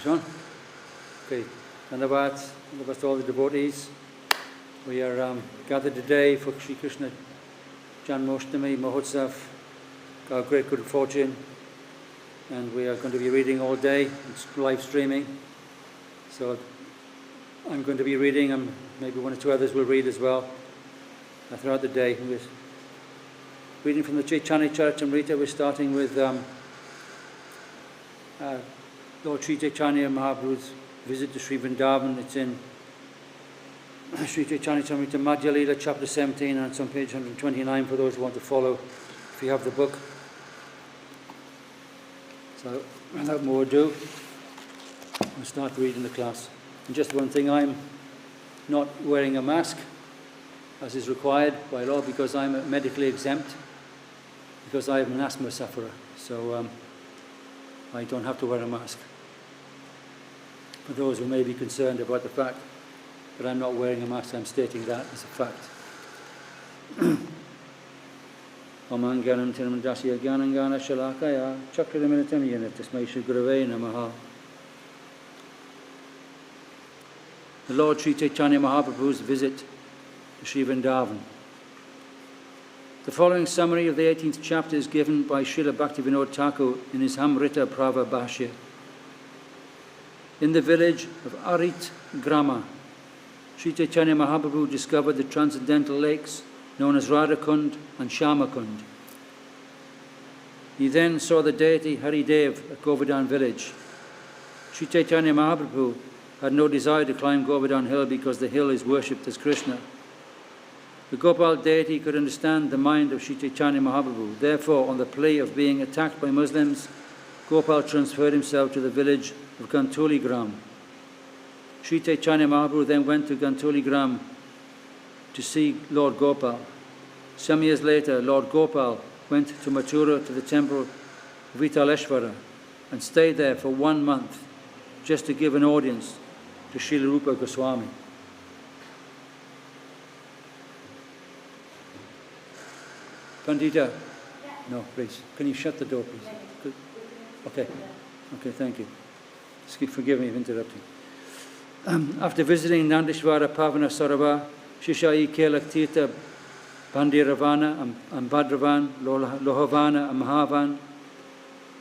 John? Okay. Dhanavad to all the devotees. We are gathered today for Sri Krishna Janmashtami Mahotsav, our great good fortune. And we are going to be reading all day. It's live streaming. So I'm going to be reading, and maybe one or two others will read as well throughout the day. We're reading from the Chaitanya Charitamrita. We're starting with Lord Sri Chaitanya Mahaprabhu's visit to Sri Vrindavan. It's in Sri Chaitanya Charitamrita Madhya Lila, chapter 17, and it's on page 129 for those who want to follow, if you have the book. So, without more ado, I'll start reading the class. And just one thing, I'm not wearing a mask, as is required by law, because I'm medically exempt, because I am an asthma sufferer. So I don't have to wear a mask. For those who may be concerned about the fact that I'm not wearing a mask, I'm stating that as a fact. Om Gyanam Tirumdasya Gyanangana Shalakaya Chakraminitam Yena Tasmai Shri Gurave Namaha. The Lord Sri Chaitanya Mahaprabhu's visit to Sri Vrindavan. The following summary of the 18th chapter is given by Srila Bhaktivinoda Thakur in his Amrita Prava Bhashya. In the village of Arit Grama, Sri Chaitanya Mahaprabhu discovered the transcendental lakes known as Radhakund and Shamakund. He then saw the deity Hrday at Govardhan village. Sri Chaitanya Mahaprabhu had no desire to climb Govardhan hill because the hill is worshipped as Krishna. The Gopal deity could understand the mind of Sri Chaitanya Mahaprabhu. Therefore, on the plea of being attacked by Muslims, Gopal transferred himself to the village of Gantoli Gram. Sri Chaitanya Mahaprabhu then went to Gantoli Gram to see Lord Gopal. Some years later, Lord Gopal went to Mathura to the temple of Vitaleshvara and stayed there for 1 month just to give an audience to Srila Rupa Goswami. Pandita? No, please. Can you shut the door, please? Good. Okay. Okay, thank you. Forgive me for interrupting. After visiting Nandishvara Pavana Sarava, Shishai Kelak Tirtha Bandiravana and Bhadravan, Lohavana and Mahavan,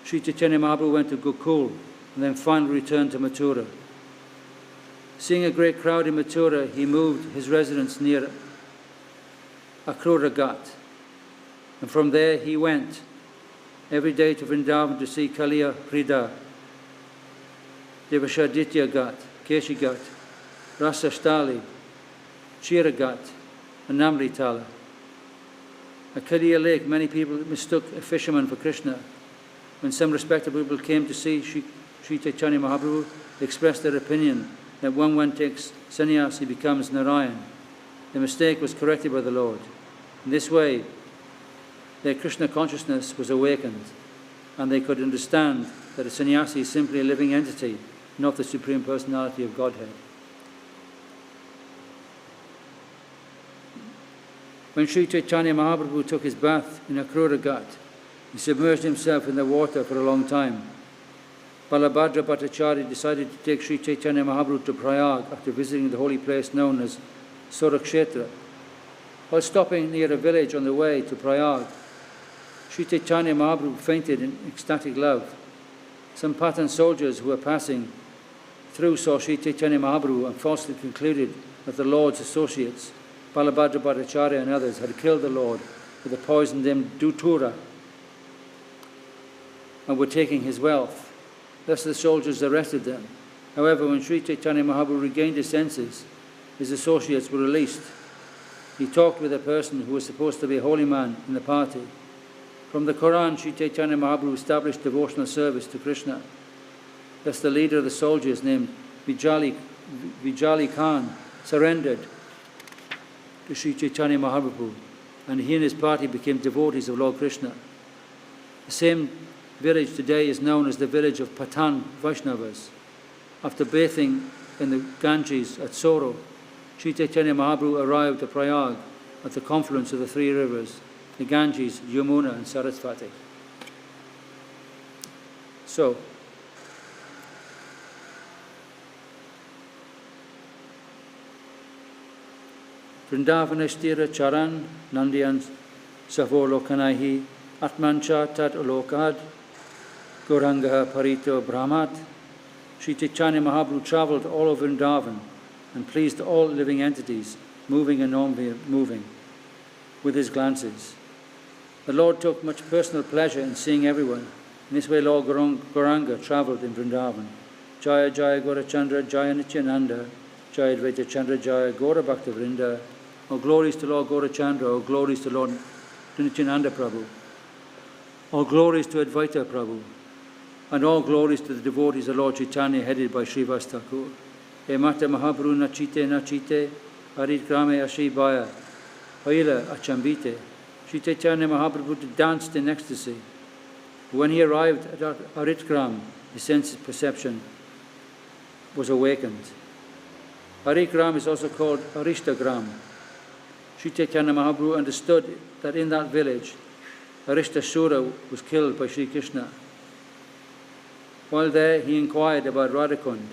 Sri Chaitanya Mahaprabhu went to Gokul and then finally returned to Mathura. Seeing a great crowd in Mathura, he moved his residence near Akrura Ghat. And from there he went every day to Vrindavan to see Kaliya Hrday, Devashaditya Ghat, Keshi Ghat, Rasashtali, Chira Ghat, and Namritala. At Kaliya Lake, many people mistook a fisherman for Krishna. When some respectable people came to see Sri Chaitanya Mahaprabhu, they expressed their opinion that when one takes sannyas, he becomes Narayan. The mistake was corrected by the Lord. In this way, their Krishna consciousness was awakened, and they could understand that a sannyasi is simply a living entity, not the Supreme Personality of Godhead. When Sri Chaitanya Mahaprabhu took his bath in Akrura Ghat, he submerged himself in the water for a long time. Balabhadra Bhattacharya decided to take Sri Chaitanya Mahaprabhu to Prayag after visiting the holy place known as Surakshetra. While stopping near a village on the way to Prayag, Sri Chaitanya Mahaprabhu fainted in ecstatic love. Some Pathan soldiers who were passing through saw Sri Chaitanya Mahaprabhu and falsely concluded that the Lord's associates, Balabhadra Bhattacharya and others, had killed the Lord with a poisoned Dutura and were taking his wealth. Thus the soldiers arrested them. However, when Sri Chaitanya Mahaprabhu regained his senses, his associates were released. He talked with a person who was supposed to be a holy man in the party. From the Quran, Sri Chaitanya Mahaprabhu established devotional service to Krishna. Thus the leader of the soldiers, named Vijali Khan, surrendered to Sri Chaitanya Mahaprabhu, and he and his party became devotees of Lord Krishna. The same village today is known as the village of Pathan Vaishnavas. After bathing in the Ganges at Soro, Sri Chaitanya Mahaprabhu arrived at Prayag at the confluence of the three rivers, the Ganges, Yamuna and Sarasvati. So, Vrindavanestira Charan, Nandian Savolokanaihi, Atmancha Tat Ulokad, Gauranga Parito Brahmat. Sri Chaitanya Mahaprabhu travelled all over Vrindavan and pleased all living entities, moving and non-moving, with his glances. The Lord took much personal pleasure in seeing everyone. In this way, Lord Gauranga travelled in Vrindavan. Jaya Jaya Gaurachandra, Jaya Nityananda, Jaya Advaita Chandra, Jaya Gaura Bhakta Vrinda. All glories to Lord Gaurachandra, all glories to Lord Nityananda Prabhu. All glories to Advaita Prabhu. And all glories to the devotees of Lord Chaitanya, headed by Srivas Thakur. E Mata Mahaprabhu Nachite, Harit Grame Ashibaya, Haila Achambite. Sri Chaitanya Mahaprabhu danced in ecstasy. When he arrived at Haritgram, his sense of perception was awakened. Haritgram is also called Arishtagram. Sri Chaitanya Mahaprabhu understood that in that village, Arishtasura was killed by Sri Krishna. While there, he inquired about Radhakund,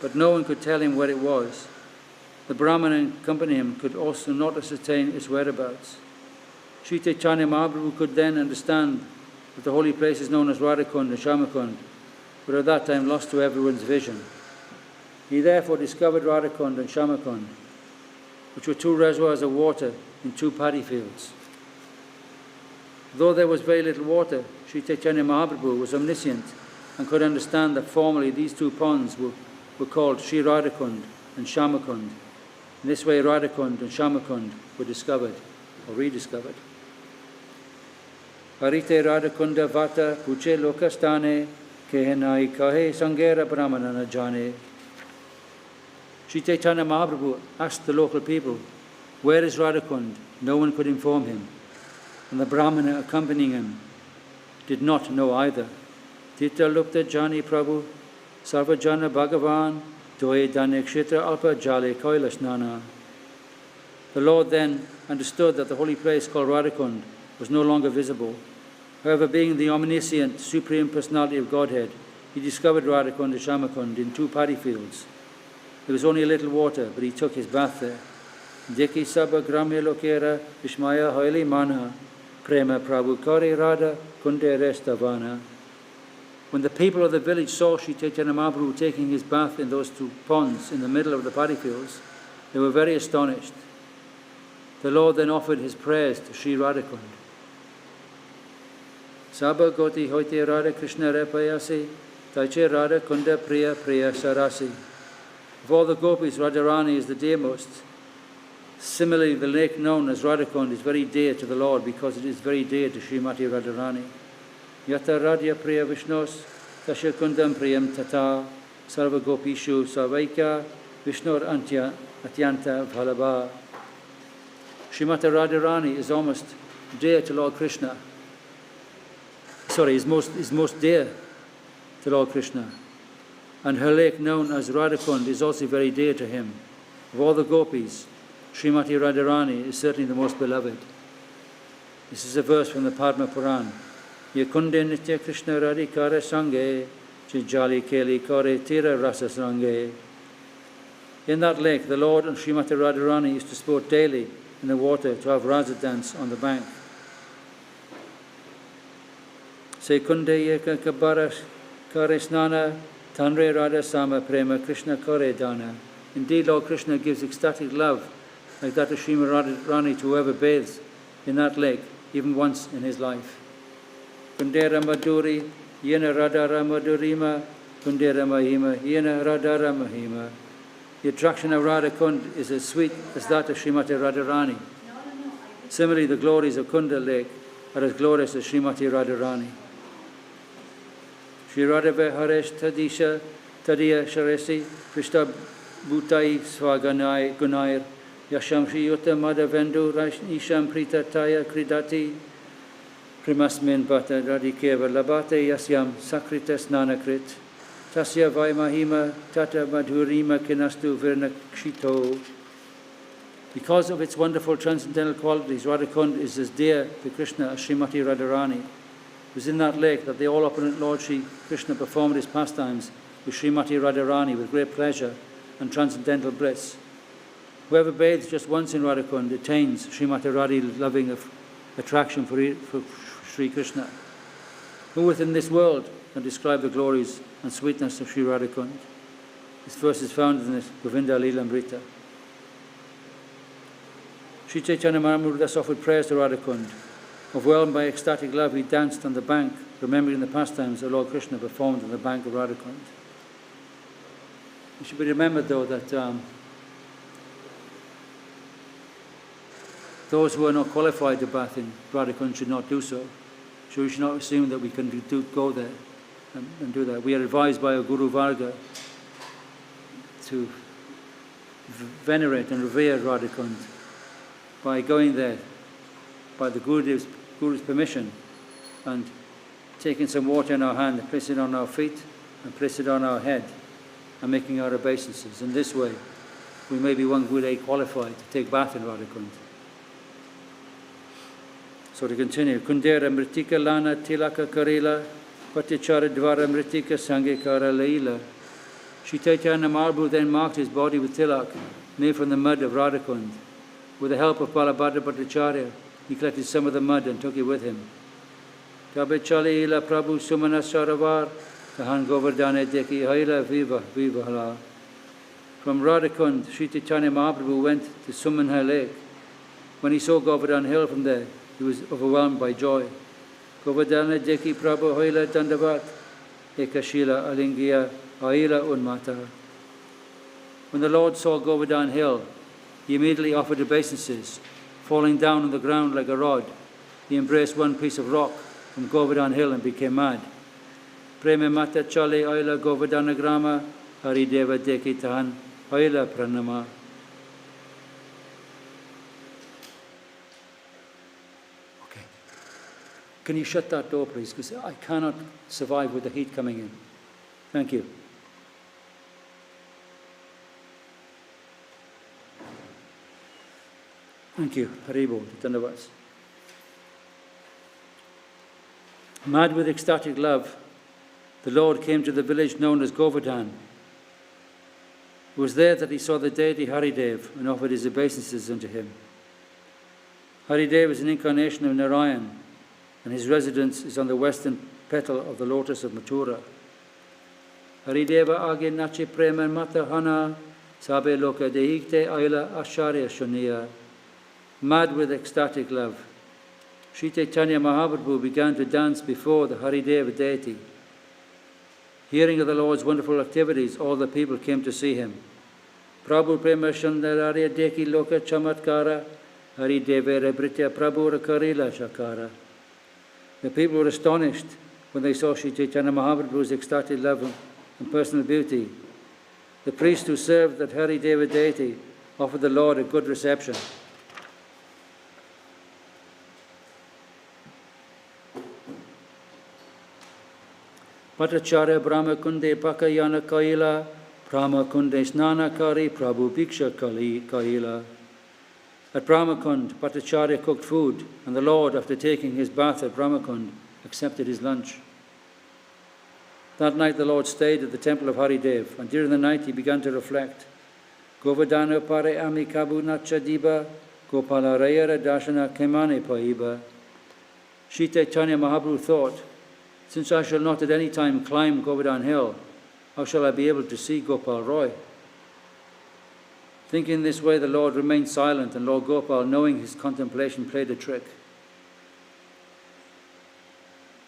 but no one could tell him where it was. The Brahman accompanying him could also not ascertain its whereabouts. Sri Chaitanya Mahaprabhu could then understand that the holy place is known as Radhakund and Shamakund, but at that time lost to everyone's vision. He therefore discovered Radhakund and Shamakund, which were two reservoirs of water in two paddy fields. Though there was very little water, Sri Chaitanya Mahaprabhu was omniscient and could understand that formerly these two ponds were called Sri Radhakund and Shamakund. In this way, Radhakund and Shamakund were discovered or rediscovered. Harite Radhakunda Vata Puche Lokastane Kehenai Kahe Sangera Brahmanana Jane. Sri Chaitanya Mahaprabhu asked the local people, "Where is Radhakund?" No one could inform him, and the Brahmana accompanying him did not know either. Tita Lupta Jani Prabhu, Sarvajana Bhagavan, Doye Danekshitra Alpa Jale Kailash Nana. The Lord then understood that the holy place called Radhakund was no longer visible. However, being the omniscient, supreme personality of Godhead, he discovered Radhakund and Shamakund in two paddy fields. There was only a little water, but he took his bath there. Deki Sabha Gramya Lokera Vishmaya Haili Mana Prema Prabhu Kari Radha Kunde Restavana. When the people of the village saw Sri Chaitanya Mahaprabhu taking his bath in those two ponds in the middle of the paddy fields, they were very astonished. The Lord then offered his prayers to Sri Radhakund. Sabha Goti Hoite Radha Krishna Repayasi, Taiche Radha Kunda Priya Priya Sarasi. Of all the gopis, Radharani is the dearmost. Similarly, the lake known as Radhakund is very dear to the Lord because it is very dear to Srimati Radharani. Yata Radhya Priya Vishnos, Tasya Kundam Priyam Tata, Sarva Gopishu Sarvaika, Vishnur Atyanta Bhalaba. Srimati Radharani is almost dear to Lord Krishna. Is most dear to Lord Krishna. And her lake known as Radhakund is also very dear to him. Of all the gopis, Srimati Radharani is certainly the most beloved. This is a verse from the Padma Puran. Yakunde Nitya Krishna Radhikara Sange, Chijali Keli Kare Tira Rasa Sange. In that lake, the Lord and Srimati Radharani used to sport daily in the water to have rasa dance on the bank. Sekunde Yeka Kabara Kare Snana, Tanre Radha Sama Prema Krishna Kare Dana. Indeed, Lord Krishna gives ecstatic love like that of Srimati Radharani to whoever bathes in that lake, even once in his life. Kundera Madhuri, Yena Radhara Madhurima, Kundera Mahima, Yena Radhara Mahima. The attraction of Radhakund is as sweet as that of Srimati Radharani. Similarly, the glories of Kunda Lake are as glorious as Srimati Radharani. Shri Radhave Haresh Tadisha Tadiya Sharesi Krishna Bhutai Swaganai Gunair Yasham Shri Yutta Madhavendu Isham Prita Taya Kridati Primasmin Bhata Radhikeva Labate Yasyam Sakritas Nanakrit Tasya Vaimahima Tata Madhurima Kinastu Virnakshito. Because of its wonderful transcendental qualities, Radhakund is as dear to Krishna as Srimati Radharani. It was in that lake that the all-opulent Lord Sri Krishna performed his pastimes with Srimati Radharani with great pleasure and transcendental bliss. Whoever bathes just once in Radhakund attains Srimati Radhi loving attraction for Sri Krishna. Who within this world can describe the glories and sweetness of Sri Radhakund? This verse is found in the Govinda Leelamrita. Sri Chaitanya Mahaprabhu thus offered prayers to Radhakund. Overwhelmed by ecstatic love, he danced on the bank, remembering the pastimes of Lord Krishna performed on the bank of Radhakund. It should be remembered, though, that those who are not qualified to bath in Radhakund should not do so. So we should not assume that we can go there and do that. We are advised by our Guru Varga to venerate and revere Radhakund by going there by the Guru's permission and taking some water in our hand and place it on our feet and place it on our head and making our obeisances. In this way, we may be one good day qualified to take bath in Radhakund. So to continue, Kundera Mritika Lana Tilaka Karila Patichara Dvara Mritika Sangekara Leila. Sri Chaitanya Mahaprabhu then marked his body with tilak made from the mud of Radhakund. With the help of Balabhadra Bhattacharya, he collected some of the mud and took it with him. Tabe Chali Ila Prabhu Sumana Saravar Kahan Govardhane Deki Haila Viva Vivahala. From Radhakund, Sri Chaitanya Mahaprabhu went to Sumanha Lake. When he saw Govardhan Hill from there, he was overwhelmed by joy. Govardhana Deki Prabhu Haila Dandavat Ekashila Alingiya Aila Unmata. When the Lord saw Govardhan Hill, he immediately offered obeisances. Falling down on the ground like a rod, he embraced one piece of rock from Govardhan Hill and became mad. Preme Mata Chale Aila Govardhana Grama Harideva Dekitahan Aila Pranama. Okay. Can you shut that door, please? Because I cannot survive with the heat coming in. Thank you. Thank you. Haribo, Dandavats. Mad with ecstatic love, the Lord came to the village known as Govardhan. It was there that he saw the deity Hriday and offered his obeisances unto him. Hriday is an incarnation of Narayan, and his residence is on the western petal of the lotus of Mathura. Hrideva age nache prema mata hana, sabe loka deikte aila asharya shuniya. Mad with ecstatic love, Sri Chaitanya Mahaprabhu began to dance before the Harideva deity. Hearing of the Lord's wonderful activities, all the people came to see him. Prabhu prema shandararya deki loka chamatkara, Harideva rebritya Prabhu rakarila shakara. The people were astonished when they saw Sri Chaitanya Mahaprabhu's ecstatic love and personal beauty. The priest who served at Harideva deity offered the Lord a good reception. Bhattacharya Brahma Kunde Pakayana Kaila, Brahma Kunde Snana Kari Prabhu Bhiksha Kaila. At Brahmakund, Bhattacharya cooked food, and the Lord, after taking his bath at Brahmakund, accepted his lunch. That night the Lord stayed at the temple of Haridev, and during the night he began to reflect. Govardhana pare ami kabu nachadiba, Gopala rayara dashana kemane paiba. Sri Chaitanya Mahaprabhu thought, since I shall not at any time climb Govardhan Hill, how shall I be able to see Gopal Roy? Thinking this way, the Lord remained silent, and Lord Gopal, knowing his contemplation, played a trick.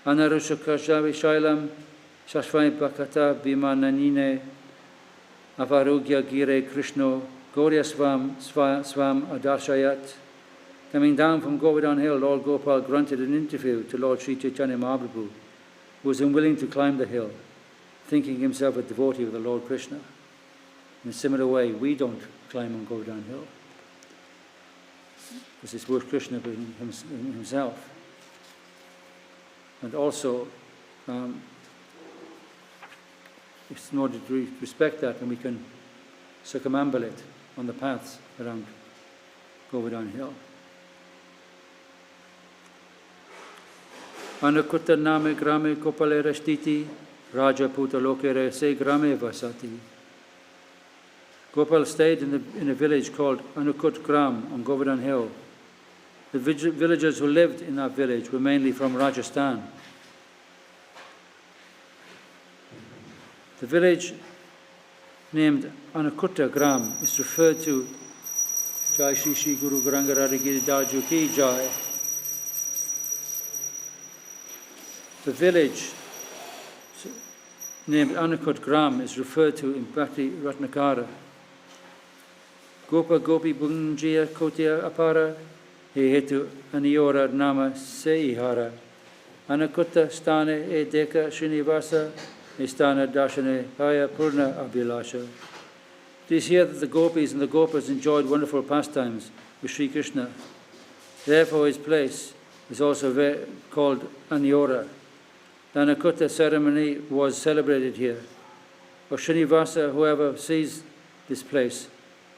Anarushakashavi Shailam, Shashvai Bhakata Bhimananine, Avarugya Gire Krishno, Gaurya Svam Adarshayat. Coming down from Govardhan Hill, Lord Gopal granted an interview to Lord Sri Chaitanya Mahaprabhu, who was unwilling to climb the hill, thinking himself a devotee of the Lord Krishna. In a similar way, we don't climb on Govardhan Hill, because it's Lord Krishna himself. And also, it's in order to respect that, and we can circumambulate on the paths around Govardhan Hill. Anakutta name grame kopale rastiti, Raja puta lokere se grame vasati. Gopal stayed in a village called Anukut Gram on Govardhan Hill. The villagers who lived in that village were mainly from Rajasthan. The village named Anukutta Gram is referred to Jai Shri Shri Guru Garangarari Giridhaju Ki Jai. The village named Anukut Gram is referred to in Bhakti Ratnakara. Gopa Gopi Bunjia Kotia Apara He Hetu Aniora Nama Seihara Anukutta Stane E Deka Srinivasa Istana Dashane Haya Purna Abhilasha. It is here that the gopis and the gopas enjoyed wonderful pastimes with Sri Krishna. Therefore his place is also called Aniora. The Anukutta ceremony was celebrated here. For Srinivasa, whoever sees this place,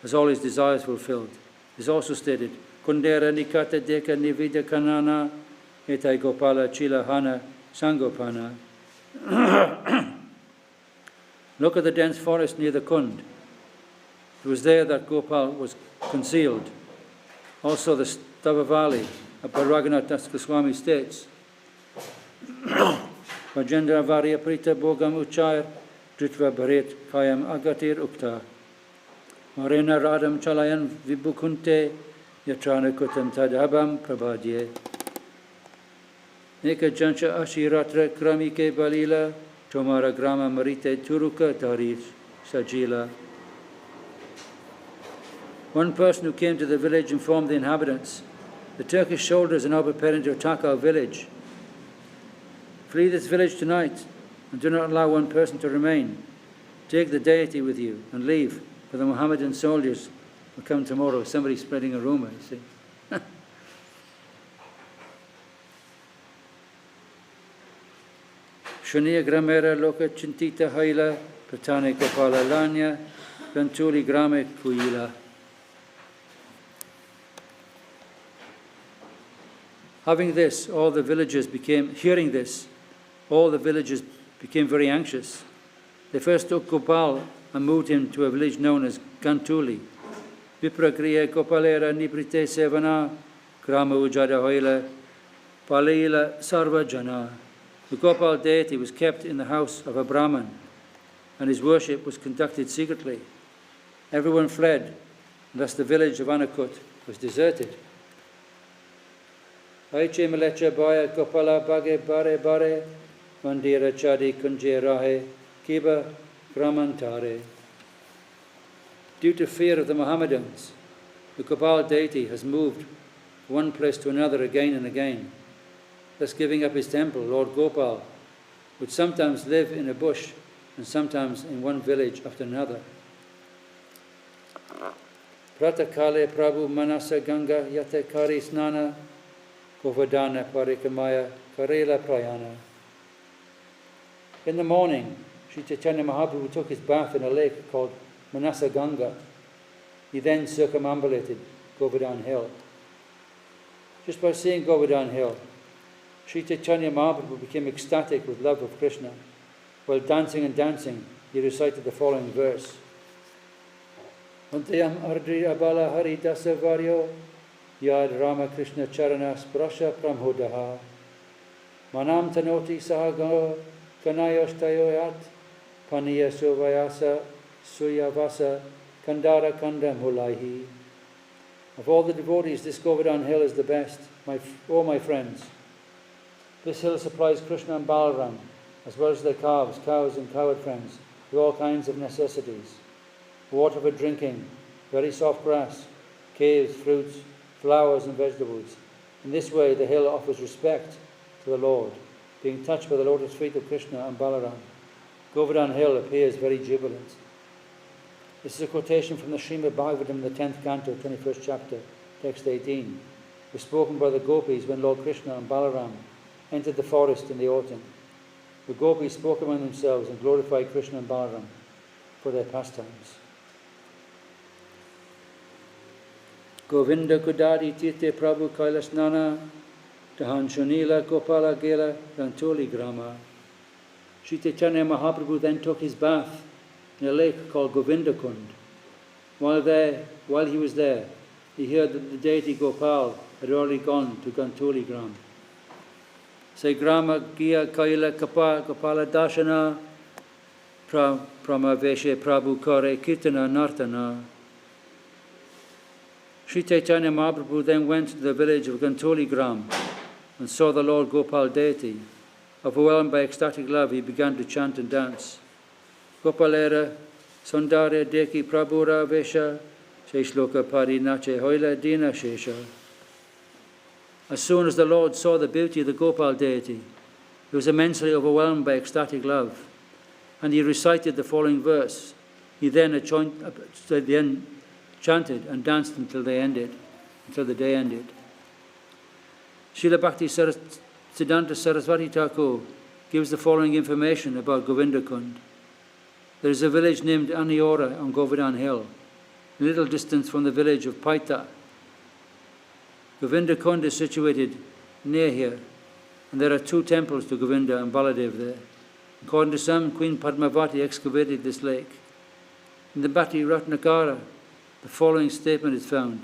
has all his desires fulfilled. It is also stated, Kundera Nikata Deka Nivida Kanana Etai Gopala Chila Hana Sangopana. Look at the dense forest near the Kund. It was there that Gopal was concealed. Also the Stavavali of Raghunath Das Goswami states, Vajendra Varya Prita Bogam Uchayar Dritva Bharet Kayam Agatir Ukta Marena Radam Chalayan Vibhukunte Yatrana Kutam Tadhabam Prabhadye Eka Jancha Ashiratra Kramike Balila Tomara Grama Marite Turuka Darish Sajila. One person who came to the village informed the inhabitants, the Turkish soldiers are now preparing to attack our village. Flee this village tonight and do not allow one person to remain. Take the deity with you and leave, for the Mohammedan soldiers will come tomorrow. Somebody's spreading a rumor, you see. Shuniya Gramera Loka Chintita Haila Pratane Gopala Lanya Gantuli Grame Kuila. Hearing this, all the villagers became very anxious. They first took Gopal and moved him to a village known as Gantuli. Vipragriya Gopalera Nibrite Sevana Grama Ujada Hoila Palila Sarva Jana. The Gopal deity was kept in the house of a Brahmin, and his worship was conducted secretly. Everyone fled, and thus the village of Anukut was deserted. Aiche Malecha Baya Gopala Bage Bare Bare Mandira Chadi Kunje Rahe Kiba Gramantare. Due to fear of the Mohammedans, the Gopal deity has moved from one place to another again and again. Thus giving up his temple, Lord Gopal would sometimes live in a bush and sometimes in one village after another. Pratakale Prabhu Manasa Ganga Yate Kari Snana Govardhana Parikamaya Karela Prayana. In the morning, Ch.Ch. Mahaprabhu took his bath in a lake called Manasa Ganga. He then circumambulated Govardhan Hill. Just by seeing Govardhan Hill, Sri Chaitanya Mahaprabhu became ecstatic with love of Krishna. While dancing and dancing, he recited the following verse. Antayam Hrday Abala Hari Dasa Varyo Yad Rama Krishna Charana Sprasha Pramhodaha Manam Tanoti Sahagano Kanayoshtayoyat Paniya Suvayasa Suyavasa Kandara Kanda Mulaihi. Of all the devotees, this Govardhan Hill is the best, all my friends. This hill supplies Krishna and Balaram, as well as their calves, cows and cowherd friends, with all kinds of necessities. Water for drinking, very soft grass, caves, fruits, flowers and vegetables. In this way the hill offers respect to the Lord, being touched by the lotus feet of Krishna and Balaram. Govardhan Hill appears very jubilant. This is a quotation from the Srimad Bhagavatam, the 10th canto, 21st chapter, text 18. It was spoken by the gopis when Lord Krishna and Balaram entered the forest in the autumn. The gopis spoke among themselves and glorified Krishna and Balaram for their pastimes. Govinda Kudadi Tirte Prabhu Kailas Nana Dahan Shunila Gopala Gela Rantoli Grama. Sri Chaitanya Mahaprabhu then took his bath in a lake called Govinda Kund. While he was there, he heard that the deity Gopal had already gone to Gantoli Gram. Say Grama Gia Kaila Kapala Dashana Pramaveshe Prabhu Kare Kirtana Nartana. Sri Chaitanya Mahaprabhu then went to the village of Gantoli Gram and saw the Lord Gopal deity. Overwhelmed by ecstatic love, he began to chant and dance. Gopalera Sundare Deki Prabhura Vesha Sheshloka Pari Nache Hoila Dina Shesha. As soon as the Lord saw the beauty of the Gopal deity, he was immensely overwhelmed by ecstatic love, and he recited the following verse. He then chanted and danced until the day ended. Srila Bhakti Siddhanta Saraswati Thakur gives the following information about Govinda Kund. There is a village named Aniora on Govardhan Hill, a little distance from the village of Paita. Govinda Kund is situated near here, and there are 2 temples to Govinda and Baladev there. According to some, Queen Padmavati excavated this lake. In the Bhakti Ratnakara, the following statement is found.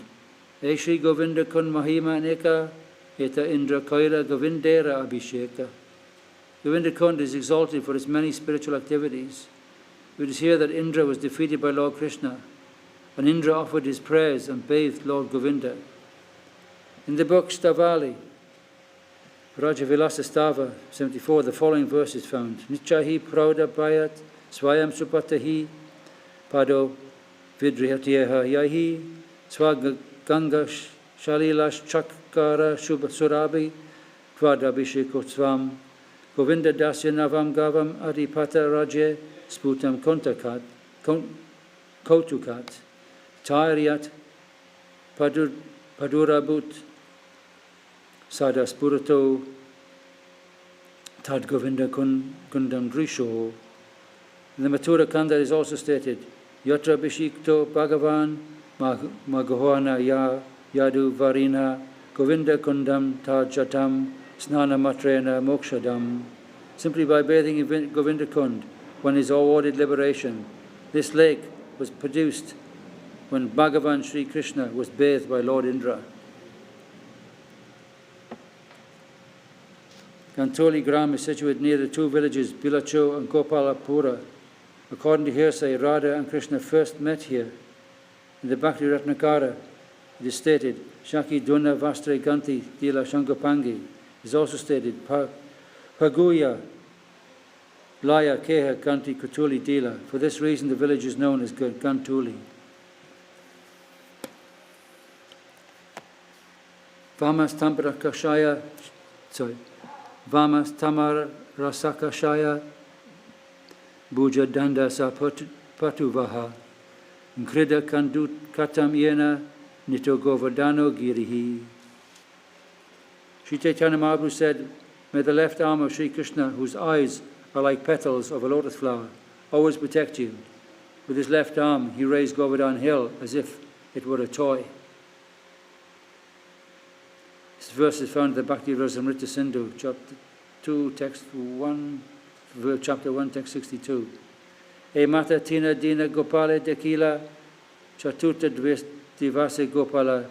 Shri Govinda Kund Mahima Neka Eta Indra Kaila Govindera Abhisheka. Govinda Kund is exalted for its many spiritual activities. It is here that Indra was defeated by Lord Krishna, and Indra offered his prayers and bathed Lord Govinda. In the book Stavali, Rajavilasa Stava 74, the following verse is found. Nichahi Prauda Payat Swayam Supatahi Pado Vidrihatyeha Yahi Swag Ganga Shalilash Chakara Shubha Surabi Tvadabhishikotsvam Govinda Dasya Navam Gavam Adipata Raje Sputam Kontakat Kotukat Tairiat Padurabut Sada Spurato Tad Govinda Kundam Drisho. In the Mathura Kanda is also stated Yatra Bishikto Bhagavan Magahoana Yadu Varina Govinda Kundam Tajatam Snana Matrena Mokshadam. Simply by bathing in Govinda Kund, one is awarded liberation. This lake was produced when Bhagavan Sri Krishna was bathed by Lord Indra. Gantoli Gram is situated near the 2 villages, Bilacho and Gopalapura. According to hearsay, Radha and Krishna first met here. In the Bhakti Ratnakara, it is stated, Shaki Duna Vastre Ganti Dila Shangopangi. It is also stated, Paguya Laya Keha Ganti Kutuli Dila. For this reason, the village is known as Gantuli. Vamas Tamar Rasakashaya Bhuja Danda Sa Patuvaha Nkrida Kandut Katam Yena Nito Govardhano Girihi. Sri Chaitanya Mahaprabhu said, may the left arm of Sri Krishna, whose eyes are like petals of a lotus flower, always protect you. With his left arm, he raised Govardhan Hill as if it were a toy. This verse is found in the Bhakti Rasamrita Sindhu, chapter 2, text 1, chapter 1, text 62. E mata tina dina gopale dekila chatuta divase gopala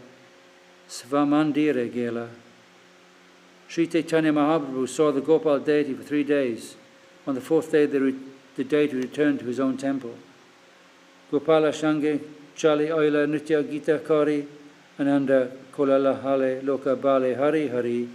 svamandire gela. Sri Chaitanya Mahaprabhu saw the Gopal deity for 3 days. On the 4th day, the deity returned to his own temple. Gopala Shange Chali Oila Nitya Gita Kari Ananda Kolala Hale Loka Bale Hari Hari.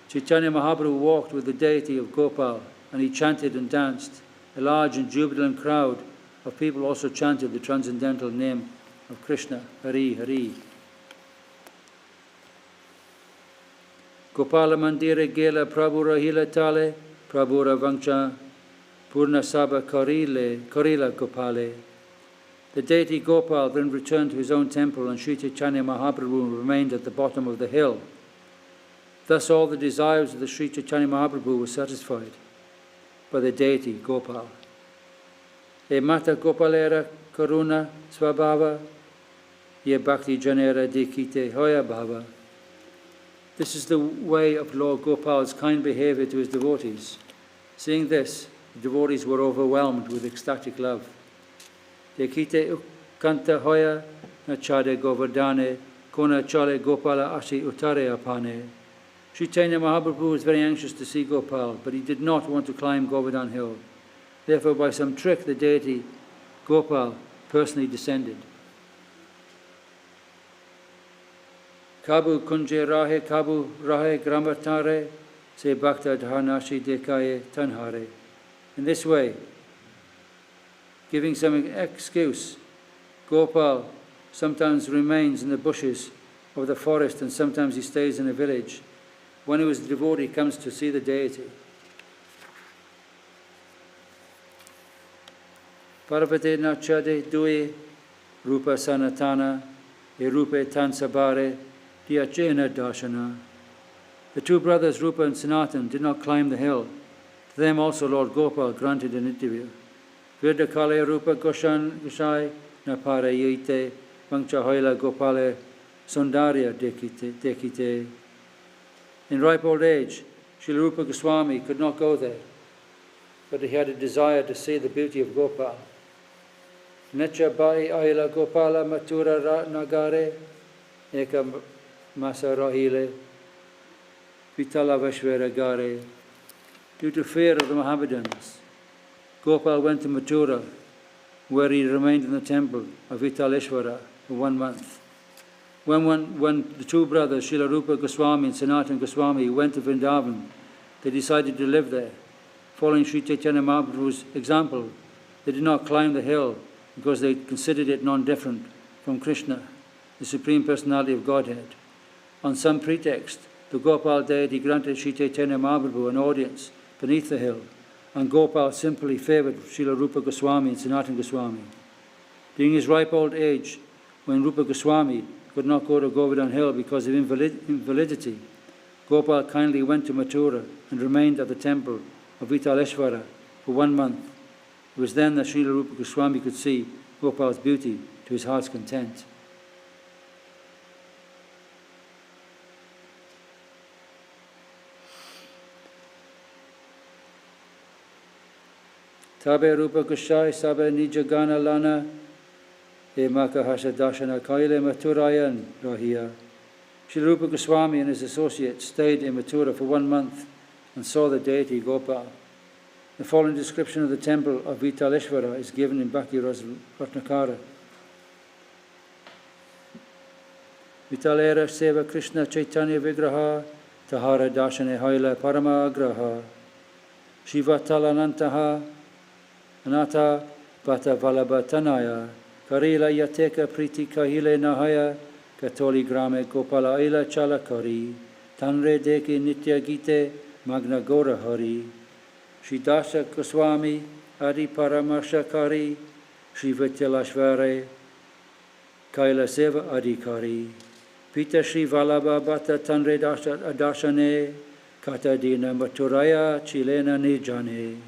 Chaitanya Mahaprabhu walked with the deity of Gopal, and he chanted and danced. A large and jubilant crowd of people also chanted the transcendental name of Krishna, Hari Hari. Gopala Mandira Gela Prabhura Hila Tale, Prabhura Vancha Purna Sabha Karila Gopale. The deity Gopal then returned to his own temple, and Sri Chaitanya Mahaprabhu remained at the bottom of the hill. Thus all the desires of the Sri Chaitanya Mahaprabhu were satisfied by the deity Gopal. E mata Gopalera Karuna Swabhava, Ye Bhakti Janera Dikite Hoya Bhava. This is the way of Lord Gopal's kind behavior to his devotees. Seeing this, The devotees were overwhelmed with ecstatic love. Dekite ukanta hoya na chade govardhane kona chale Gopala ashi utare apane. Sri Chaitanya Mahaprabhu was very anxious to see Gopal, but he did not want to climb Govardhan hill. Therefore, by some trick, the deity Gopal personally descended. Kabu kunje rahe, kabu rahe gramatare, se bhakta dhanashi dekaye tanhare. In this way, giving some excuse, Gopal sometimes remains in the bushes of the forest and sometimes he stays in a village. One who is a devotee comes to see the deity. Parvate nachade dui rupa sanatana e rupe tansabare diachena darshana. The two brothers Rupa and Sanatan did not climb the hill. To them also Lord Gopal granted an interview. Virdakale rupa goshan goshai napare yite Panchahoila Gopale Sundarya dekite. In ripe old age, Srila Rupa Goswami could not go there, but he had a desire to see the beauty of Gopal. Necha bai aila Gopala matura nagare eka masarahile vitala vashvera gare. Due to fear of the Mohammedans, Gopal went to Mathura, where he remained in the temple of Vitaleshwara for 1 month. When the two brothers, Srila Rupa Goswami and Sanatana Goswami, went to Vrindavan, they decided to live there. Following Sri Chaitanya Mahaprabhu's example, they did not climb the hill because they considered it non-different from Krishna, the Supreme Personality of Godhead. On some pretext, the Gopal deity granted Sri Chaitanya Mahaprabhu an audience beneath the hill, and Gopal simply favoured Srila Rupa Goswami and Sanatana Goswami. During his ripe old age, when Rupa Goswami could not go to Govardhan hill because of invalidity, Gopal kindly went to Mathura and remained at the temple of Vitaleshwara for 1 month. It was then that Srila Rupa Goswami could see Gopal's beauty to his heart's content. Tabe Rupa Goswami sabe nijagana lana e makahasha dashana kaile Mathurayan rahia. Srila Rupa Goswami and his associates stayed in Mathura for 1 month and saw the deity Gopal. The following description of the temple of Vitaleshwara is given in Bhakti Ratnakara. Vitalera seva Krishna Chaitanya Vigraha tahara dashane haila parama agraha Shivatalanantaha anata bata valabhatanaya karila yateka priti kahile nahaya katoli grame gopala ila chalakari tanre deki nitya gite magna gora hari Shri Dasa Goswami Adi Paramashakari Shri Vitalashvare Kaila Seva Adhikari Pita Shri Vallabha Bhatta Tanre Darshane Kata Dina Mathuraya Chilena Nijane.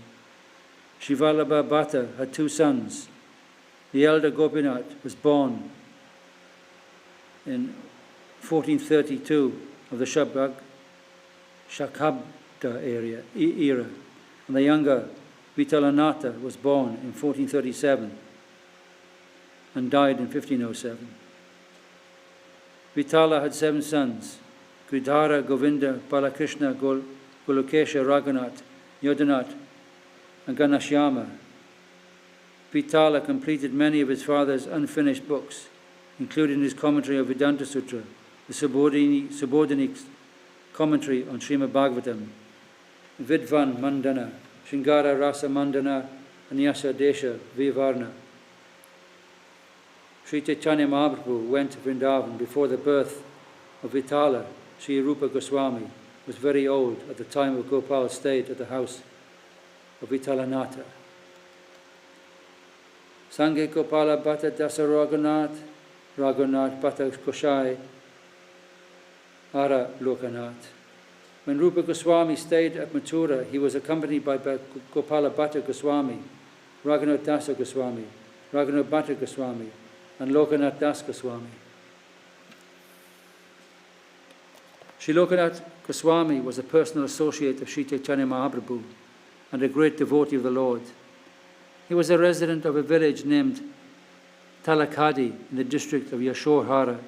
Shri Vallabha Bhatta had 2 sons. The elder Gopinath was born in 1432 of the Shakhabda era. And the younger Vitalanatha was born in 1437 and died in 1507. Vitala had 7 sons: Gridhara, Govinda, Balakrishna, Golokesha, Raghunath, Yodhanath, and Ganashyama. Vitala completed many of his father's unfinished books, including his commentary of Vedanta Sutra, the subordinate commentary on Srimad Bhagavatam, Vidvan Mandana, Shingara Rasa Mandana, and Yasa Desha Vivarna. Sri Chaitanya Mahaprabhu went to Vrindavan before the birth of Vitala. Sri Rupa Goswami was very old at the time of Gopal stayed at the house of Vitalanatha. Sanghe Gopala Bhatta Dasa Raghunath Bhatta Koshai Ara Lokanath. When Rupa Goswami stayed at Mathura, he was accompanied by Gopala Bhatta Goswami, Raghunath Dasa Goswami, Raghunath Bhatta Goswami, and Lokanath Das Goswami. Sri Lokanath Goswami was a personal associate of Sri Chaitanya Mahaprabhu. and a great devotee of the Lord. He was a resident of a village named Talakadi in the district of Yashohara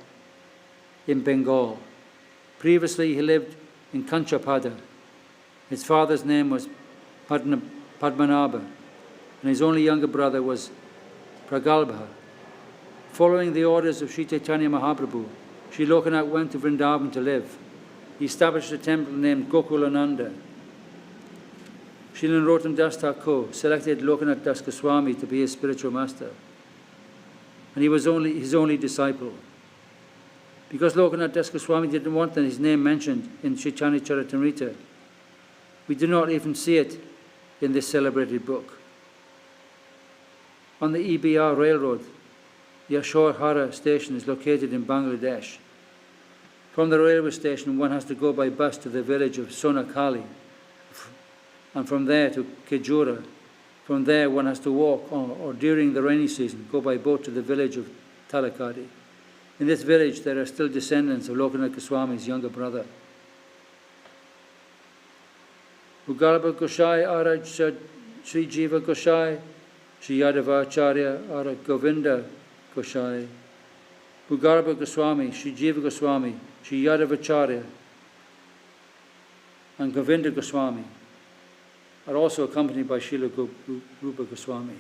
in Bengal. Previously, he lived in Kanchapada. His father's name was Padmanabha, and his only younger brother was Pragalbha. Following the orders of Sri Chaitanya Mahaprabhu, Sri Lokanath went to Vrindavan to live. He established a temple named Gokulananda. Sri Narottam Das Thakur selected Lokanath Das Goswami to be his spiritual master, and he was his only disciple. Because Lokanath Das Goswami didn't want his name mentioned in Chaitanya Charitamrita, we do not even see it in this celebrated book. On the EBR railroad, Yashohara station is located in Bangladesh. From the railway station, one has to go by bus to the village of Sonakali, and from there to Kejura. From there, one has to walk, or during the rainy season, go by boat to the village of Talakadi. In this village, there are still descendants of Lokanath Goswami's younger brother. Ugalaba Goshai Ara Sri Jiva Goshai, Sri Yadava Acharya Ara Govinda Goshai. Ugalaba Goswami, Sri Jiva Goswami, Sri Yadava Acharya, and Govinda Goswami are also accompanied by Srila Rupa Goswami.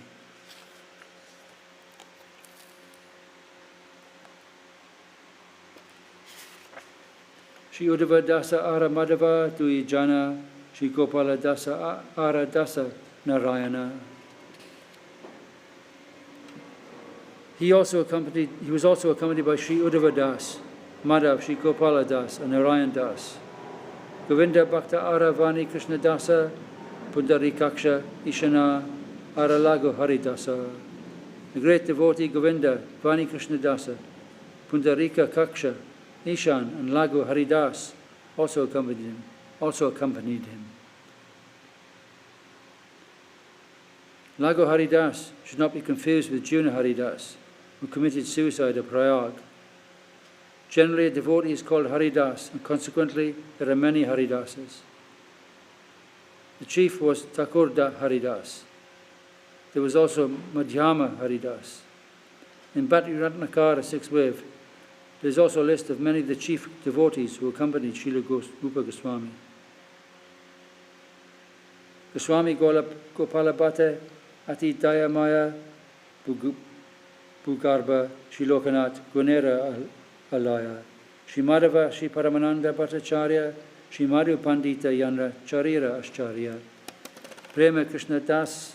Sri Uddhava Dasa Ara Madhava Dui Jana, Sri Gopala Dasa Ara Dasa Narayana. He was also accompanied by Sri Uddhava Das, Madhav, Sri Gopala Das, and Narayan Das. Govinda Bhakta Ara Vani Krishna Dasa, Pundarikaksha Ishana Ara Lago Haridasa. The great devotee Govinda, Vani Krishna Dasa, Pundarika Kaksha, Ishan, and Lago Haridas also accompanied him. Lago Haridas should not be confused with Juna Haridas, who committed suicide at Prayag. Generally, a devotee is called Haridas, and consequently, there are many Haridasas. The chief was Thakurda Haridas. There was also Madhyama Haridas. In Bhakti Ratnakara 6th wave, there is also a list of many of the chief devotees who accompanied Srila Rupa Goswami. Goswami Gopala Bhatta, Ati Daya Maya, Bhugarba, Sri Lokanath, Gunera Alaya, Sri Madhava, Sri Paramananda Bhattacharya, Sri Madhu Pandita Yanra Charira Ascharya, Prema Krishna Dasa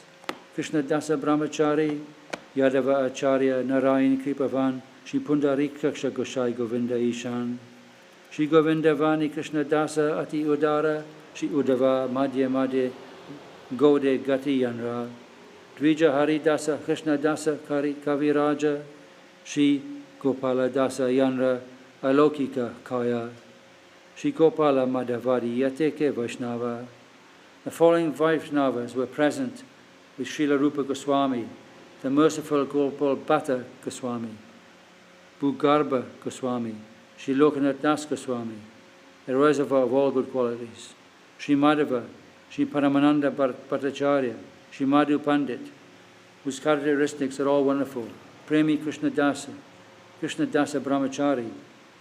Brahmachari, Yadava Acharya, Narayan Kripavan, Sri Pundarikaksha Goshai Govinda Ishan, Sri Govinda Vani Krishna Dasa Ati Udara, Sri Uddhava Madhya Gode Gati Yanra, Dvija Hari Dasa Krishna Dasa Kaviraja, Sri Gopala Dasa Yanra Alokika Kaya, Sri Gopala Madhavadi Yateke Vaishnava. The following Vaishnavas were present with Srila Rupa Goswami, the merciful Gopal Bhatta Goswami, Bhugarba Goswami, Sri Lokanath Das Goswami, a reservoir of all good qualities, Sri Madhava, Sri Paramananda Bhattacharya, Sri Madhu Pandit, whose characteristics are all wonderful, Premi Krishna Dasa Brahmachari,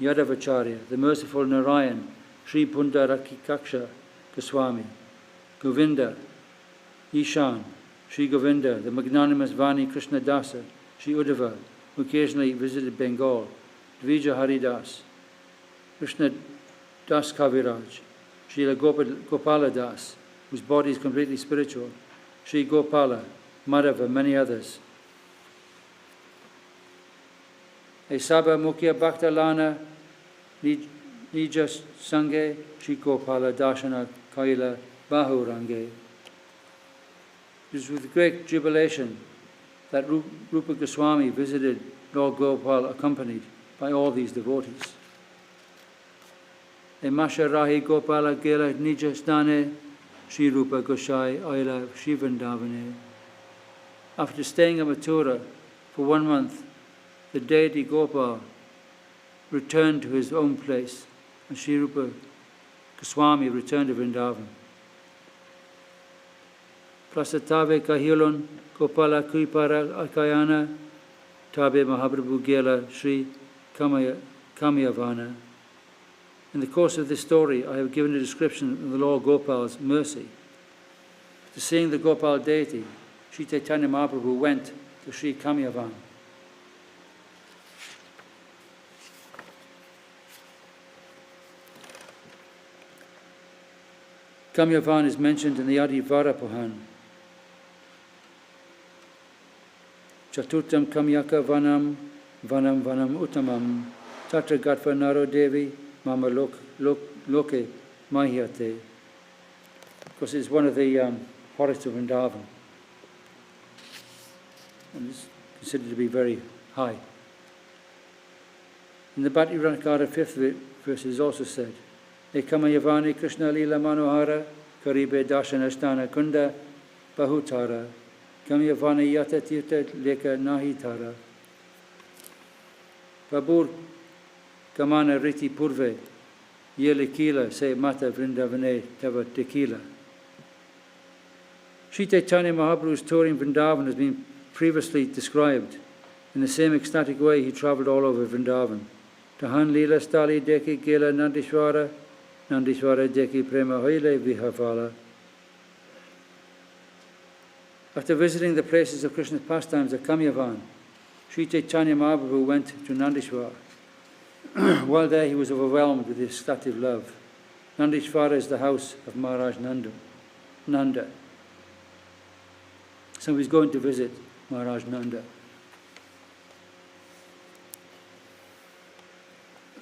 Yadavacharya, the merciful Narayan, Sri Pundarakikaksha Goswami, Govinda, Ishan, Sri Govinda, the magnanimous Vani Krishna Dasa, Sri Uddhava, who occasionally visited Bengal, Dvija Haridas, Krishna Das Kaviraj, Srila Gopala Das, whose body is completely spiritual, Sri Gopala, Madhava, and many others. Esaba Mukhya Bhakta Lana, Nija Sange, Sri Gopala Darshana Kaila Bahurange. It was with great jubilation that Rupa Goswami visited Lord Gopal, accompanied by all these devotees. Emasha Rahi Gopala Gela Nija Stane, Sri Rupa Gosai Aila Sri Vrindavane. After staying at Mathura for 1 month, the deity Gopal returned to his own place, and Sri Rupa Goswami returned to Vrindavan. Prasatave Kahilun Gopala Kuipara Akayana Tabe Mahaprabhu Gela Sri Kamyavana. In the course of this story, I have given a description of the Lord Gopal's mercy. To seeing the Gopal deity, Sri Chaitanya Mahaprabhu went to Sri Kamyavana. Kamyavan is mentioned in the Adi Varapahan. Chaturtam Kamyaka Vanam, Vanam Vanam Uttamam, Tatra Gatva Naro Devi, Mama Loke Mahyate. Because it's one of the forests of Vrindavan. And it's considered to be very high. In the Bhakti Ranakara 5th verse is also said, Kamayavani Krishna Lila Manohara, Karibe Darshanasthana Kunda, Bahutara, Kamayavani Yata Tirta Leka Nahitara. Babur Kamana Riti Purve, Yele Kila, Se Mata Vrindavane Tava Tequila. Sri Chaitanya Mahaprabhu's tour in Vrindavan has been previously described. In the same ecstatic way, he travelled all over Vrindavan. Tahan Lila Stali Deki Gela Nandishwara, Nandishwara Deki Prema Hoile Vihavala. After visiting the places of Krishna's pastimes at Kamyavan, Sri Chaitanya Mahaprabhu went to Nandishwara. While there, he was overwhelmed with ecstatic love. Nandishwara is the house of Maharaj Nanda. So he's going to visit Maharaj Nanda.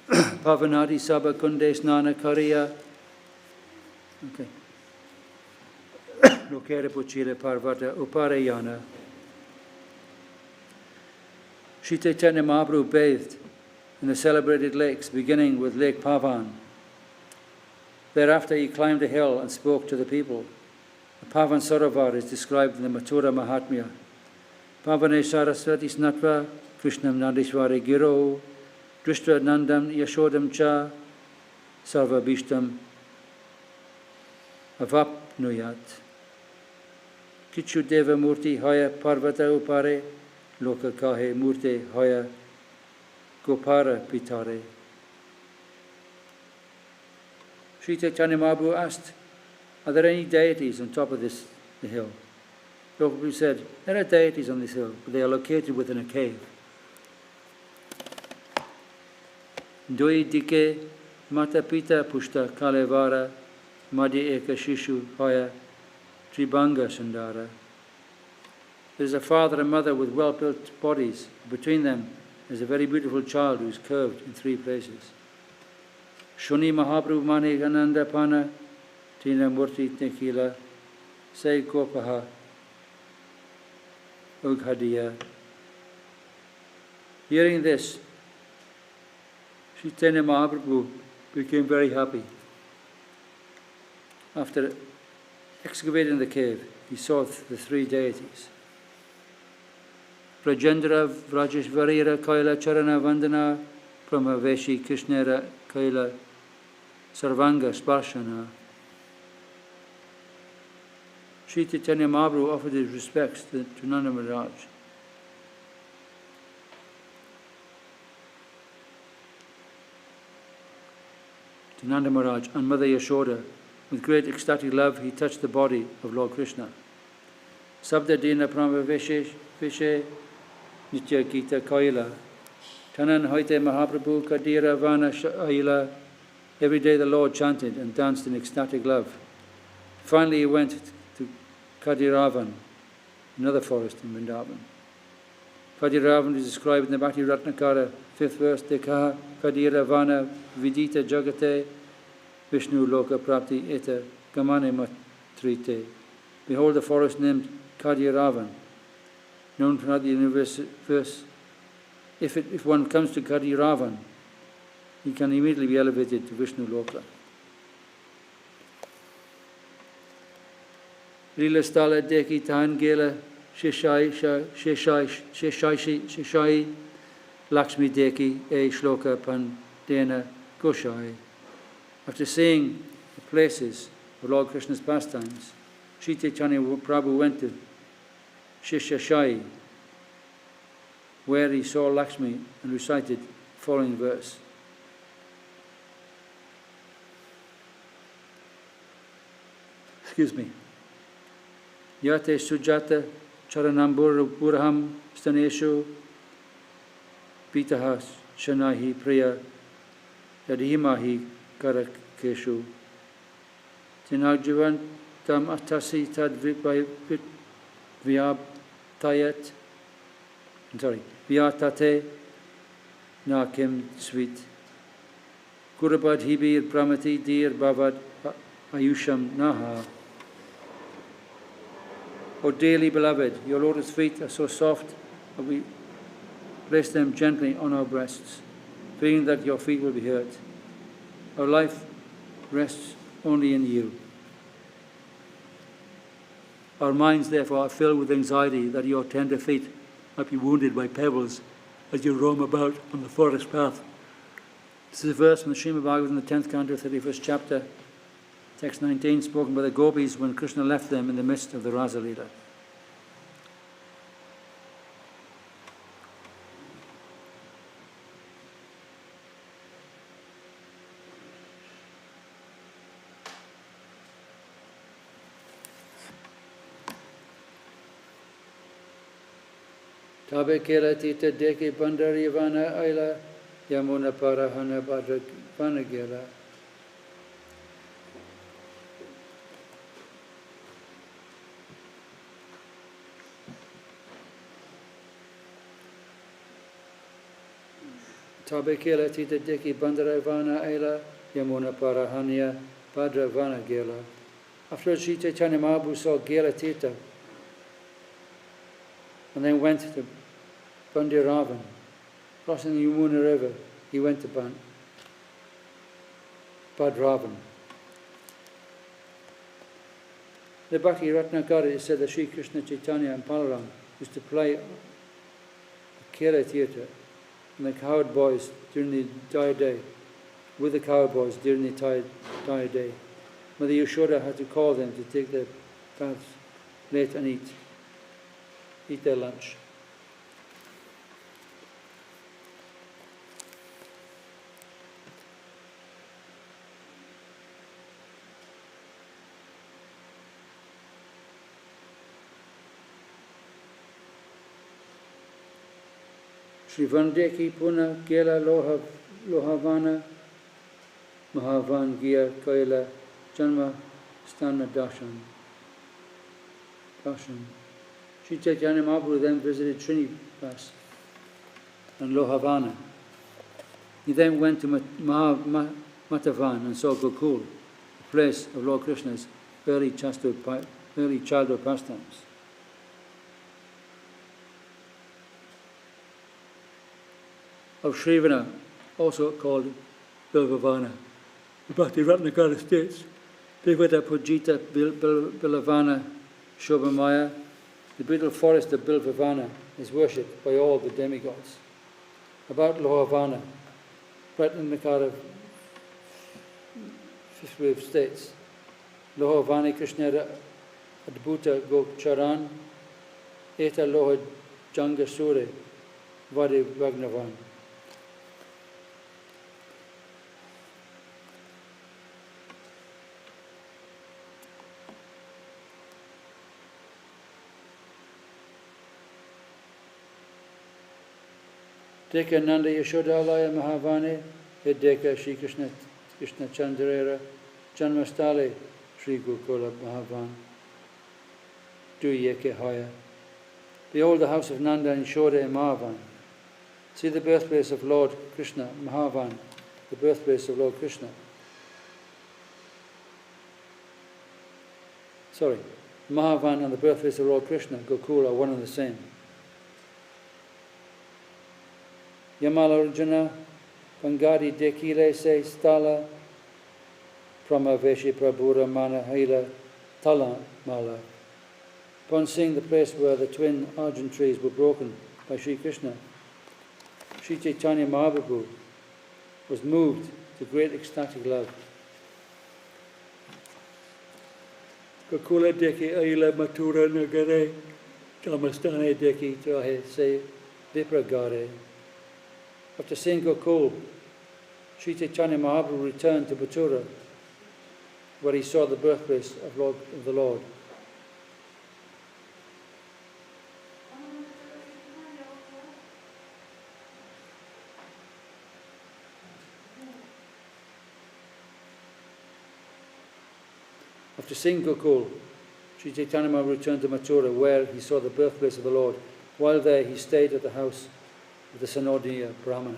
Pavanadi Sabha Kunde Snana Kariya. Okay. Lokere Puchile Parvata Uparayana. Sri Chaitanya Mahaprabhu bathed in the celebrated lakes, beginning with Lake Pavan. Thereafter he climbed a hill and spoke to the people. The Pavan Sarovar is described in the Mathura Mahatmya. Pavane Saraswati Snatva Krishnam Nandishwari Giro Drishtra Nandam Yashodam Cha Sarva Bhishtam Avapnuyat Kichu Deva Murti Haya Parvata Upare Loka Kahe Murte Haya Gopara Pitare. Sri Chaitanya Mahaprabhu asked, are there any deities on top of the hill? Prabhupada said, there are deities on this hill, but they are located within a cave. Doi dike mata pita pushta kalevara madhya eka shishu hoya tribanga sundara. There is a father and mother with well-built bodies. Between them is a very beautiful child who is curved in 3 places. Shuni Mahaprabhu Mani Gananda Pana Tina Murti Tekila Say Gopaha Ughadiya. Hearing this, Sri Chaitanya Mahaprabhu became very happy. After excavating the cave, he saw the 3 deities. Prajendra Vrajeshvarira Kaila Charana Vandana Brahmaveshi Krishnera Kaila Sarvanga Sparshana. Sri Chaitanya Mahaprabhu offered his respects to Nanda Maharaj. To Nanda Maharaj and Mother Yashoda. With great ecstatic love, he touched the body of Lord Krishna. Sabda Dina Brahmaveshi Nitya Gita Kaila. Tanan Hoite Mahaprabhu Kadira Vana Aila. Every day the Lord chanted and danced in ecstatic love. Finally he went to Kadiravan, another forest in Vrindavan. Kadiravan is described in the Bhakti Ratnakara 5th verse. Dekha Kadiravana Vidita Jagate Vishnu Loka Prapti Eta Gamane Matrite. Behold the forest named Kadiravan, known from the universe. If one comes to Kadiravan, he can immediately be elevated to Vishnu Loka. Lila Stala Deki Tan Gela Sheshai Lakshmi Deki E Shloka Pandena Goshai. After seeing the places of Lord Krishna's pastimes, Sri Chaitanya Prabhu went to Ch.Ch, where he saw Lakshmi and recited the following verse. Excuse me. Yate Sujata Charanambur Puraham Staneshu Pitahas Shanahi Priya Yadihimahi Karakeshu Tinagjivan Tam Atasi Tad Vyaptayat Vyatate Nakim Sweet Kurabad Hibir Pramati Dir Bavad Ayusham Naha. O dearly beloved, your lotus feet are so soft that we place them gently on our breasts, feeling that your feet will be hurt. Our life rests only in you. Our minds, therefore, are filled with anxiety that your tender feet might be wounded by pebbles as you roam about on the forest path. This is a verse from the Srimad Bhagavatam in the 10th canto, 31st chapter, text 19, spoken by the gopis when Krishna left them in the midst of the Rasa Leela. Tabe kela tita deke bandari vana aila yamuna parahana badra vanagela. Tabe kela tita deke bandari vana aila yamuna parahanya badra vanagela. After Sri Chaitanya Mahaprabhu saw Gela Tita, and then went to Bandiravan. Crossing the Yamuna River, he went to Badravan. The Bhakti Ratnakara said that Sri Krishna Chaitanya and Balaram used to play Kera Theatre and the cowherd boys during the Daya day, with the cowherd boys during the Daya day. Mother Yashoda had to call them to take their baths late and eat their lunch. Shri Vandeki Puna Gela Lohavana Mahavan Gia Kaila Janma Stana Darshan. Sri Chaitanya Mahaprabhu then visited Srinivas and Lohavana. He then went to Matavan and saw Gokul, the place of Lord Krishna's early childhood pastimes. Of Srivana, also called Bilvavana. The Bhakti Ratnakara states, Bhivata Pujita Bilavana Shobhamaya, the beautiful forest of Bilvavana is worshipped by all the demigods. About Lohavana, Ratnakara fifth states, Lohavani Krishnara Adbhuta Gokcharan, Eta Loha Jangasure Vadi Vagnavan. Deka Nanda Yashodalaya Mahavane, Deka Shri Krishna Chandrara, Janmastale Shri Gokula Mahavan, Duyeke Haya. Behold the house of Nanda and Yashoda in Mahavan. See the birthplace of Lord Krishna, Mahavan, the birthplace of Lord Krishna. Mahavan and the birthplace of Lord Krishna, Gokula, are one and the same. Yamalarjuna, Pangadi Dekile Se Stala, Pramaveshi Prabhura Mana Haila Tala Mala. Upon seeing the place where the twin Arjun trees were broken by Sri Krishna, Sri Chaitanya Mahaprabhu was moved to great ecstatic love. Kakula deki aila matura nagare, Tamastane deki trahe se vipragare. After seeing Gokul, Sri Chaitanya Mahaprabhu returned to Mathura, where he saw the birthplace of the Lord. After seeing Gokul, Sri Chaitanya Mahaprabhu returned to Mathura, where he saw the birthplace of the Lord. While there, he stayed at the house of the Sanodiya Brahmana.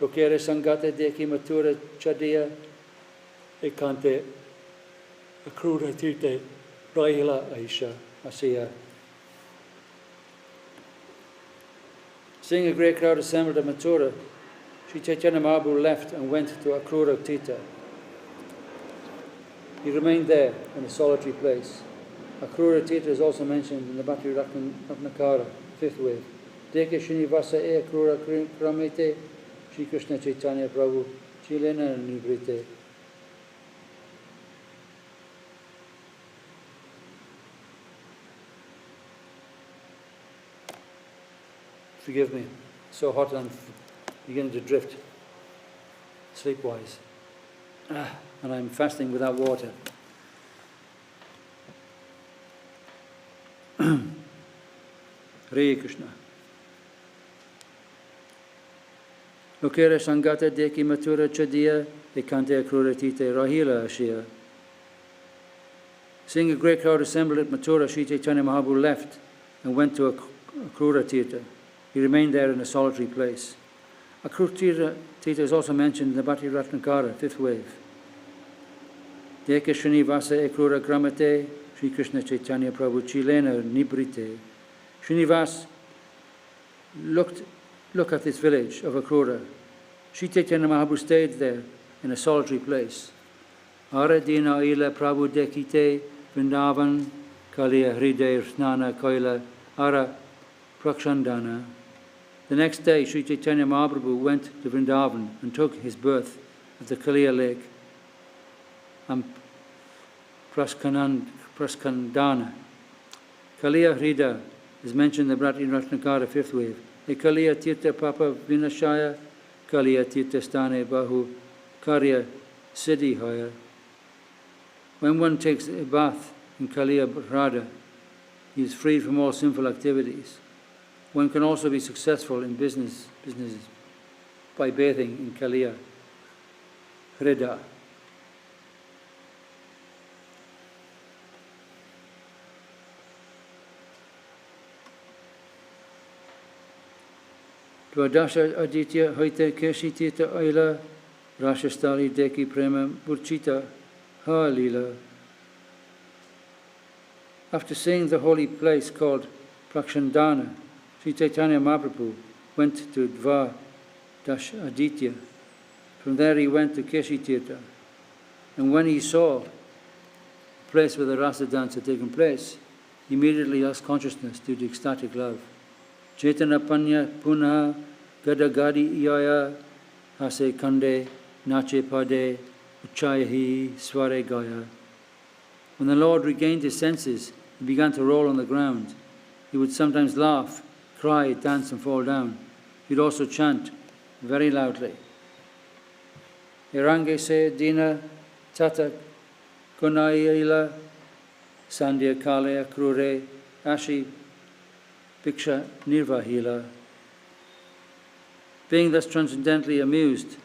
Lokere Sangate Deki Mathura Chadiya Ekante Akrura Tite Rahila Aisha Asiya. Seeing a great crowd assembled at Mathura, Sri Chaitanya Mahaprabhu left and went to Akrura Tita. He remained there in a solitary place. Akrura Tita is also mentioned in the Bhakti Ratnakara, 5th wave. Deke Srinivasa e Akrura Kramete, Sri Krishna Chaitanya Prabhu, Chilena Nibrite. Forgive me, so hot I'm beginning to drift, sleep-wise. And I'm fasting without water. Hare Krishna. Lokere Sangata Deki Mathura Chadiya Ekante Akrura Tite Rahila Ashia. Seeing a great crowd assembled at Mathura, Sri Chaitanya Mahaprabhu left and went to Akrura Tita. He remained there in a solitary place. Akrura Tita is also mentioned in the Bhakti Ratnakara, 5th wave. Deke Srinivasa Akrura Gramate, Sri Krishna Chaitanya Prabhu Chilena Nibrite. Srinivas look at this village of Akrura. Sri Chaitanya Mahaprabhu stayed there in a solitary place. Ara Dina Ila Prabhu Dekite Vrindavan Kaliya Hrday Snana Koila Ara Prakshandana. The next day, Sri Chaitanya Mahaprabhu went to Vrindavan and took his birth at the Kaliya lake and Praskandana. Kaliya Hrida is mentioned in the Bhakti Ratnakara, 5th wave. Kaliya Tirtha Papa Vinashaya, Kaliya Tirtha Stane Bahu Karya Siddhi Haya. When one takes a bath in Kaliya Hrada, he is freed from all sinful activities. One can also be successful in businesses by bathing in Kaliya Hrida. Dvadasha Aditya Haite Keshitita Aila Rashastali Deki Prema Burchita Ha Lila. After seeing the holy place called Prakshandana, Sri Chaitanya Mahaprabhu went to Dvadash Aditya. From there he went to Keshitirtha. And when he saw the place where the rasa dance had taken place, he immediately lost consciousness due to ecstatic love. Chaitanya Panya Punha Gadagadi Iyaya Hase Kande Nache Pade Uchayahi Sware Gaya. When the Lord regained his senses, he began to roll on the ground. He would sometimes laugh, cry, dance and fall down. He would also chant very loudly. Irange se dina tata konayila sandhya kale akrure ashi Piksha Nirvahila. Being thus transcendently amused,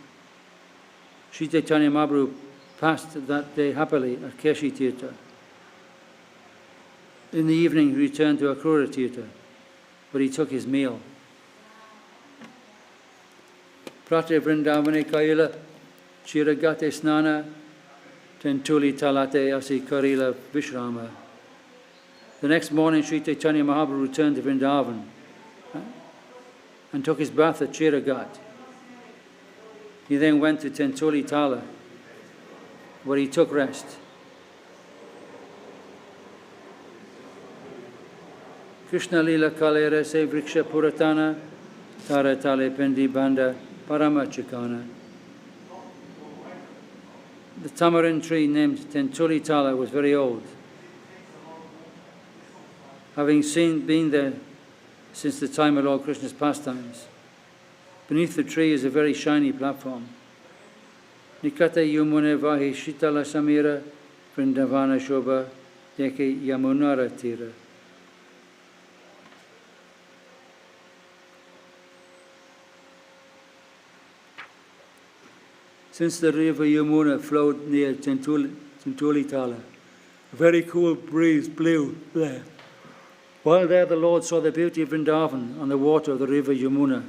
Sri Chaitanya Mahaprabhu passed that day happily at Keshi Tirtha. In the evening he returned to Akrura Tirtha, where he took his meal. Prate Vrindavane Kaila Chiragate Snana Tentuli Talate Asi Karila Vishrama. The next morning, Sri Chaitanya Mahaprabhu returned to Vrindavan and took his bath at Chiragat. He then went to Tentuli Tala, where he took rest. Krishna Lila Kalera Se Vriksha Puratana Tara Tale Pendi Banda Paramachikana. The tamarind tree named Tentuli Tala was very old. Having been there since the time of Lord Krishna's pastimes. Beneath the tree is a very shiny platform. Nikata Yamuna Vahi Shitala Samira Vrindavana Shobha Deke Yamunara Tira. Since the river Yamuna flowed near Tentuli Tala, a very cool breeze blew there. While there the Lord saw the beauty of Vrindavan on the water of the river Yamuna.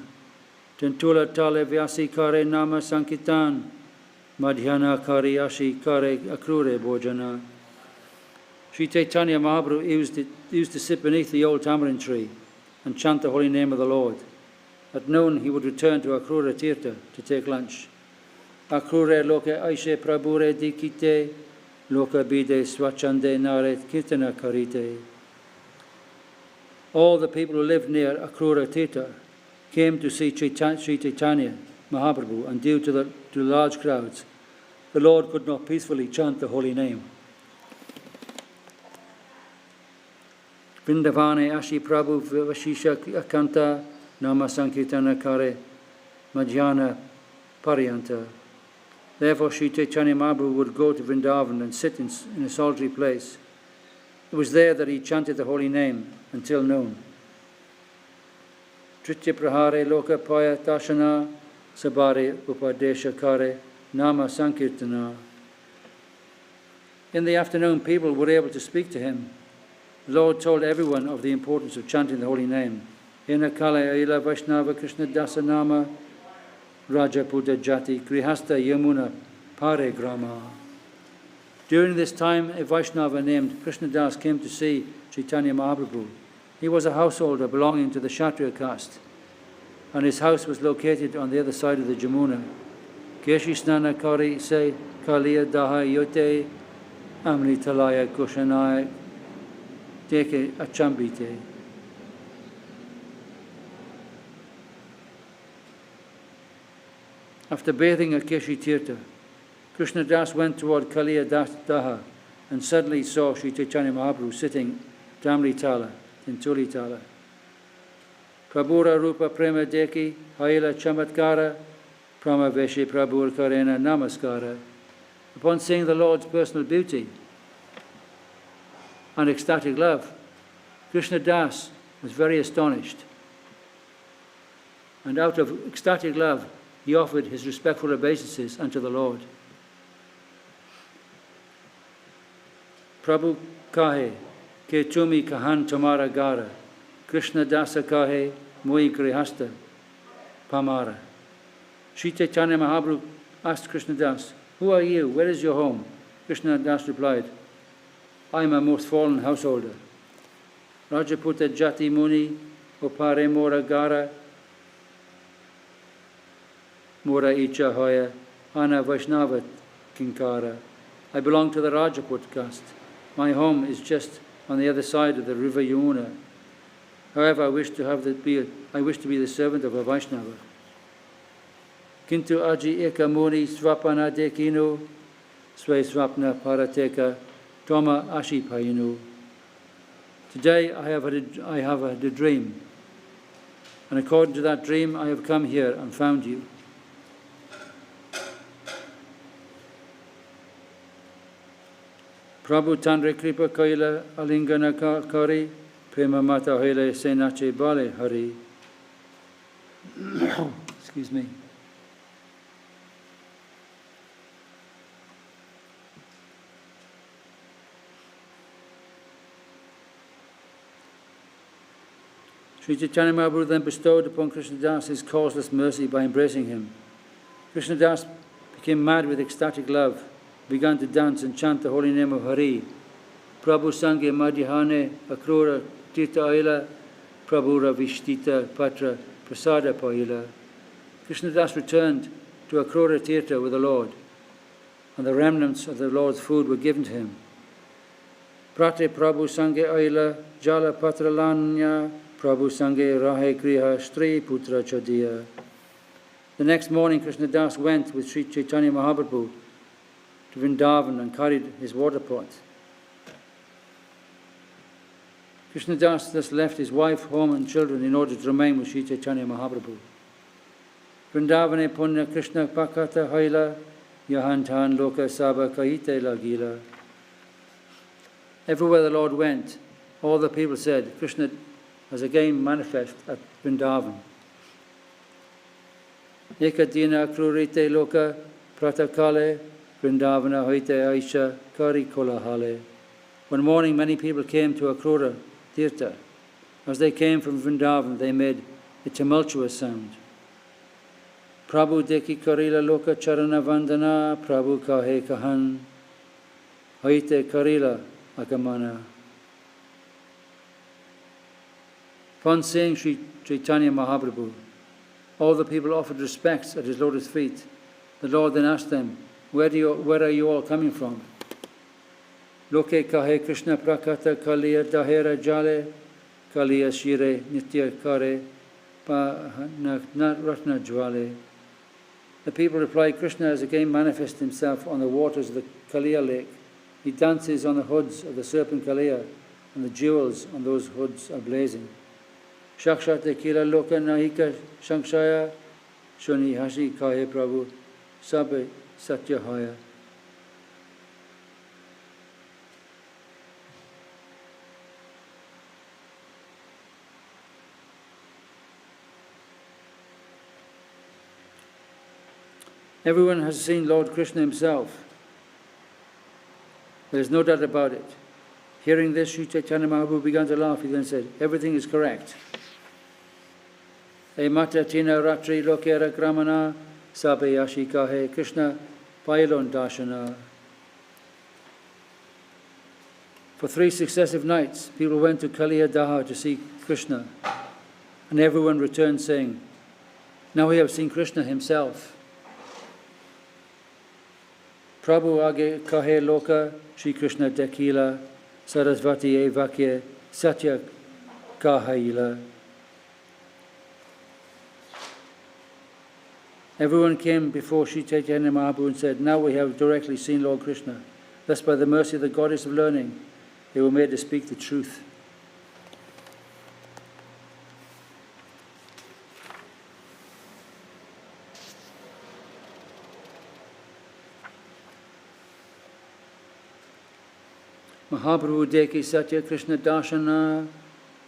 Tentula Tale Vyasi Kare Nama Sankitan Madhyana Kare Ashi Kare Akrure Bhojana. Sri Chaitanya Mahaprabhu used to sit beneath the old tamarind tree and chant the holy name of the Lord. At noon he would return to Akrura Tirtha to take lunch. Akrure loke aishe prabhure dikite, loka bide swachande nare kirtana karite. All the people who lived near Akrura Tirtha came to see Sri Chaitanya Mahaprabhu, and due to the large crowds, the Lord could not peacefully chant the holy name. Vrindavane Ashi Prabhu Vashisha Akanta Nama Sankirtana Kare Madhyana Pariyanta. Therefore, Sri Chaitanya Mahaprabhu would go to Vrindavan and sit in a solitary place. It was there that he chanted the holy name until noon. Tritya Prahare Loka Paya Tashana Sabare Upadesha Kare Nama Sankirtana. In the afternoon, people were able to speak to him. The Lord told everyone of the importance of chanting the holy name. Ena Kale Aila Vaishnava Krishna Dasa Nama Rajaputa Jati Grihasta Yamuna Pare Grama. During this time, a Vaishnava named Krishnadas came to see Chaitanya Mahaprabhu. He was a householder belonging to the Kshatriya caste, and his house was located on the other side of the Jamuna. Keshi Snana Kari Se Kaliya Daha Yote Amritalaya Kushanaya Deke Achambite. After bathing at Keshi Tirtha, Krishnadas went toward Kaliya Daha and suddenly saw Sri Chaitanya Mahaprabhu sitting Damri Tala, Tentuli Tala. Prabhura Rupa Prema Deki Haila Chamatkara Pramaveshi Prabhur Karena Namaskara. Upon seeing the Lord's personal beauty and ecstatic love, Krishnadas was very astonished. And out of ecstatic love, he offered his respectful obeisances unto the Lord. Prabhu kahe ke tumi kahan tomara gara, Krishna dasa kahe moi grihasta pamara. Sri Chaitanya Mahaprabhu asked Krishna Das, "Who are you? Where is your home?" Krishna Das replied, "I am a most fallen householder. Rajaputa Jati Muni Opare Mora Gara Mora Icha Hoya Ana Vaishnava Kinkara. I belong to the Rajaput caste. My home is just on the other side of the river Yamuna. However, I wish to be the servant of a Vaishnava. Kintu aji eka muni swapana dekinu sway swapna parateka toma ashi payinu. Today I have had a dream, and according to that dream I have come here and found you. Prabhu Tandre Kripa Kaila Alingana Kari Prema Mata Hele Senache Bale Hari." Excuse me. Sri Chaitanya Mahaprabhu then bestowed upon Krishnadas his causeless mercy by embracing him. Krishnadas became mad with ecstatic love, began to dance and chant the holy name of Hari. Prabhu Sange Madhyane Akrura Tirtha Aila Prabhu Ravishtita Patra Prasada Paila. Krishnadas returned to Akrura Tirtha with the Lord, and the remnants of the Lord's food were given to him. Prate Prabhu Sange Aila Jala Patralanya Prabhu Sange Rahe Kriha Stri Putra Chadiya. The next morning Krishnadas went with Sri Chaitanya Mahaprabhu to Vrindavan and carried his water pot. Krishnadas thus left his wife, home and children in order to remain with Sri Chaitanya Mahaprabhu. Vrindavane punya Krishna pakata haila yahantan loka saba kahite lagila. Everywhere the Lord went, all the people said, Krishna has again manifest at Vrindavan. Ekadina krurite loka pratakale Vrindavana hoite aisha kari kolahale. One morning many people came to Akrura Tirtha. As they came from Vrindavan, they made a tumultuous sound. Prabhu deki karila loka charana vandana, Prabhu kahe kahan, hoite karila agamana. Upon seeing Sri Chaitanya Mahaprabhu, all the people offered respects at his lotus feet. The Lord then asked them, where are you all coming from? Loke kahe Krishna prakata kaliya dahera jale, kaliya shire nitya kare, pa ratna jwale. The people replied, Krishna has again manifested himself on the waters of the Kaliya lake. He dances on the hoods of the serpent Kaliya, and the jewels on those hoods are blazing. Shakshate kila loka nahika shankshaya, shuni hashi kahe prabhu, sabe satyahaya. Everyone has seen Lord Krishna himself. There is no doubt about it. Hearing this, Sri Chaitanya Mahaprabhu began to laugh. He then said, everything is correct. E mata tina ratri lokera gramana, sabe yashika he Krishna pailon dashana. For 3 successive nights, people went to Kaliya Daha to see Krishna. And everyone returned saying, now we have seen Krishna himself. Prabhu age kahe loka, Shri Krishna dekila, Sarasvati e vakye, satya kahaila. Everyone came before Sri Chaitanya Mahaprabhu and said, now we have directly seen Lord Krishna. Thus by the mercy of the goddess of learning, they were made to speak the truth. Mahaprabhu deki satya Krishna darshana,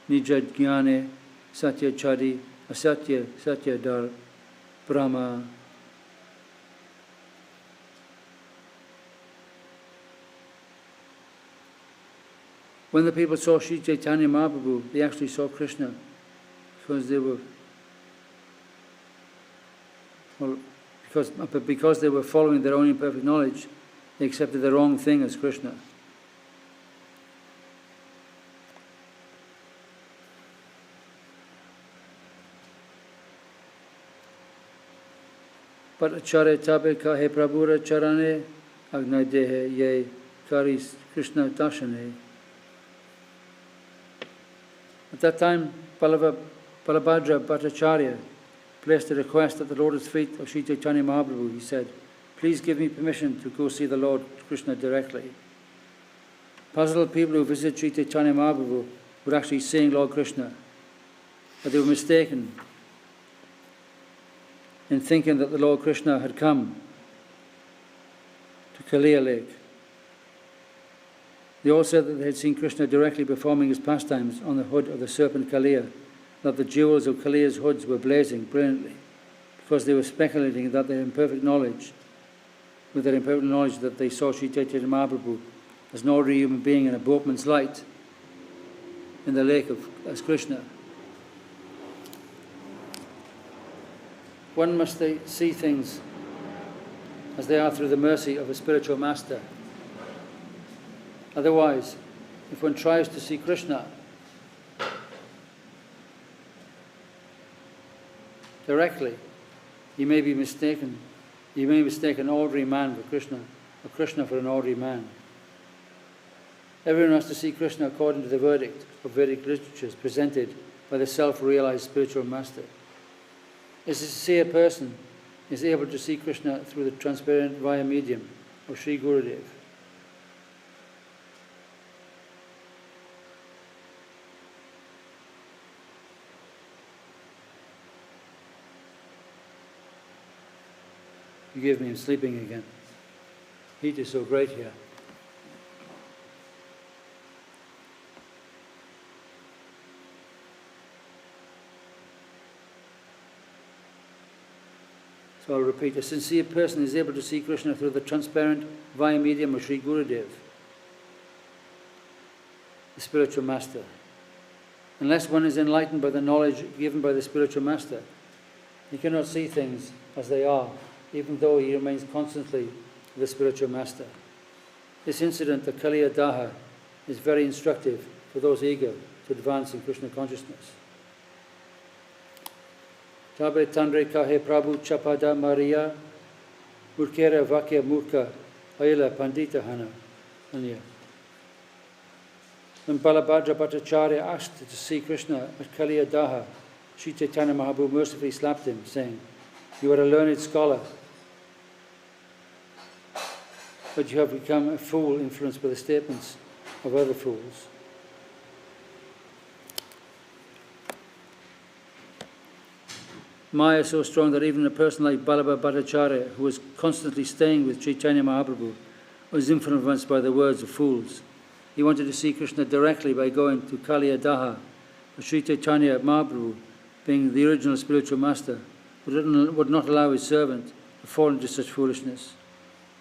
nija jnane satya chadi, asatya satya dar brahma. When the people saw Sri Chaitanya Mahaprabhu, they actually saw Krishna because they were because they were following their own imperfect knowledge, they accepted the wrong thing as Krishna. But achare tabe kahe prabhura charane agnai dehe ye kari Krishna dashane. At that time, Balabhadra Bhattacharya placed a request at the lotus feet of Sri Chaitanya Mahaprabhu. He said, please give me permission to go see the Lord Krishna directly. Puzzled people who visit Sri Chaitanya Mahaprabhu were actually seeing Lord Krishna, but they were mistaken in thinking that the Lord Krishna had come to Kaliya Lake. They all said that they had seen Krishna directly performing his pastimes on the hood of the serpent Kaliya, that the jewels of Kaliya's hoods were blazing brilliantly, because they were speculating that with their imperfect knowledge that they saw Sri Chaitanya Mahaprabhu as an ordinary human being in a boatman's light in the lake as Krishna. One must see things as they are through the mercy of a spiritual master. Otherwise, if one tries to see Krishna directly, he may be mistaken. He may mistake an ordinary man for Krishna, or Krishna for an ordinary man. Everyone has to see Krishna according to the verdict of Vedic literatures presented by the self-realized spiritual master. As to see a person is able to see Krishna through the transparent via medium or Sri Gurudev. Forgive me, I'm sleeping again. Heat is so great here. So I'll repeat, a sincere person is able to see Krishna through the transparent via medium of Sri Gurudev, the spiritual master. Unless one is enlightened by the knowledge given by the spiritual master, he cannot see things as they are, even though he remains constantly the spiritual master. This incident, the Kaliya Daha, is very instructive for those eager to advance in Krishna consciousness. Tabe Tandre Kahe Prabhu Chapada Maria Murkera Vakya Murka Ayala Pandita Hana Anya. When Balabhadra Bhattacharya asked to see Krishna at Kaliya Daha, Sri Chaitanya Mahaprabhu mercifully slapped him, saying, "You are a learned scholar, but you have become a fool influenced by the statements of other fools." Maya is so strong that even a person like Balabha Bhattacharya, who was constantly staying with Chaitanya Mahaprabhu, was influenced by the words of fools. He wanted to see Krishna directly by going to Kaliya Daha, but Sri Chaitanya Mahaprabhu, being the original spiritual master, would not allow his servant to fall into such foolishness.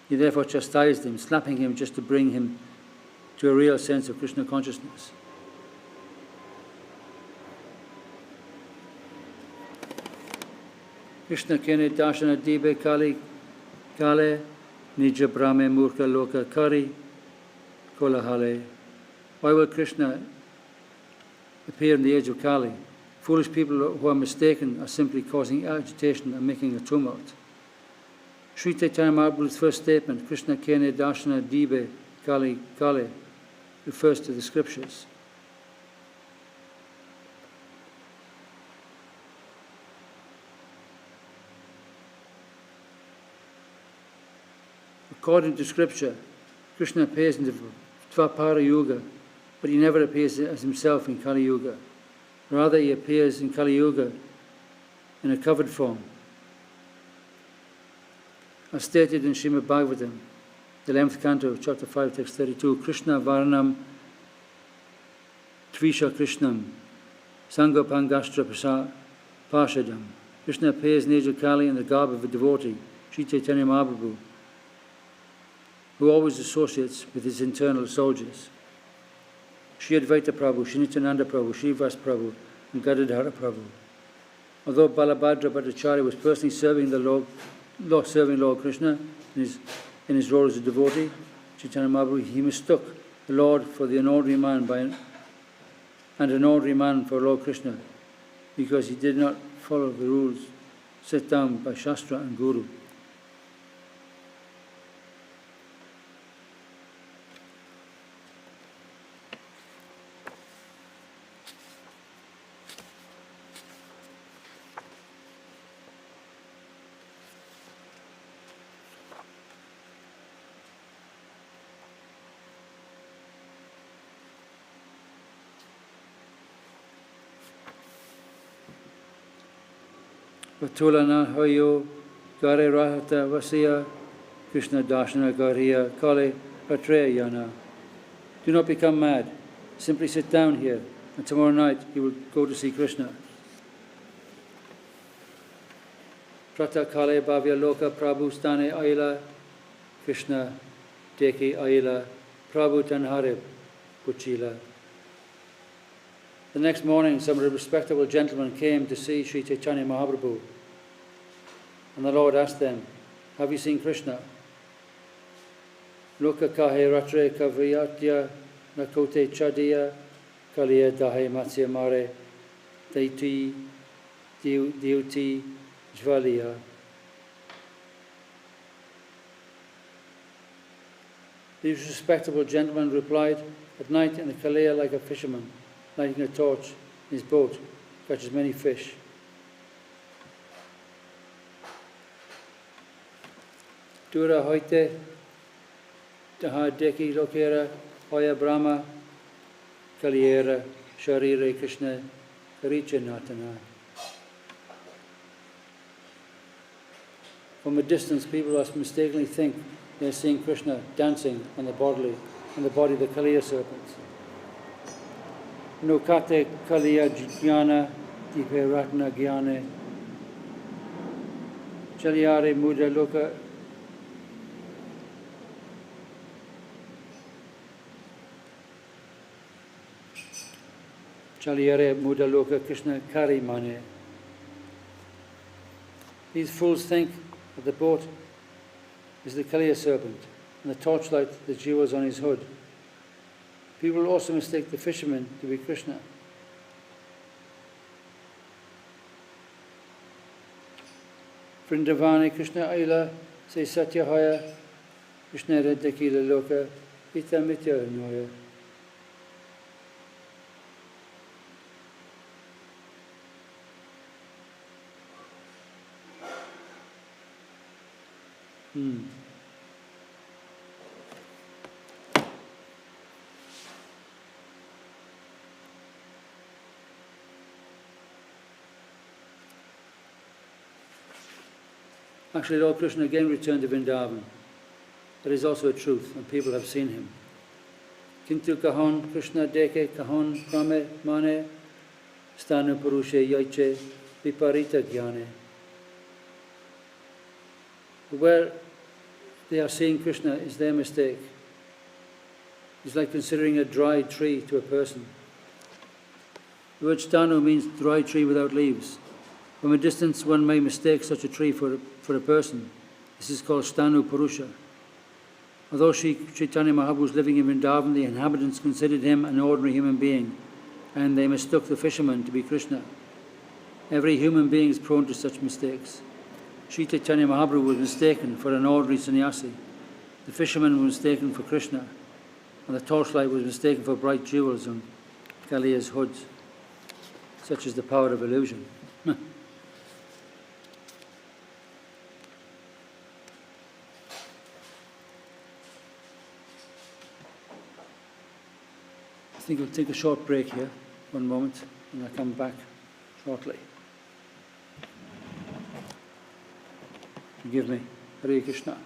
He therefore chastised him, slapping him just to bring him to a real sense of Krishna consciousness. Krishna kene dashana dibe kali kale nija brahme murka loka kari kolahale. Why will Krishna appear in the age of Kali? Foolish people who are mistaken are simply causing agitation and making a tumult. Sri Chaitanya Mahaprabhu's first statement, Krishna kene dashana dibe kali kale, refers to the scriptures. According to scripture, Krishna appears in the Dvapara Yuga, but he never appears as himself in Kali Yuga. Rather, he appears in Kali Yuga in a covered form. As stated in Srimad Bhagavatam, the 11th canto, chapter 5, text 32, Krishna Varnam Trisha Krishnam Sangopangastra Parshadam. Krishna appears in the age of Kali in the garb of a devotee, Sri Chaitanya Mahaprabhu, who always associates with his internal soldiers. Sri Advaita Prabhu, Sri Nityananda Prabhu, Srivas Prabhu, and Gadadhara Prabhu. Although Balabhadra Bhattacharya was personally serving Lord Krishna in his role as a devotee, Chaitanya Mahaprabhu, he mistook the Lord for an ordinary man and an ordinary man for Lord Krishna, because he did not follow the rules set down by Shastra and Guru. Vatulana hoyo gare rahata vasya Krishna darshana gariya kale patreyana. Do not become mad. Simply sit down here, and tomorrow night you will go to see Krishna. Prata kale bhavya loka prabhu stane ayila Krishna deki ayila prabhu tanhare puchila. The next morning, some respectable gentlemen came to see Sri Chaitanya Mahaprabhu, and the Lord asked them, "Have you seen Krishna?" Loka kahe ratre kavriyatya nakote chadiya kaliya dahe matsya mare deiti diuti jvaliya. These respectable gentlemen replied, "At night in the Kaliya, like a fisherman, lighting a torch in his boat, catches many fish." Dura hoite Taha Deki Lokera Hoya Brahma Kaliyera Sharire Krishna Karicha Natana. From a distance, people must mistakenly think they are seeing Krishna dancing on the body of the Kaliya serpent. Nokate Kaliya Jnana Dipe Ratna Gyane Chalyare Muda Loka Chalyare Muda Loka Krishna Kari Mane. These fools think that the boat is the Kaliya serpent and the torchlight the jewels on his hood. People also mistake the fisherman to be Krishna. Vrindavani Krishna Aila Se Satyahaya Krishna Redakila Loka Ita Mitya Noya. Actually, Lord Krishna again returned to Vrindavan. That is also a truth, and people have seen him. Kintu kahon Krishna deke kahon krame mane stanu purushe yaiche viparita jnane. Where they are seeing Krishna is their mistake. It's like considering a dry tree to a person. The word stanu means dry tree without leaves. From a distance, one may mistake such a tree for a person. This is called stanu purusha. Although Sri Chaitanya Mahaprabhu was living in Vrindavan, the inhabitants considered him an ordinary human being, and they mistook the fisherman to be Krishna. Every human being is prone to such mistakes. Sri Chaitanya Mahaprabhu was mistaken for an ordinary sannyasi. The fisherman was mistaken for Krishna, and the torchlight was mistaken for bright jewels on Kaliya's hoods. Such is the power of illusion. I think we'll take a short break here, one moment, and I'll come back shortly. Forgive me. Hare Krishna.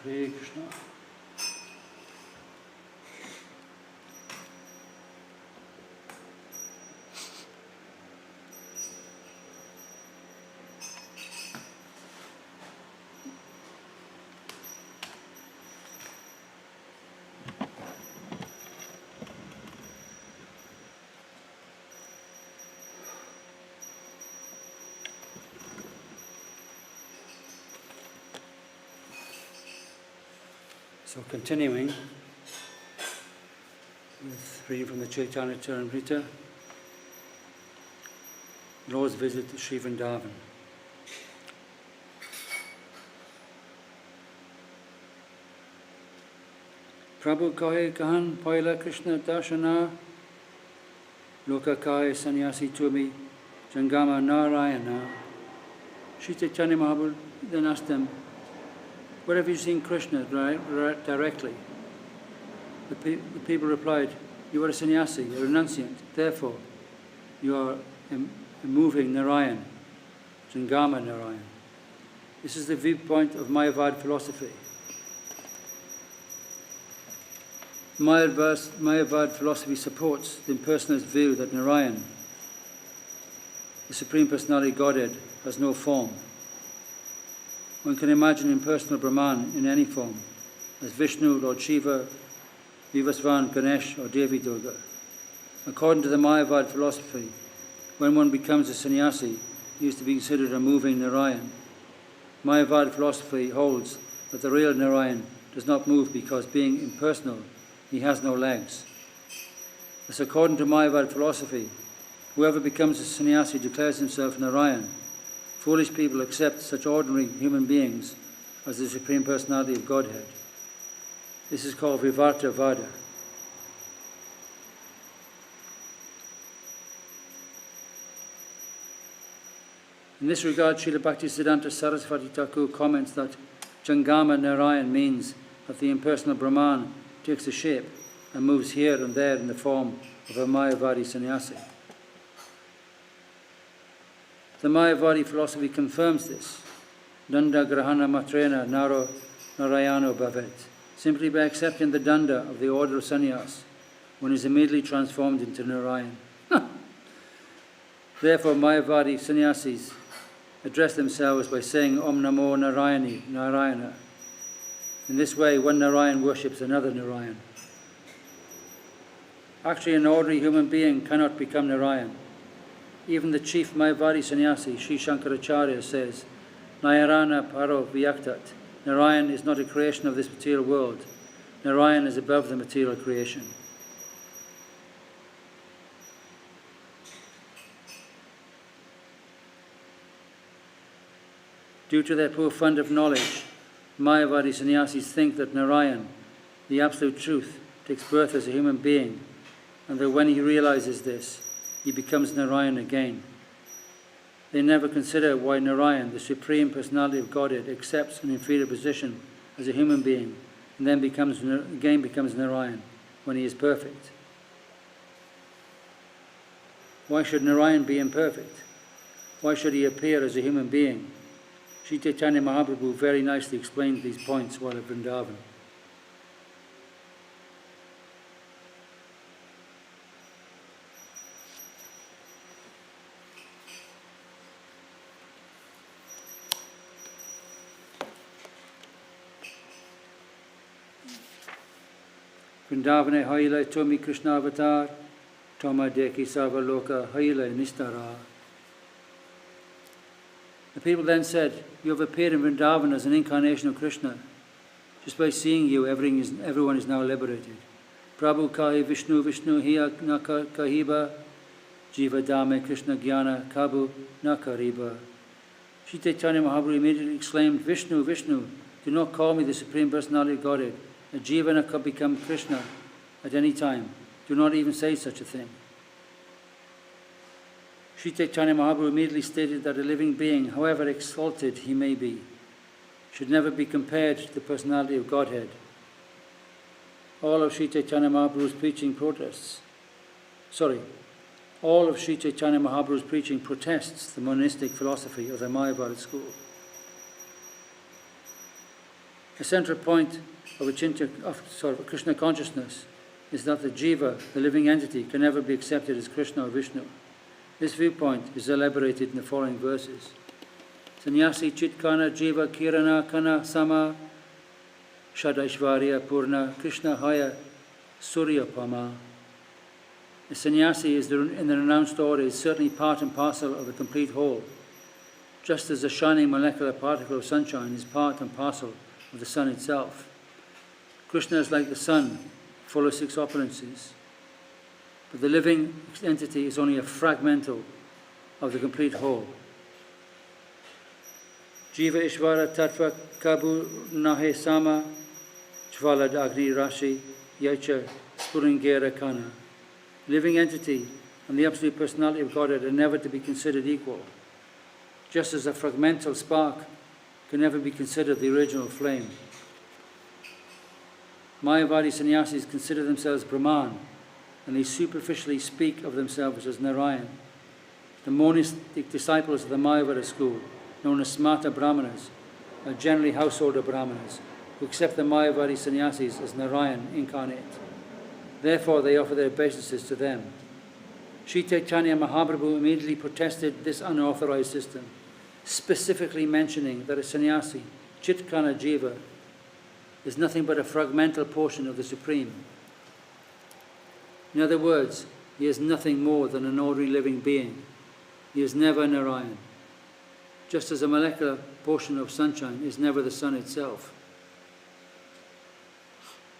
Hare Krishna. So continuing with reading from the Chaitanya Charitamrita, Lord's visit to Sri Vrindavan. Prabhu kahe kahan paila Krishna darshana, loka kahe sannyasi tumi, Jangama Narayana. Sri Chaitanya Mahaprabhu then asked them, where have you seen Krishna directly? The people replied, you are a sannyasi, a renunciant, therefore you are a moving Narayan, Jangama Narayan. This is the viewpoint of Mayavad philosophy. Mayavad philosophy supports the impersonalist view that Narayan, the Supreme Personality Godhead, has no form. One can imagine impersonal Brahman in any form, as Vishnu, Lord Shiva, Vivasvan, Ganesh, or Devi Durga. According to the Mayavad philosophy, when one becomes a sannyasi, he is to be considered a moving Narayan. Mayavad philosophy holds that the real Narayan does not move because, being impersonal, he has no legs. Thus, according to Mayavad philosophy, whoever becomes a sannyasi declares himself Narayan. Foolish people accept such ordinary human beings as the Supreme Personality of Godhead. This is called Vivarta Vada. In this regard, Srila Bhaktisiddhanta Saraswati Thakur comments that Jangama Narayan means that the impersonal Brahman takes a shape and moves here and there in the form of a Mayavadi sannyasi. The Mayavadi philosophy confirms this. Danda grahana matrena naro narayano bhavet. Simply by accepting the danda of the order of sannyas, one is immediately transformed into Narayan. Therefore, Mayavadi sannyasis address themselves by saying Om Namo Narayana. In this way, one Narayan worships another Narayan. Actually, an ordinary human being cannot become Narayan. Even the chief Mayavadi sannyasi, Sri Shankaracharya, says, Nayarana paro vyaktat. Narayan is not a creation of this material world. Narayan is above the material creation. Due to their poor fund of knowledge, Mayavadi sannyasis think that Narayan, the absolute truth, takes birth as a human being, and that when he realizes this, he becomes Narayan again. They never consider why Narayan, the Supreme Personality of Godhead, accepts an inferior position as a human being and then becomes Narayan when he is perfect. Why should Narayan be imperfect? Why should he appear as a human being? Sri Chaitanya Mahaprabhu very nicely explained these points while at Vrindavan. Vrindavane haile tomi Krishna avatar, toma deki sarvaloka haile nistara. The people then said, you have appeared in Vrindavan as an incarnation of Krishna. Just by seeing you, everyone is now liberated. Prabhu kahi Vishnu Vishnu hiya naka kahiba, jiva dame Krishna jnana kabu nakariba. Sri Chaitanya Mahaprabhu immediately exclaimed, Vishnu, Vishnu, do not call me the Supreme Personality of Godhead. A jivana could become Krishna at any time. Do not even say such a thing. Sri Chaitanya Mahaprabhu immediately stated that a living being, however exalted he may be, should never be compared to the personality of Godhead. All of Sri Chaitanya Mahaprabhu's preaching protests the monistic philosophy of the Mayavada school. The central point of Krishna consciousness is that the jiva, the living entity, can never be accepted as Krishna or Vishnu. This viewpoint is elaborated in the following verses. Sannyasi chitkana jiva kirana kana sama shadaishvarya purna Krishna haya surya pama. The sannyasi in the renounced order is certainly part and parcel of the complete whole, just as a shining molecular particle of sunshine is part and parcel of the sun itself. Krishna is like the sun, full of 6 opulences, but the living entity is only a fragmental of the complete whole. Jiva Ishvara Tattva Kabu Nahe Sama Jvalad Agni Rashi Ch.Ch Spuringera Kana. Living entity and the absolute personality of Godhead are never to be considered equal, just as a fragmental spark can never be considered the original flame. Mayavadi sannyasis consider themselves Brahman, and they superficially speak of themselves as Narayan. The monistic disciples of the Mayavada school, known as Smarta Brahmanas, are generally householder Brahmanas, who accept the Mayavadi sannyasis as Narayan incarnate. Therefore, they offer their obeisances to them. Ch.Ch. Mahaprabhu immediately protested this unauthorized system, specifically mentioning that a sannyasi, chitkana jiva, is nothing but a fragmental portion of the Supreme. In other words, he is nothing more than an ordinary living being. He is never Narayan, just as a molecular portion of sunshine is never the sun itself.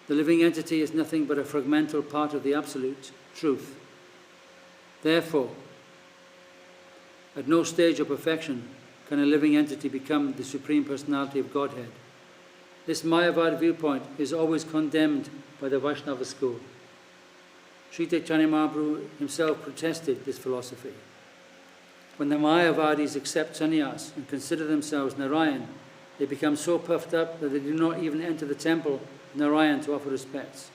The living entity is nothing but a fragmental part of the absolute truth. Therefore, at no stage of perfection can a living entity become the Supreme Personality of Godhead. This Mayavad viewpoint is always condemned by the Vaishnava school. Sri Chaitanya Mahaprabhu himself protested this philosophy. When the Mayavadis accept sannyas and consider themselves Narayan, they become so puffed up that they do not even enter the temple of Narayan to offer respects,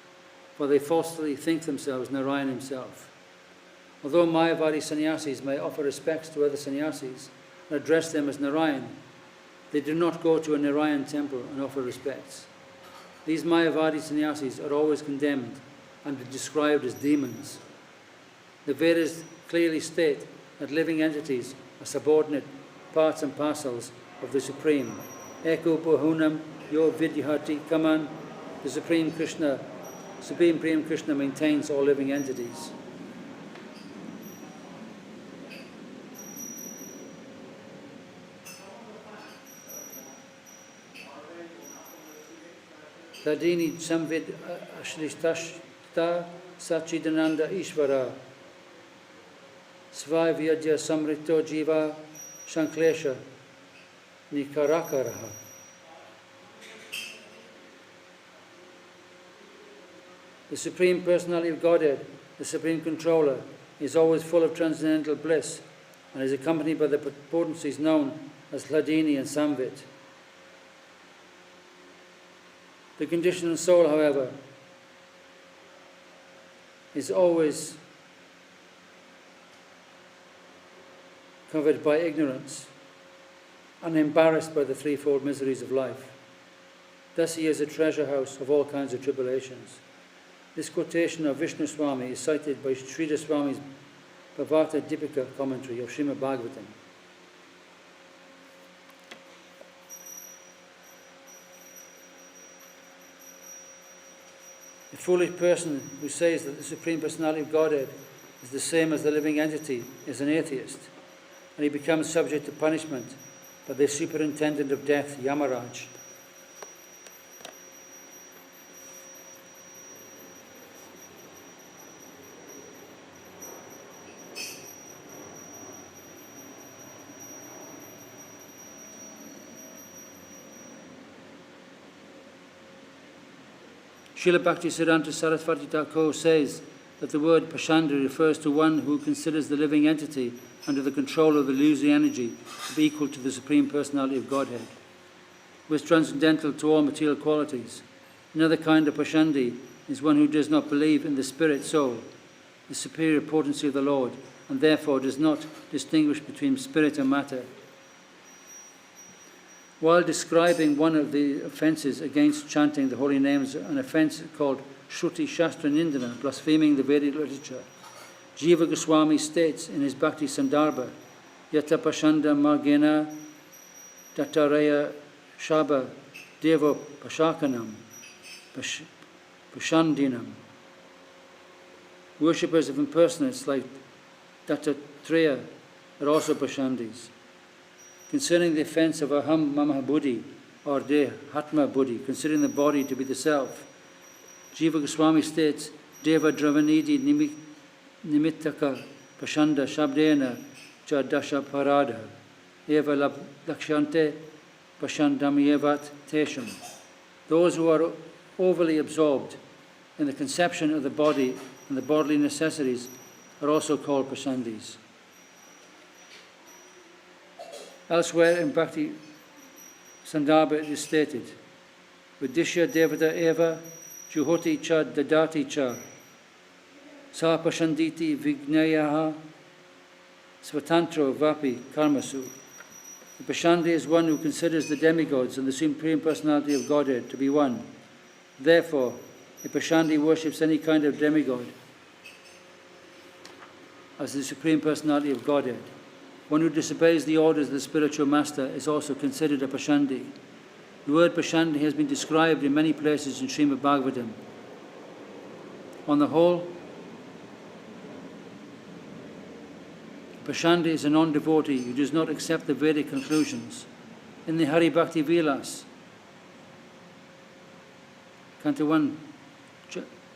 for they falsely think themselves Narayan himself. Although Mayavadi sannyasis may offer respects to other sannyasis and address them as Narayan, they do not go to a Narayan temple and offer respects. These Mayavadi sannyasis are always condemned and described as demons. The Vedas clearly state that living entities are subordinate parts and parcels of the Supreme. Eko Bahunam Yo Vidyahati Kaman. The Supreme Krishna maintains all living entities. Tadini Samvid Ashlistashta Sachidananda Ishvara Svai Vyadya Samrito Jiva Shanklesha Nikarakaraha. The Supreme Personality of Godhead, the Supreme Controller, is always full of transcendental bliss and is accompanied by the potencies known as Hladini and Samvit. The conditioned soul, however, is always covered by ignorance and embarrassed by the threefold miseries of life. Thus he is a treasure house of all kinds of tribulations. This quotation of Vishnu Swami is cited by Sridhar Swami's Bhagavata Dipika commentary of Srimad Bhagavatam. The foolish person who says that the Supreme Personality of Godhead is the same as the living entity is an atheist, and he becomes subject to punishment by the superintendent of death, Yamaraj. Srila Bhaktisiddhanta Saraswati Thakur says that the word Pashandi refers to one who considers the living entity under the control of illusory energy to be equal to the Supreme Personality of Godhead, who is transcendental to all material qualities. Another kind of Pashandi is one who does not believe in the spirit soul, the superior potency of the Lord, and therefore does not distinguish between spirit and matter. While describing one of the offences against chanting the holy names, an offence called Shruti Shastra Nindana, blaspheming the Vedic literature, Jiva Goswami states in his Bhakti Sandarbha, Yata Pashanda Magena Dataraya Shaba Devo Pashakanam Pashandinam. Worshippers of impersonates like Dattatreya are also Pashandis. Concerning the offence of Aham Mama Buddhi or Dehatma Buddhi, considering the body to be the self, Jiva Goswami states, Deva Dravanidi Nimittaka Pashanda Shabdena Cha Dasha Parada Eva Lakshante Pashandamyevat Tesham. Those who are overly absorbed in the conception of the body and the bodily necessities are also called Pashandis. Elsewhere in Bhakti Sandarbha it is stated, Vidishya Devata Eva Juhoti Cha Dadati Cha Sa Pashanditi Vignayaha Svatantro Vapi Karmasu. The Pashandi is one who considers the demigods and the Supreme Personality of Godhead to be one. Therefore, a Pashandi worships any kind of demigod as the Supreme Personality of Godhead. One who disobeys the orders of the spiritual master is also considered a Pashandi. The word Pashandi has been described in many places in Srimad Bhagavatam. On the whole, Pashandi is a non-devotee who does not accept the Vedic conclusions. In the Hari Bhakti Vilas, Canto 1,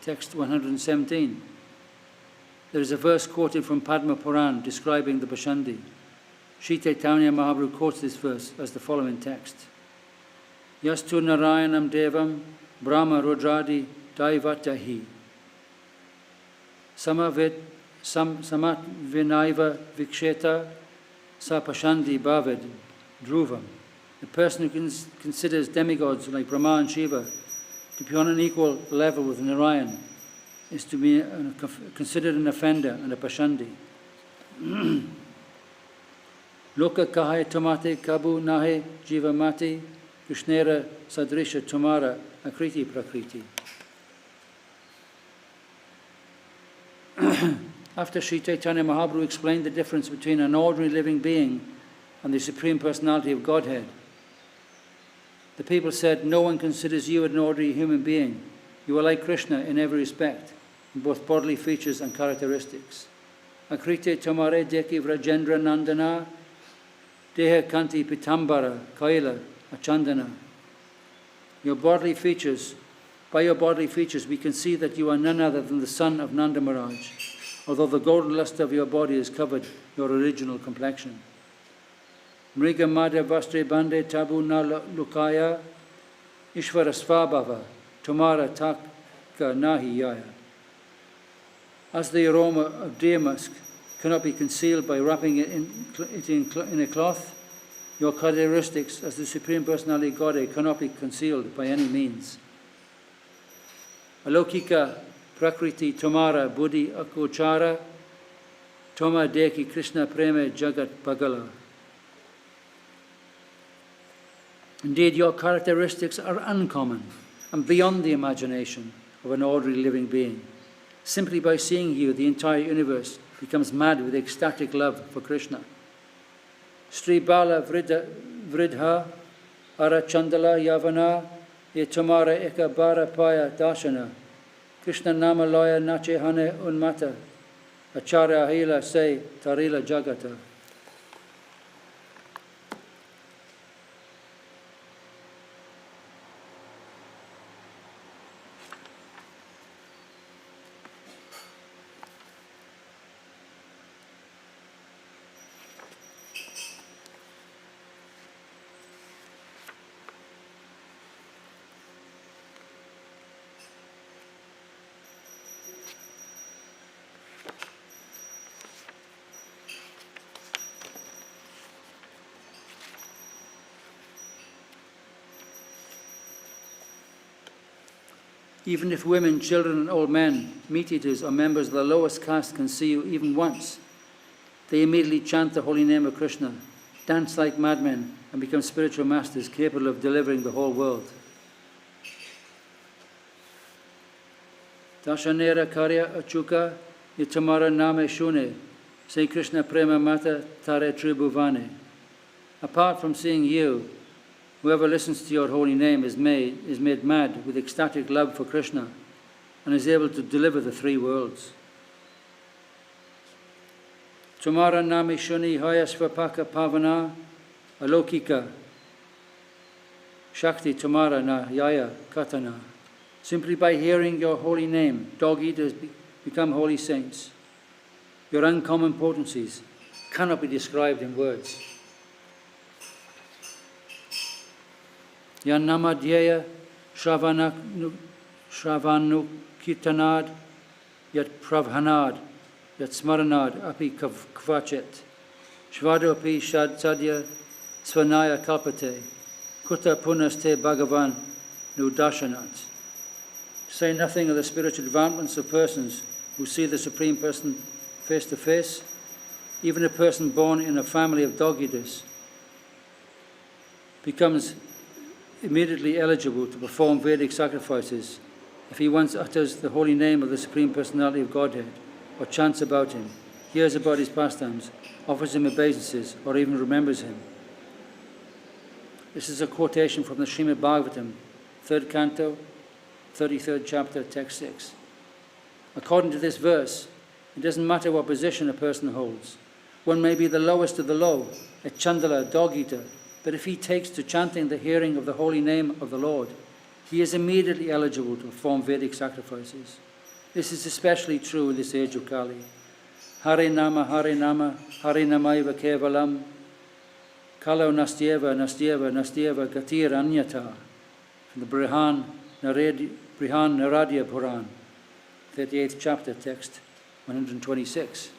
text 117, there is a verse quoted from Padma Puran describing the Pashandi. Sri Chaitanya Mahaprabhu quotes this verse as the following text. Yastu Narayanam Devam Brahma Rudradi Daivatahi Samat Vinaiva Viksheta Sa Pashandi Bhavid Dhruvam. The person who considers demigods like Brahma and Shiva to be on an equal level with Narayan is to be considered an offender and a Pashandi. Loka kahe tomate kabu nahe jiva mati krishnera sadrisha tumara akriti prakriti. After Sri Chaitanya Mahaprabhu explained the difference between an ordinary living being and the Supreme Personality of Godhead, the people said, no one considers you an ordinary human being. You are like Krishna in every respect, in both bodily features and characteristics. Akrite tomare deki vrajendra nandana Deha Kanti Pitambara Kaila Achandana. Your bodily features, by your bodily features, we can see that you are none other than the son of Nanda Maharaj, although the golden luster of your body has covered your original complexion. Mriga Madhya Vastre Bande Tabu Na Lukaya Ishvara Svabhava Tomara Taka Nahi Yaya. As the aroma of deer musk cannot be concealed by wrapping it in a cloth, your characteristics as the Supreme Personality of Godhead cannot be concealed by any means. Alokika Prakriti Tomara Buddhi Akochara Toma Deki Krishna Preme Jagat Pagala. Indeed, your characteristics are uncommon and beyond the imagination of an ordinary living being. Simply by seeing you, the entire universe becomes mad with ecstatic love for Krishna. Sri Bala Vridha Arachandala Yavana Yetamara Eka Bara Paya Dashana Krishna Nama Loya Nache Hane Unmata Acharya Ahila Se Tarila Jagata. Even if women, children and old men, meat-eaters or members of the lowest caste can see you even once, they immediately chant the holy name of Krishna dance like madmen, and become spiritual masters capable of delivering the whole world. Dashanera karya achuka yatamara name shune, Sri Krishna prema mata tare tribhuvane. Apart from seeing you, whoever listens to your holy name is made mad with ecstatic love for Krishna and is able to deliver the three worlds. Tumara nami shuni hayasvapaka pavana alokika shakti tumara na yaya katana. Simply by hearing your holy name, dog-eaters become holy saints. Your uncommon potencies cannot be described in words. Yan namadhyaya shravanukirtanad yat pravhanad yat smaranad api kvachet shvadopi shad sadya svanaya kalpate kuta punaste bhagavan nudashanat. Say nothing of the spiritual advancements of persons who see the Supreme Person face to face. Even a person born in a family of dog-eaters becomes immediately eligible to perform Vedic sacrifices if he once utters the holy name of the Supreme Personality of Godhead, or chants about him, hears about his pastimes, offers him obeisances, or even remembers him. This is a quotation from the Srimad Bhagavatam, 3rd canto, 33rd chapter, text 6. According to this verse, it doesn't matter what position a person holds. One may be the lowest of the low, a chandala, dog-eater, but if he takes to chanting the hearing of the holy name of the Lord, he is immediately eligible to perform Vedic sacrifices. This is especially true in this age of Kali. Hare Nama, Hare Nama, Hare Namaiva Kevalam, Kalo Nastyeva, Nastyeva, Nastyeva, Gatir Anyata, from the Brihan Naradya Puran, 38th chapter, text 126.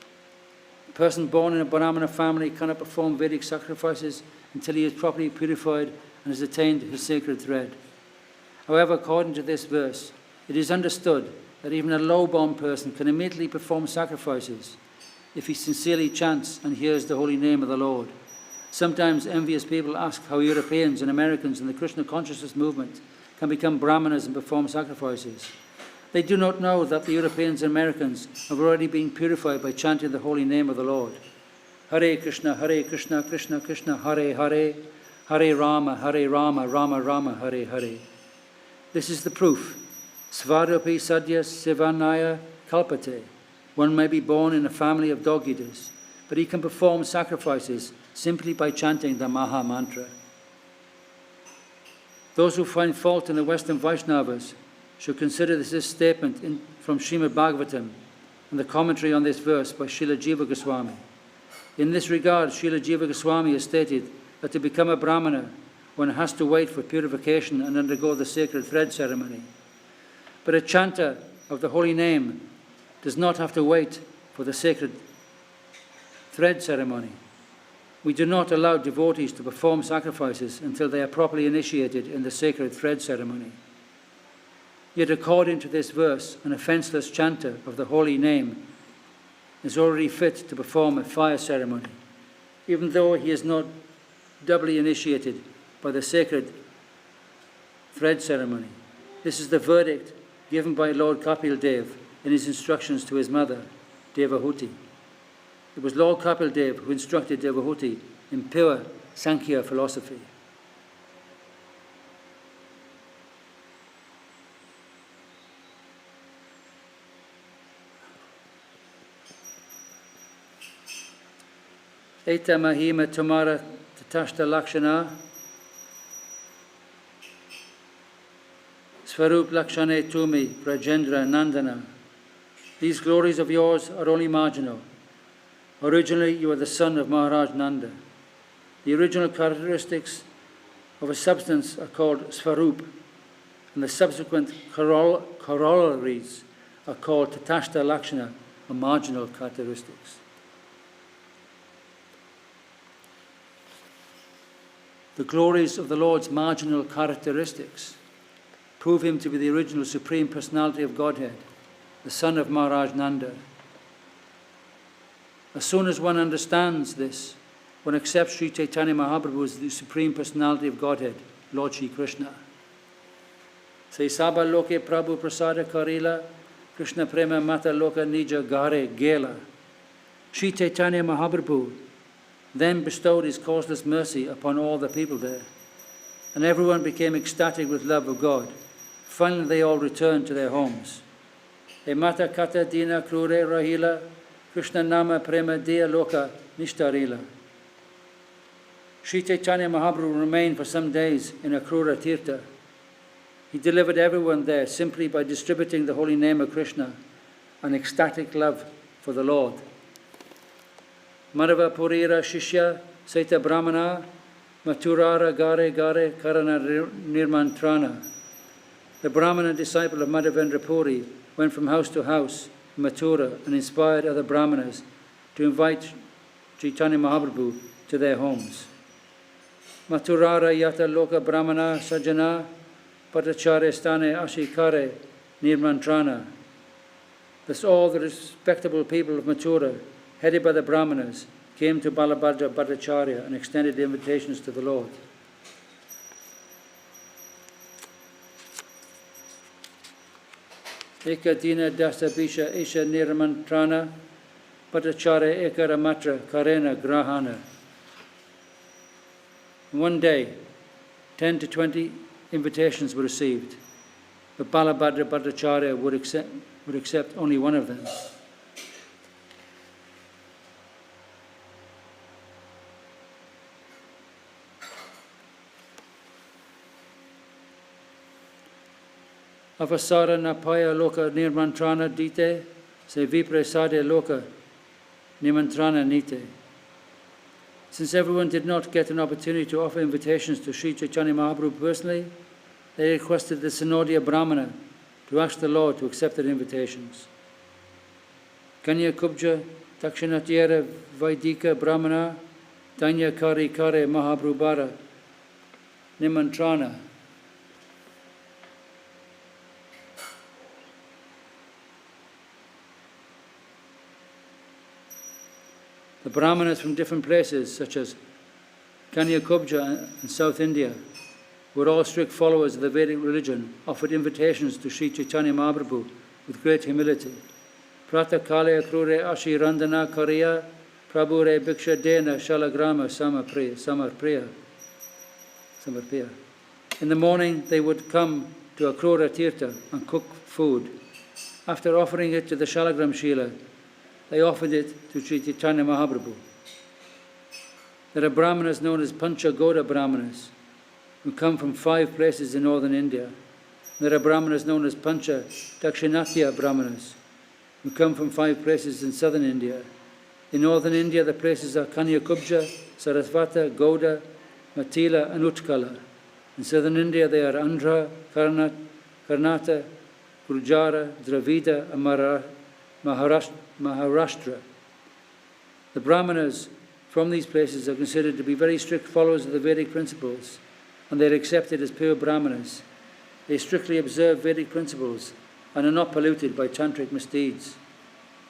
A person born in a Brahmana family cannot perform Vedic sacrifices until he is properly purified and has attained his sacred thread. However, according to this verse, it is understood that even a low-born person can immediately perform sacrifices if he sincerely chants and hears the holy name of the Lord. Sometimes envious people ask how Europeans and Americans in the Krishna consciousness movement can become Brahmanas and perform sacrifices. They do not know that the Europeans and Americans have already been purified by chanting the holy name of the Lord. Hare Krishna, Krishna Krishna, Hare Hare, Hare Rama, Rama Rama, Hare Hare. This is the proof. Svadapi sadya sivanaya kalpate. One may be born in a family of dog-eaters, but he can perform sacrifices simply by chanting the Maha Mantra. Those who find fault in the Western Vaishnavas should consider this statement from Srimad Bhagavatam and the commentary on this verse by Srila Jiva Goswami. In this regard, Srila Jiva Goswami has stated that to become a Brahmana, one has to wait for purification and undergo the sacred thread ceremony. But a chanter of the holy name does not have to wait for the sacred thread ceremony. We do not allow devotees to perform sacrifices until they are properly initiated in the sacred thread ceremony. Yet according to this verse, an offenceless chanter of the holy name is already fit to perform a fire ceremony, even though he is not doubly initiated by the sacred thread ceremony. This is the verdict given by Lord Kapil Dev in his instructions to his mother, Devahuti. It was Lord Kapil Dev who instructed Devahuti in pure Sankhya philosophy. Eta Mahima Tamara Tatashta Lakshana Svarup Lakshane Tumi Prajendra Nandana. These glories of yours are only marginal. Originally, you are the son of Maharaj Nanda. The original characteristics of a substance are called Svarup, and the subsequent corollaries are called Tatashta Lakshana, or marginal characteristics. The glories of the Lord's marginal characteristics prove him to be the original Supreme Personality of Godhead, the son of Maharaj Nanda. As soon as one understands this, one accepts Sri Chaitanya Mahaprabhu as the Supreme Personality of Godhead, Lord Shri Krishna. Se Saba Loke Prabhu Prasada Karila, Krishna Prema Mata Loka Nija Gare Gela. Sri Chaitanya Mahaprabhu then bestowed his causeless mercy upon all the people there, and everyone became ecstatic with love of God. Finally, they all returned to their homes. E Mata Kata Dina Krure Rahila, Krishna Nama Prema Dia Loka Nishtarila. Sri Chaitanya Mahaprabhu remained for some days in Akrura Tirtha. He delivered everyone there simply by distributing the holy name of Krishna, an ecstatic love for the Lord. Madhava Purira Shishya Saita Brahmana Maturara Gare Gare Karana Nirmantrana. The Brahmana disciple of Madhavendra Puri went from house to house in Mathura and inspired other Brahmanas to invite Chaitanya Mahaprabhu to their homes. Maturara Yata Loka Brahmana Sajana Patachare Stane Ashikare Nirmantrana. Thus all the respectable people of Mathura, headed by the Brahmanas, came to Balabhadra Bhattacharya and extended invitations to the Lord. Eka Dina Dasabisha Isha Nirmantrana Bhattacharya Ekaramatra Karena Grahana. One day, 10 to 20 invitations were received, but Balabhadra Bhattacharya would accept only one of them. Avasara Napaya Loka Nirmantrana Dite, Se Viprasade Loka Nirmantrana Nite. Since everyone did not get an opportunity to offer invitations to Sri Chaitanya Mahaprabhu personally, they requested the Synodia Brahmana to ask the Lord to accept their invitations. Kanya Kubja Dakshinatyera Vaidika Brahmana Danya Kari Kare Mahaprabhara Nimantrana. The Brahmanas from different places, such as Kanya Kubja and South India, who were all strict followers of the Vedic religion, offered invitations to Sri Chaitanya Mahaprabhu with great humility. Prata Kale Krure Ashi Randana Kariya Prabhure Bhiksha Dena Shalagrama Samarpriya. In the morning they would come to Akrura Tirtha and cook food. After offering it to the Shalagram Shila, they offered it to Sri Chaitanya Mahaprabhu. There are Brahmanas known as Pancha Goda Brahmanas, who come from 5 places in northern India. There are Brahmanas known as Pancha Dakshinatya Brahmanas, who come from 5 places in southern India. In northern India, the places are Kanya Kubja, Sarasvata, Gauda, Matila, and Utkala. In southern India, they are Andhra, Karnata, Gurjara, Dravida, and Maharashtra. The Brahmanas from these places are considered to be very strict followers of the Vedic principles, and they are accepted as pure Brahmanas. They strictly observe Vedic principles and are not polluted by tantric misdeeds.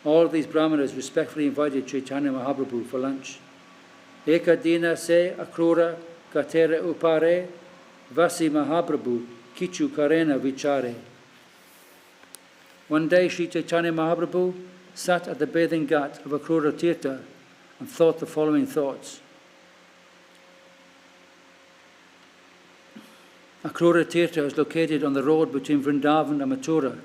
All of these Brahmanas respectfully invited Chaitanya Mahaprabhu for lunch. Eka dina se akrura katere upare vasi Mahaprabhu kichu karena vichare. One day Sri Chaitanya Mahaprabhu sat at the bathing ghat of Akrura Tirtha and thought the following thoughts. Akrura Tirtha is located on the road between Vrindavan and Mathura.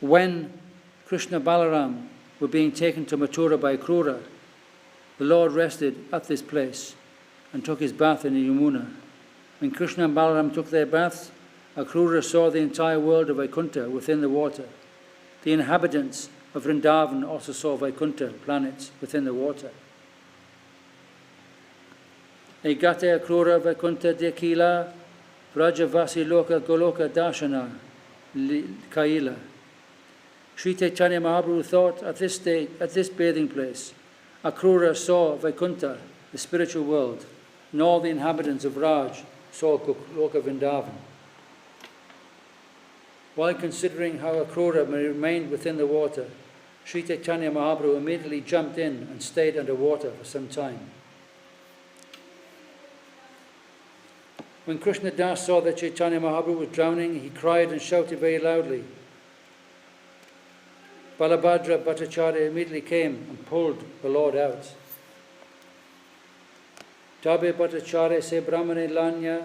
When Krishna Balaram were being taken to Mathura by Akrura, the Lord rested at this place and took his bath in the Yamuna. When Krishna and Balaram took their baths, Akrura saw the entire world of Vaikuntha within the water. The inhabitants of Vrindavan also saw Vaikuntha planets within the water. Egate Akrura Vaikuntha Dekila Vrajavasi Loka Goloka Dashana Kaila. Sri Chaitanya Mahaprabhu thought at this bathing place, Akrura saw Vaikuntha, the spiritual world, and all the inhabitants of Raj saw Loka Vrindavan. While considering how Akrura remained within the water, Sri Chaitanya Mahaprabhu immediately jumped in and stayed underwater for some time. When Krishna Das saw that Chaitanya Mahaprabhu was drowning, he cried and shouted very loudly. Balabhadra Bhattacharya immediately came and pulled the Lord out. Tabe Bhattacharya se Brahmane Lanya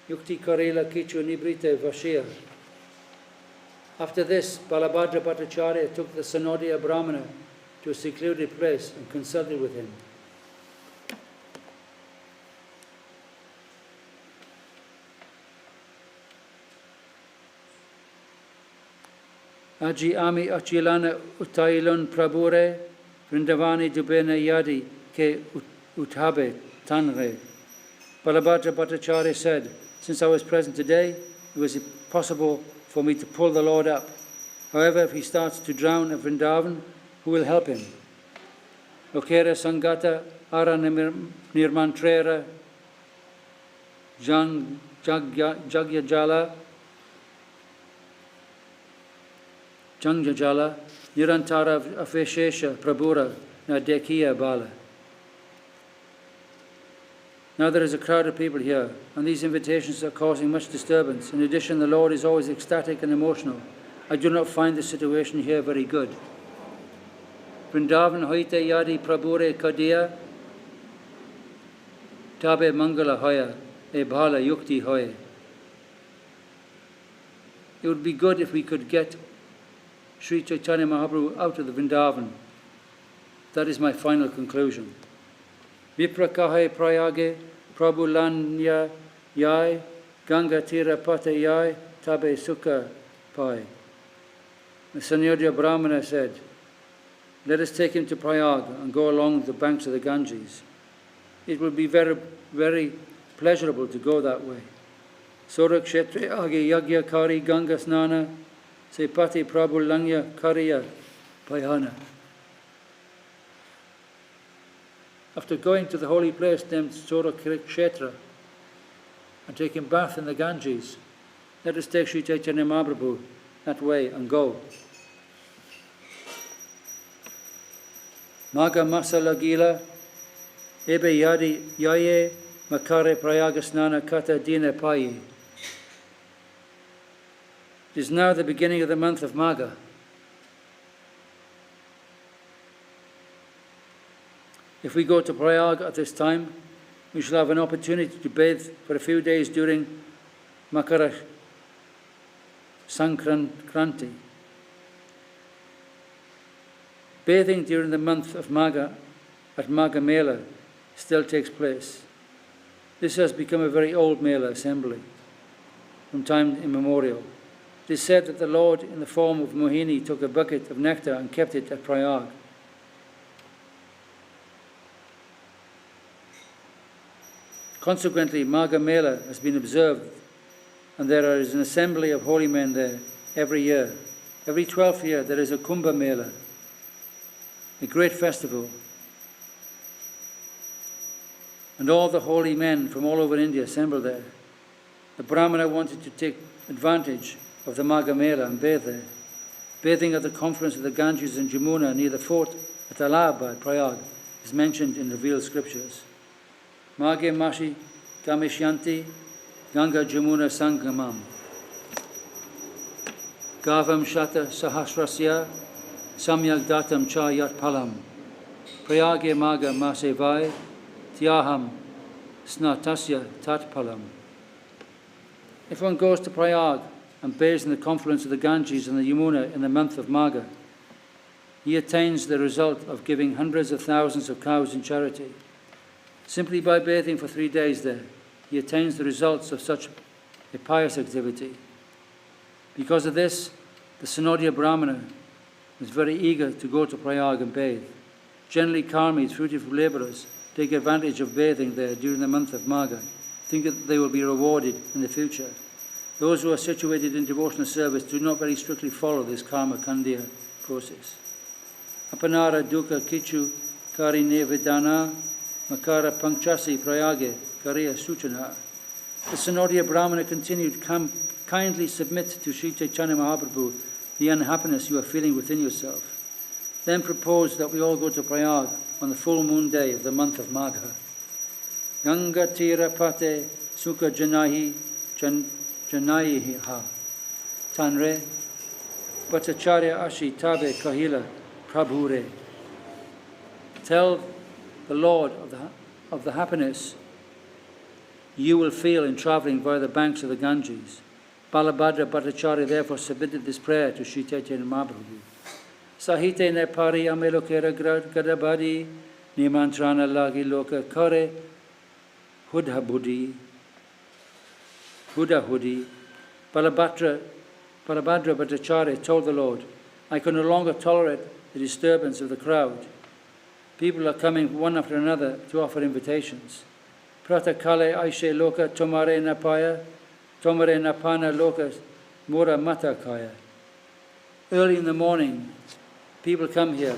Yukti Karela Kichu Nibrite Vashya. After this, Balabhadra Bhattacharya took the Sanodiya Brahmana to a secluded place and consulted with him. Aji ami achilana utailon prabhure, Vrindavani dubena yadi ke uthabe tanre. Balabhadra Bhattacharya said, since I was present today, it was possible for me to pull the Lord up. However, if he starts to drown at Vrindavan, who will help him? Lokera Sangata Ara Nirmantrera Jagyajala Jangjajala Nirantara Aveshesha Prabhura Nadekiya Bala. Now there is a crowd of people here, and these invitations are causing much disturbance. In addition, the Lord is always ecstatic and emotional. I do not find the situation here very good. Vrindavan hoite yadi prabhure kadiya, tabe mangala hoya, e bhala yukti hoye. It would be good if we could get Sri Chaitanya Mahaprabhu out of the Vrindavan. That is my final conclusion. Viprakahe prayage prabhulanya yai ganga tira pata yai tabe sukha pai. The Sannyodaya Brahmana said, let us take him to Prayag and go along the banks of the Ganges. It would be very, very pleasurable to go that way. Sora kshetre age yagya kari ganga snana se pati prabhulanya kariya payana. After going to the holy place named Sora Kshetra and taking bath in the Ganges, let us take Sri Chaitanya Mahaprabhu that way and go. Maga Masala Gila, Ebe Yadi Yaye, Makare Prayagasnana Kata Dina Payi. It is now the beginning of the month of Magha. If we go to Prayag at this time, we shall have an opportunity to bathe for a few days during Makara Sankranti. Bathing during the month of Magha at Magha Mela still takes place. This has become a very old Mela assembly from time immemorial. It is said that the Lord, in the form of Mohini, took a bucket of nectar and kept it at Prayag. Consequently, Magha Mela has been observed, and there is an assembly of holy men there every year. Every 12th year there is a Kumbha Mela, a great festival. And all the holy men from all over India assemble there. The Brahmana wanted to take advantage of the Magha Mela and bathe there. Bathing at the confluence of the Ganges and Jamuna near the fort at Allahabad, Prayag, is mentioned in revealed scriptures. Maghe Mashi Kamishyanti Ganga Jamuna Sangamam Gavam Shata Sahasrasya Samyak Datam Cha Yat Palam Prayage Maga Masevai Tyaham Snatasya Tat Palam. If one goes to Prayag and bathes in the confluence of the Ganges and the Yamuna in the month of Magha, he attains the result of giving hundreds of thousands of cows in charity. Simply by bathing for 3 days there, he attains the results of such a pious activity. Because of this, the Sanodiya Brahmana is very eager to go to Prayag and bathe. Generally, karmis, fruitful laborers, take advantage of bathing there during the month of Magha, thinking that they will be rewarded in the future. Those who are situated in devotional service do not very strictly follow this karma kandya process. Apanara dukkha kichu karine vidana Makara Panchasi Prayage Kariya Suchana. The Sanodiya Brahmana continued, kindly submit to Sri Chaitanya Mahaprabhu the unhappiness you are feeling within yourself. then proposed that we all go to Prayag on the full moon day of the month of Magha. Ganga tira pate sukha janayi ha tanre bhattacharya ashi tabe kahila prabhure. Tell the Lord of the happiness you will feel in travelling by the banks of the Ganges. Balabhadra Bhattacharya therefore submitted this prayer to Ch.Ch. Mahaprabhu. Sahite ne pari amelokera gadabadi nimantrana lagi loka kare hudha hudi. Balabhadra Bhattacharya told the Lord, I can no longer tolerate the disturbance of the crowd. People are coming one after another to offer invitations. Pratakale aishe loka tomare napaya, tomare napana loka mura matakaya. Early in the morning, people come here,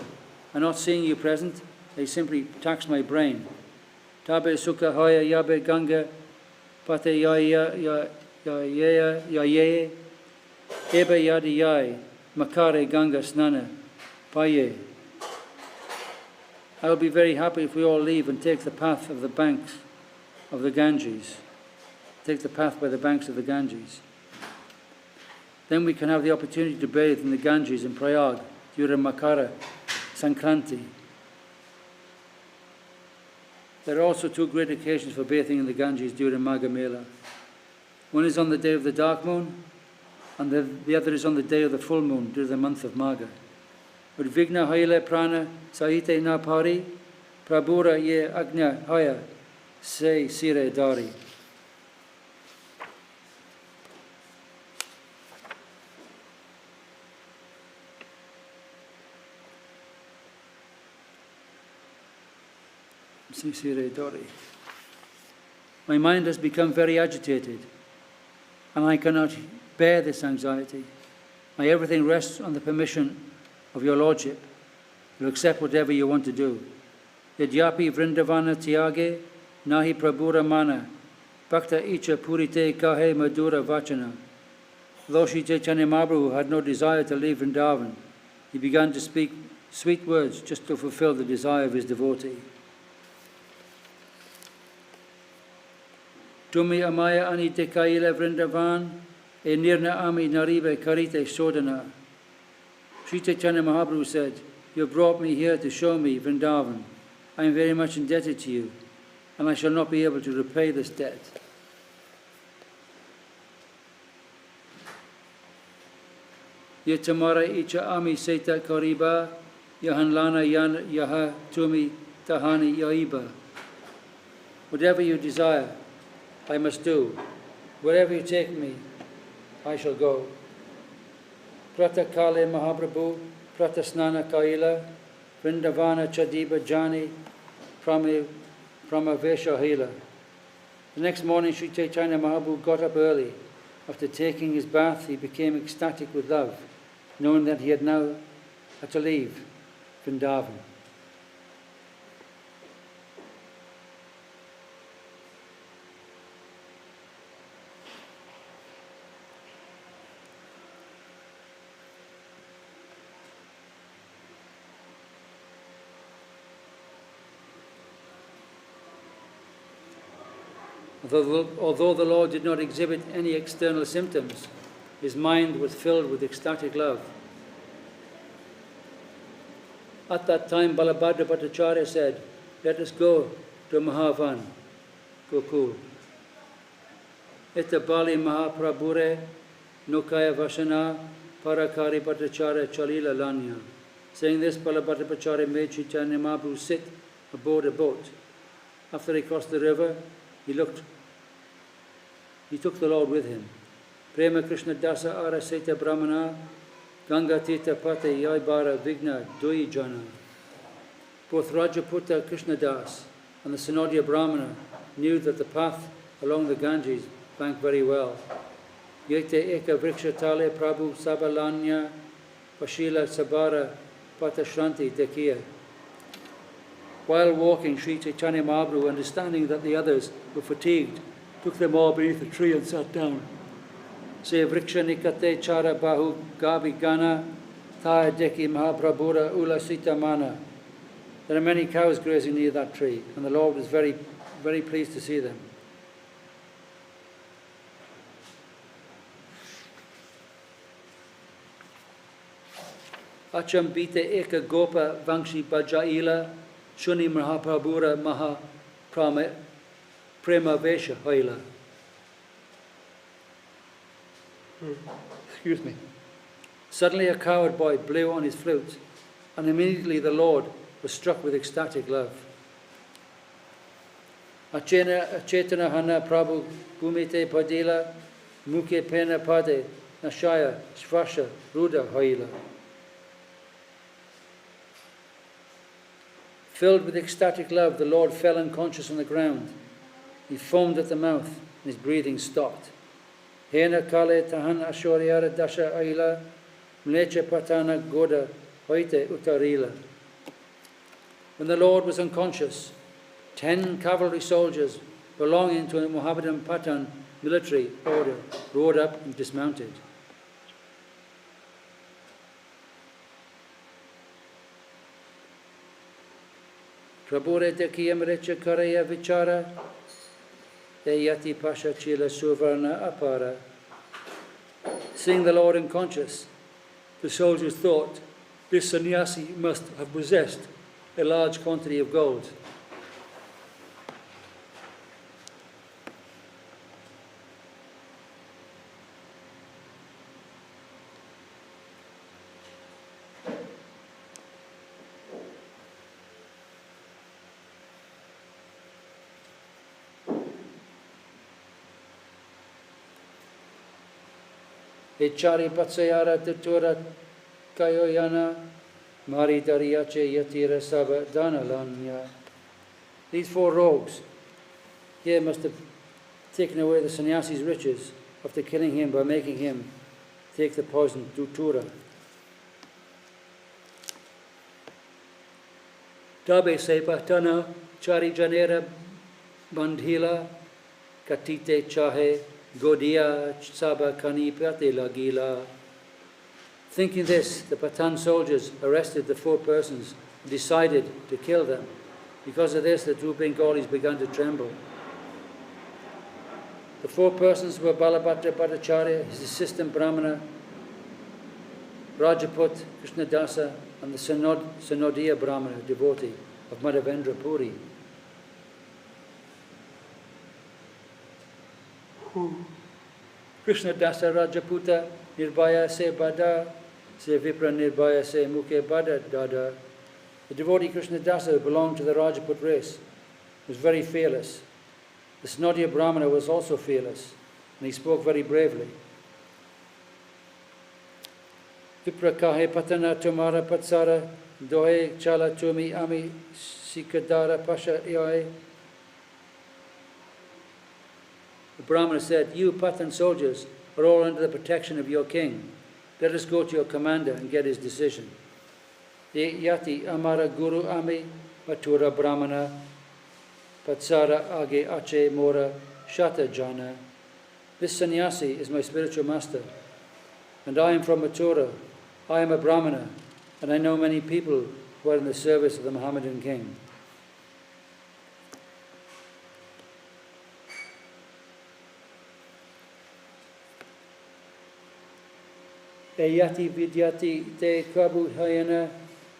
and not seeing you present, they simply tax my brain. Tabe sukha hoya yabe ganga, pate ya ye, ebe yadi yai, makare ganga snana, paye. I will be very happy if we all leave and take the path of the banks of the Ganges. Take the path by the banks of the Ganges. Then we can have the opportunity to bathe in the Ganges in Prayag during Makara Sankranti. There are also two great occasions for bathing in the Ganges during Magha Mela. One is on the day of the dark moon, and the other is on the day of the full moon during the month of Magha. Udvigna haile prana sahite na pari, prabhura ye agnya haya se sire dari. My mind has become very agitated, and I cannot bear this anxiety. My everything rests on the permission of your Lordship. You'll accept whatever you want to do. Yadyapi vrindavana tyage nahi prabhura mana bhakta icha purite kahe madura vachana. Though Sri Chaitanya Mahaprabhu had no desire to leave Vrindavan, he began to speak sweet words just to fulfill the desire of his devotee. Tumi amaya ani dekaile Vrindavan e nirna ami naribe karite shodana. Sri Chaitanya Mahaprabhu said, you have brought me here to show me Vrindavan. I am very much indebted to you, and I shall not be able to repay this debt. Yetamara icha ami seta kariba, yahanlana yaha tumi tahani yaiba. Whatever you desire, I must do. Wherever you take me, I shall go. Pratakale Mahaprabhu, Pratasnana Kaila, Vrindavana Chadiba Jani, Pramavesha Hila. The next morning, Sri Chaitanya Mahaprabhu got up early. After taking his bath, he became ecstatic with love, knowing that he had now had to leave Vrindavan. Although the Lord did not exhibit any external symptoms, his mind was filled with ecstatic love. At that time, Balabhadra Bhattacharya said, let us go to Mahavan, Gokul. Ita Bali Mahaprabhure, Nukaya Vasana, Parakari Bhattacharya Chalila Lanya. Saying this, Balabhadra Bhattacharya made Chaitanya Mahaprabhu sit aboard a boat. After he crossed the river, he took the Lord with him. Prema Krishna Dasa Ara Seta Brahmana, Ganga Tita Pate Yaibara Vigna Dui Jana. Both Rajaputta Krishna Das and the Synodya Brahmana knew that the path along the Ganges bank very well. Yete Eka Vriksha Tale Prabhu Sabalanya Vashila Sabara Patashranti Dekiya. While walking, Sri Chaitanya Mahaprabhu, understanding that the others were fatigued, took them all beneath a tree and sat down. Se vriksha nikate chara bahu gabi gana Thaya Deki Mahaprabhura Ula Sita Mana. There are many cows grazing near that tree, and the Lord was very, very pleased to see them. Acham Bite Eka Gopa Vangshi Bajaila Shuni Mahaprabhura Maha Prema Vesha Hoila. Excuse me. Suddenly a cowherd boy blew on his flute, and immediately the Lord was struck with ecstatic love. Achetana Hana Prabhu Bhumite Padila Mukhe Pena Pade Nashaya Svasha Ruda Hoila. Filled with ecstatic love, the Lord fell unconscious on the ground. He foamed at the mouth, and his breathing stopped. Hena Kale Tahan Ashoryara Dasha Aila Mleche Patana Goda Hoite Utarila. When the Lord was unconscious, 10 cavalry soldiers belonging to a Mohammedan Pathan military order rode up and dismounted. Prabhure Dekiyam Recha Karaya Vichara Yati Pasha Chila Suvarna Apara. Seeing the Lord unconscious, the soldiers thought this sannyasi must have possessed a large quantity of gold. Echari Patsayara Tutura Kayoyana Mari Dariyache Yatira Saba Danalanya. These 4 rogues here must have taken away the sannyasi's riches after killing him by making him take the poison Dutura. Tabe Sepatana Chari Janera Bandhila Katite Chahe Godia Saba Kani Pate Lagila. Thinking this, the Pathan soldiers arrested the 4 persons and decided to kill them. Because of this, the 2 Bengalis began to tremble. The 4 persons were Balabhadra Bhattacharya, his assistant Brahmana, Rajaput, Krishnadasa, and the Synodiya Brahmana, devotee of Madhavendra Puri. Krishnadasa Rajaputa Nirbhaya se Bada se Vipra Nirbhaya se Mukhe Bada Dada. The devotee Krishnadasa, who belonged to the Rajaput race, was very fearless. The Synodiya Brahmana was also fearless, and he spoke very bravely. Vipra kahe patana tumara patsara dohe chala tumi ami sikadara pasha yoe. The Brahmana said, "You Pathan soldiers are all under the protection of your king. Let us go to your commander and get his decision." Yati amara guru ami matura brahmana patsara age ache mora shata jana. This sannyasi is my spiritual master, and I am from Mathura. I am a brahmana, and I know many people who are in the service of the Mohammedan king. Eyati vidyati te kabu hayana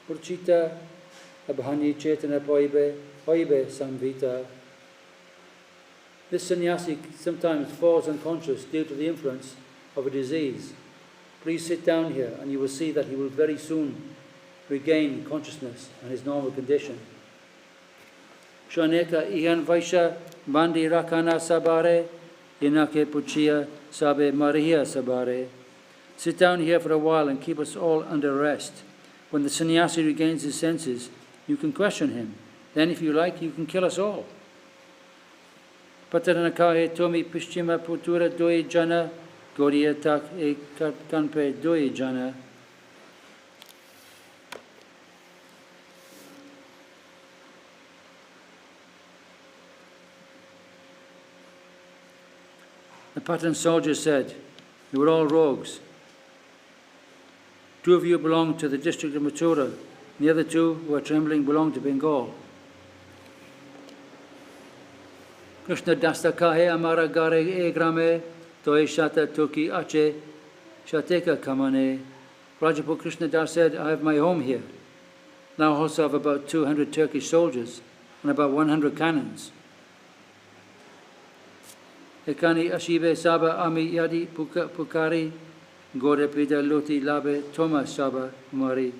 urchita abhani chetana poibe samvita. This sannyasi sometimes falls unconscious due to the influence of a disease. Please sit down here and you will see that he will very soon regain consciousness and his normal condition. Shaneka ihan vaisha bandi rakana sabare inake puchia sabe maria sabare. Sit down here for a while and keep us all under arrest. When the sannyasi regains his senses, you can question him. Then, if you like, you can kill us all. Pataranakahe tomi pishchima putura doi jana, goriya tak e kanpe doi jana. The Pathan soldier said, "You were all rogues. Two of you belong to the district of Mathura. The other two, who are trembling, belong to Bengal. Krishna dasta kahe amara gare e grame, toye shata toki ache, shateka kamane. Rajaput Krishna Das said, I have my home here. Now I also have about 200 Turkish soldiers and about 100 cannons. Ekani ashibe saba ami yadi pukari, gore pida luti labe toma saba mari.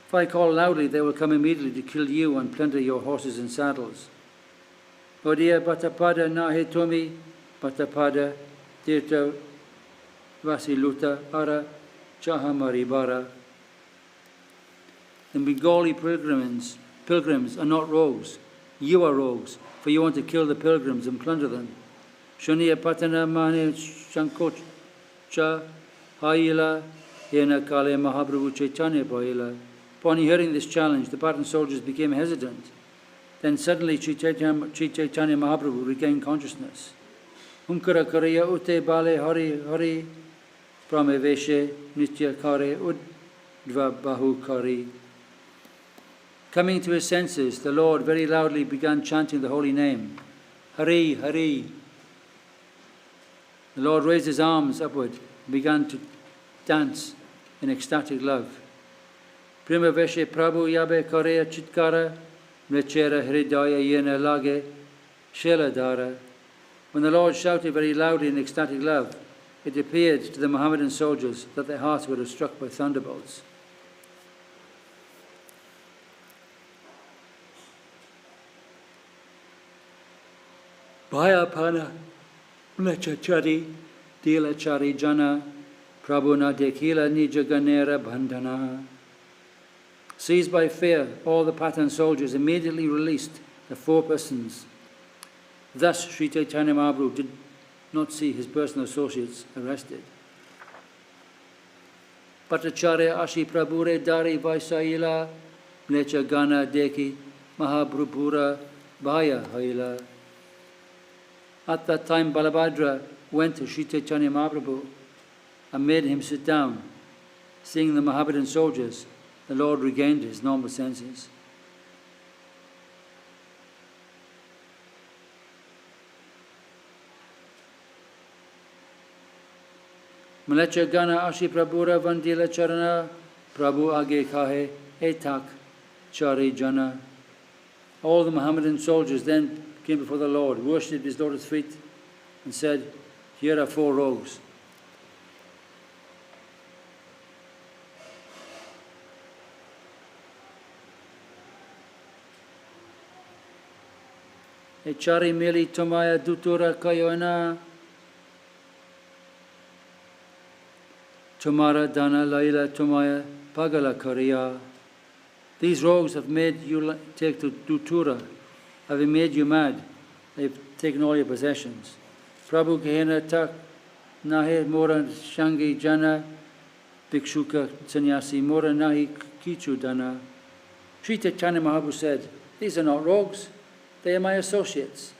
If I call loudly, they will come immediately to kill you and plunder your horses and saddles. Odia batapada nahe tomi, batapada tirta vasiluta ara chahamari bara. The Bengali pilgrims are not rogues. You are rogues, for you want to kill the pilgrims and plunder them. Shuniya patana mane shankocha haila yena kale Mahaprabhu Chaitanya baila. Upon hearing this challenge, the Patan soldiers became hesitant. Then suddenly Ch.Ch. Mahaprabhu regained consciousness. Hunkara karaya ute bale hari hari prameveshe nitya kare udva bahu kari. Coming to his senses, the Lord very loudly began chanting the holy name. Hari, Hari. The Lord raised his arms upward and began to dance in ecstatic love. Prima veshe Prabhu yabe korea chitkara, mlechera Hrday yena lage, sheladara. When the Lord shouted very loudly in ecstatic love, it appeared to the Mohammedan soldiers that their hearts were struck by thunderbolts. Bhaya pana mlechachari dilachari jana Prabhu na dekila nijaganera bandhana. Seized by fear, all the Patan soldiers immediately released the 4 persons. Thus, Sri Chaitanya Mahaprabhu did not see his personal associates arrested. Patacharya Ashi Prabhure Dari Vaisaila Mlecha Gana Deki Mahaprabhura Bhaya Haila. At that time, Balabhadra went to Sri Chaitanya Mahaprabhu and made him sit down. Seeing the Mohammedan soldiers, the Lord regained his normal senses. Malecha Gana Ashi Prabhura Vandila Charana Prabhu Age Kahe Etak Chari Jana. All the Mohammedan soldiers then came before the Lord, worshipped his Lord's feet, and said, Here are 4 rogues. Echari mili tomaya dutura kayona tomara dana laila tomaya pagala kariya. These rogues have made you take to dutura, have made you mad. They've taken all your possessions. Prabhu Kehena tak nahe mora shangi jana bhikshuka sannyasi mora nahi kichu dana. Sri Chaitanya Mahaprabhu said, these are not rogues. They are my associates.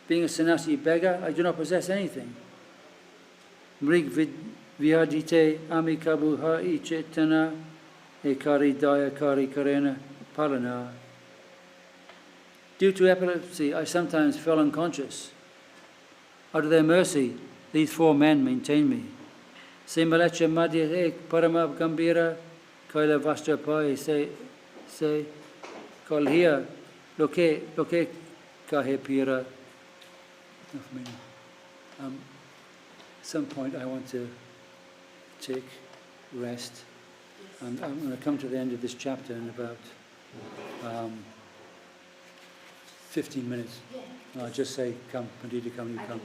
Being a sannyasi beggar, I do not possess anything. Mrig vihadite amikabu ha'i chetana ekari daya kari karena palana. Due to epilepsy, I sometimes fell unconscious. Out of their mercy, these 4 men maintained me. Se malacha madhya ek paramab gambira kaila vastra pai se kalhiya loke kahe pira. At some point I want to take rest. And I'm going to come to the end of this chapter in about 15 minutes. And I'll just say, come, Pandita, come, you come.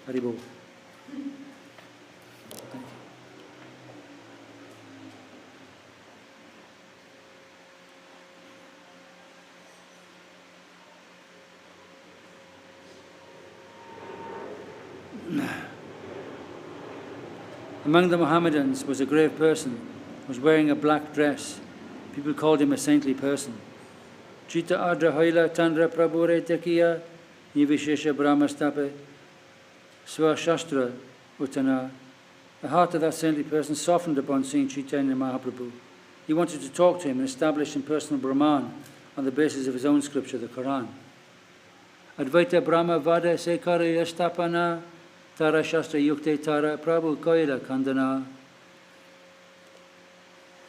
Okay. Haribol. Thank you. Among the Mohammedans was a grave person who was wearing a black dress. People called him a saintly person. Chita adra haila tandra prabhure tekiya nivishesha brahmastape swashastra utana The heart of that saintly person softened upon seeing Chaitanya Mahaprabhu. He wanted to talk to him and establish impersonal Brahman on the basis of his own scripture, the Quran. Advaita Brahma Vada Sekara Yastapana Tara Shastra Yukte Tara Prabhu Koila Kandana.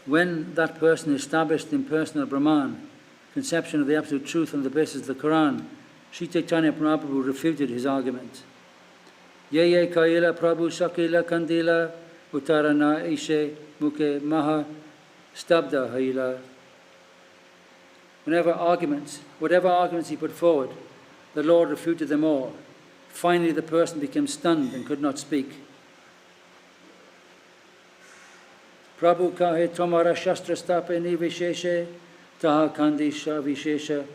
When that person established impersonal Brahman, conception of the absolute truth on the basis of the Quran, Sri Chaitanya Mahaprabhu refuted his argument. Ye ye Kaila Prabhu Sakila Kandila Uttarana Ishe Mukhe Maha Stabda Haila. Whatever arguments he put forward, the Lord refuted them all. Finally, the person became stunned and could not speak. Prabhu kahe tomara shastra stape nivisheshe taha kandi shavishesha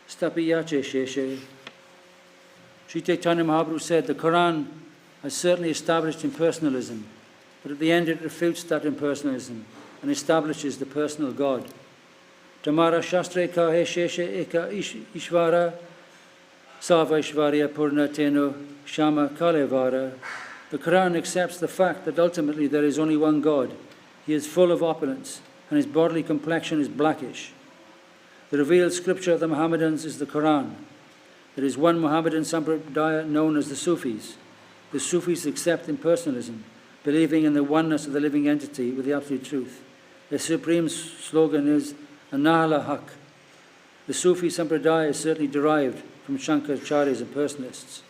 stapiyache sheshe. Sri Chaitanya Mahaprabhu said, the Quran has certainly established impersonalism, but at the end it refutes that impersonalism and establishes the personal God. Tamara shastra kahe sheshe eka ishvara Sava Ishvarya Purna Teno Shama Kalevara. The Quran accepts the fact that ultimately there is only one God. He is full of opulence, and his bodily complexion is blackish. The revealed scripture of the Mohammedans is the Quran. There is one Mohammedan sampradaya known as the Sufis. The Sufis accept impersonalism, believing in the oneness of the living entity with the absolute truth. Their supreme slogan is Anahala Haq. The Sufi sampradaya is certainly derived from Shankaracharya's impersonalists.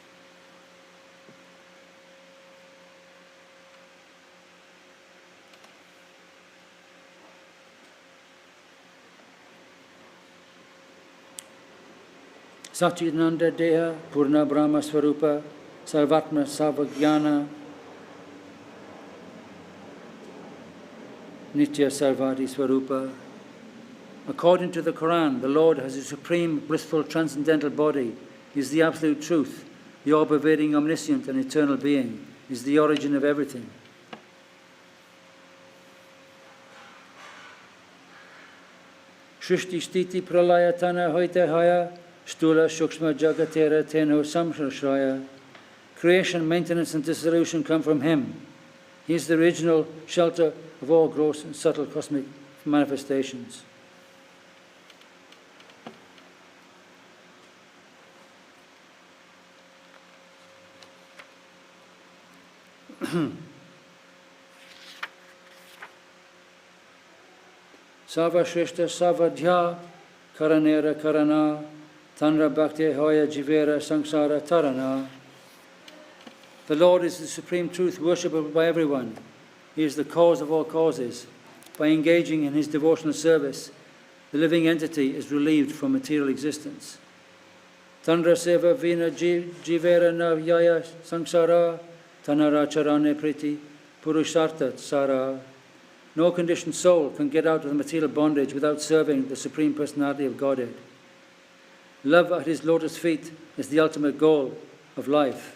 Satchidananda Deha, Purna Brahma Swarupa, Sarvatma Sarvagyana, Nitya Sarvati Swarupa. According to the Quran, the Lord has a supreme, blissful, transcendental body. He is the absolute truth, the all-pervading, omniscient and eternal being. He is the origin of everything. Shrishti Stiti Pralayatana Hoitehaya Stula Shukshma Jagatera Tenho Samshrashraya. Creation, maintenance and dissolution come from Him. He is the original shelter of all gross and subtle cosmic manifestations. Sava Shrishta Savadhya Karanera Karana Tanra Bhakti Hoya Jivera Samsara Tarana. The Lord is the supreme truth, worshipable by everyone. He is the cause of all causes. By engaging in His devotional service, the living entity is relieved from material existence. Tandra Seva Vina Jivera Navyaya Samsara Tanara Charane Priti Purusharta Sara. No conditioned soul can get out of the material bondage without serving the Supreme Personality of Godhead. Love at His lotus feet is the ultimate goal of life.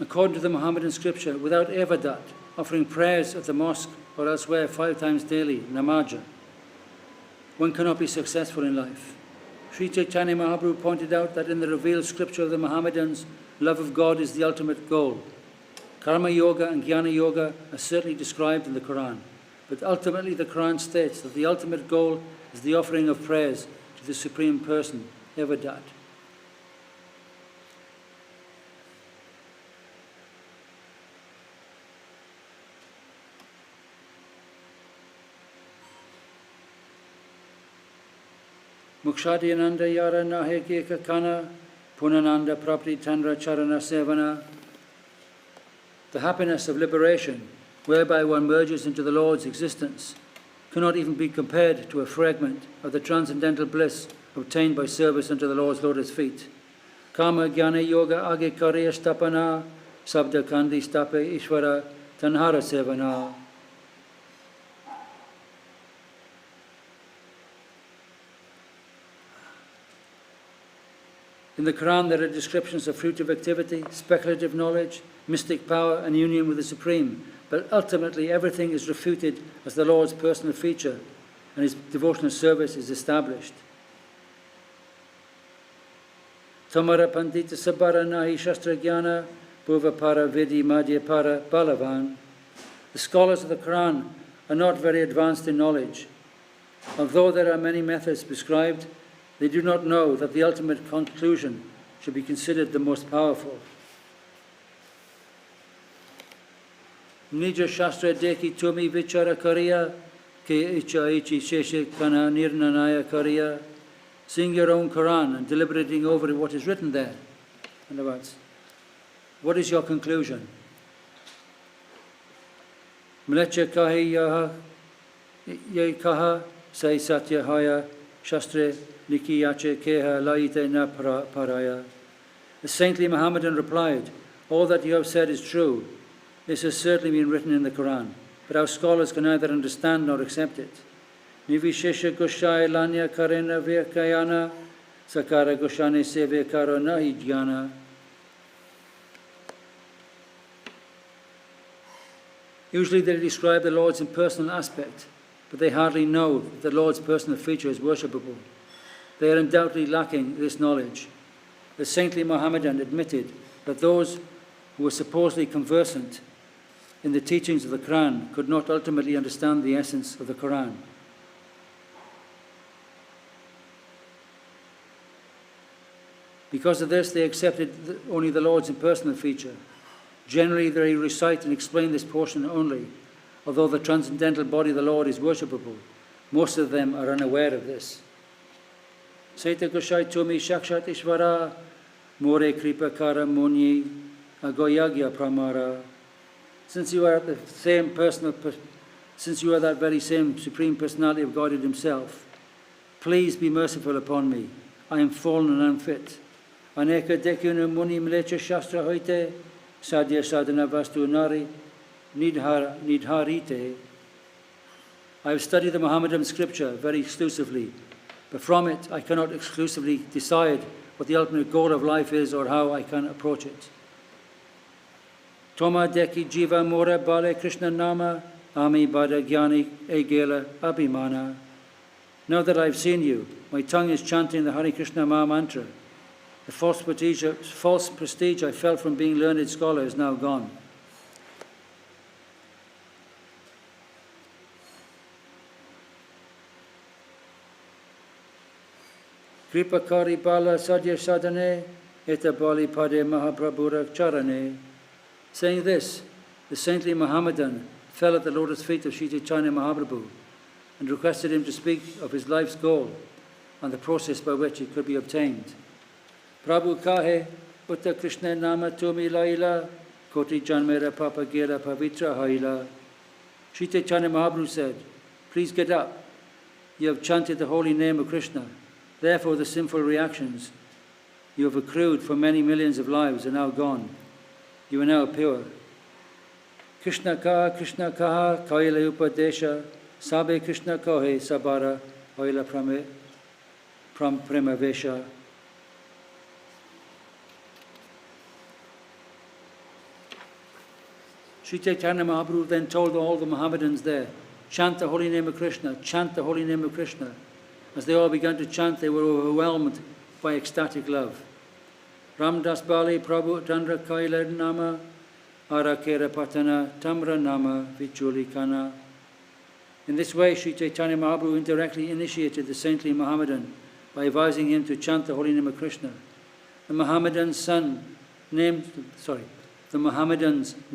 According to the Mohammedan scripture, without evadat, offering prayers at the mosque or elsewhere 5 times daily, namaja, one cannot be successful in life. Sri Chaitanya Mahaprabhu pointed out that in the revealed scripture of the Mohammedans, love of God is the ultimate goal. Karma Yoga and Jnana Yoga are certainly described in the Quran, but ultimately the Quran states that the ultimate goal is the offering of prayers to the Supreme Person, evadat. Mukshadyananda Yara Nahekeka Kana Punananda Prapti Tandra Charana Sevana. The happiness of liberation, whereby one merges into the Lord's existence, cannot even be compared to a fragment of the transcendental bliss obtained by service unto the Lord's lotus feet. Kama Jnana Yoga Age Karya Stapana Sabda Kandi Stape Ishvara Tanhara Sevana. In the Quran there are descriptions of fruitive activity, speculative knowledge, mystic power and union with the Supreme, but ultimately everything is refuted as the Lord's personal feature and his devotional service is established. Tamara Pandita Sabara Nahi Shastra Jnana Bhuva Para Vidi Madhya Para Balavan. The scholars of the Quran are not very advanced in knowledge. Although there are many methods prescribed, they do not know that the ultimate conclusion should be considered the most powerful. Nija Shastra Deki Tumi Vichara Kariya Ke Ch.Ch Kana Nirnanaya Kariya. Seeing your own Quran and deliberating over what is written there. In other words, what is your conclusion? Mlecha Kahi Yaha Kaha Sai Satya Haya Shastre Nikiyache Keha Laite Na Paraya. The saintly Mohammedan replied, all that you have said is true. This has certainly been written in the Quran, but our scholars can neither understand nor accept it. Nivishesha Goshai Lanya Karena Virkayana Sakara Goshane Seve Karo Nahi Jnana. Usually they describe the Lord's impersonal aspect, but they hardly know that the Lord's personal feature is worshipable. They are undoubtedly lacking this knowledge. The saintly Mohammedan admitted that those who were supposedly conversant in the teachings of the Quran could not ultimately understand the essence of the Quran. Because of this, they accepted only the Lord's impersonal feature. Generally, they recite and explain this portion only, although the transcendental body of the Lord is worshipable. Most of them are unaware of this. Saita Goshai Tumi Shakshat Ishvara More Kripa Kara Muni Agoyagya Pramara. Since you are that very same Supreme Personality of God Himself, please be merciful upon me. I am fallen and unfit. Aneka Dekuna Muni Mlecha Shastra Hoite Sadhya Sadhana Vastu Nari Nidharite. I have studied the Mohammedan scripture very exclusively, but from it I cannot exclusively decide what the ultimate goal of life is or how I can approach it. Toma Deki Jiva Mora Bale Krishna Nama Ami Bada Gyani Egela Abhimana. Now that I have seen you, my tongue is chanting the Hare Krishna Maha Mantra. The false prestige I felt from being learned scholar is now gone. Kripa Kari Bala Sadhya Sadhane Eta Bali Pade Mahaprabhura Charane. Saying this, the saintly Mohammedan fell at the lotus feet of Ch.Ch. Mahaprabhu and requested him to speak of his life's goal and the process by which it could be obtained. Prabhu kahe Utta Krishna Nama Tumi Laila Koti Janmera Papa Gera Pavitra Haila. Ch.Ch. Mahaprabhu said, please get up. You have chanted the holy name of Krishna. Therefore the sinful reactions you have accrued for many millions of lives are now gone. You are now pure. Krishna kaha kaila upadesha sabe Krishna kohe sabara oila premavesha. Sri Chaitanya Mahaprabhu then told all the Mohammedans there, chant the holy name of Krishna, chant the holy name of Krishna. As they all began to chant, they were overwhelmed by ecstatic love. Ramdas Bali Prabhu Chandra Kaila Nama Arakera Patana Tamra Nama Vichuli Kana. In this way, Sri Chaitanya Mahaprabhu indirectly initiated the saintly Mohammedan by advising him to chant the holy name of Krishna. The Mohammedan's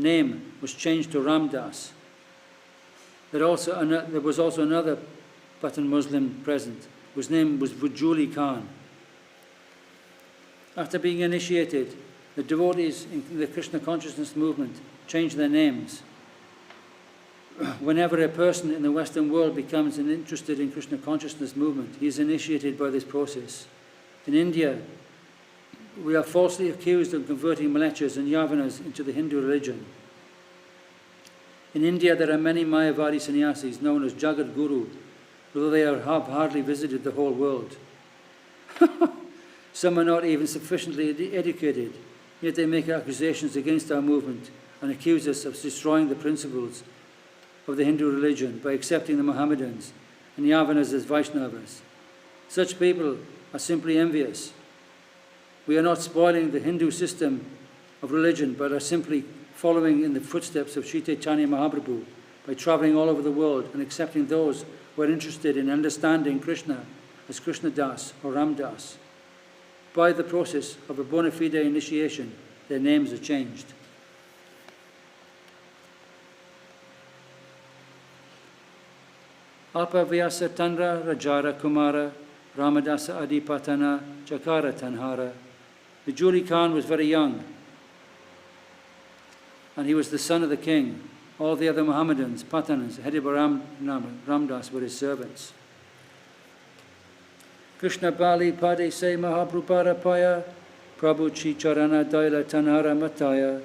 name was changed to Ramdas. There was also another Pathan Muslim present, whose name was Vujuli Khan. After being initiated, the devotees in the Krishna consciousness movement changed their names. Whenever a person in the Western world becomes interested in Krishna consciousness movement, he is initiated by this process. In India, we are falsely accused of converting Mlechas and Yavanas into the Hindu religion. In India, there are many Mayavadi sannyasis known as Jagat Guru, although they have hardly visited the whole world. Some are not even sufficiently educated, yet they make accusations against our movement and accuse us of destroying the principles of the Hindu religion by accepting the Mohammedans and Yavanas as Vaishnavas. Such people are simply envious. We are not spoiling the Hindu system of religion, but are simply following in the footsteps of Ch.Ch. Mahaprabhu by traveling all over the world and accepting those who are interested in understanding Krishna as Krishna Das or Ram Das. By the process of a bona fide initiation, their names are changed. Alpa Vyasa Tandra Rajara Kumara Ramadasa Adipatana Chakara Tanhara. Vijuli Khan was very young, and he was the son of the king. All the other Mohammedans, Patanas, headed by Ramdas, were his servants. Krishna Bali Pade Se Mahaprabhupara Paya Prabhu Chicharana Daila Tanhara Mataya.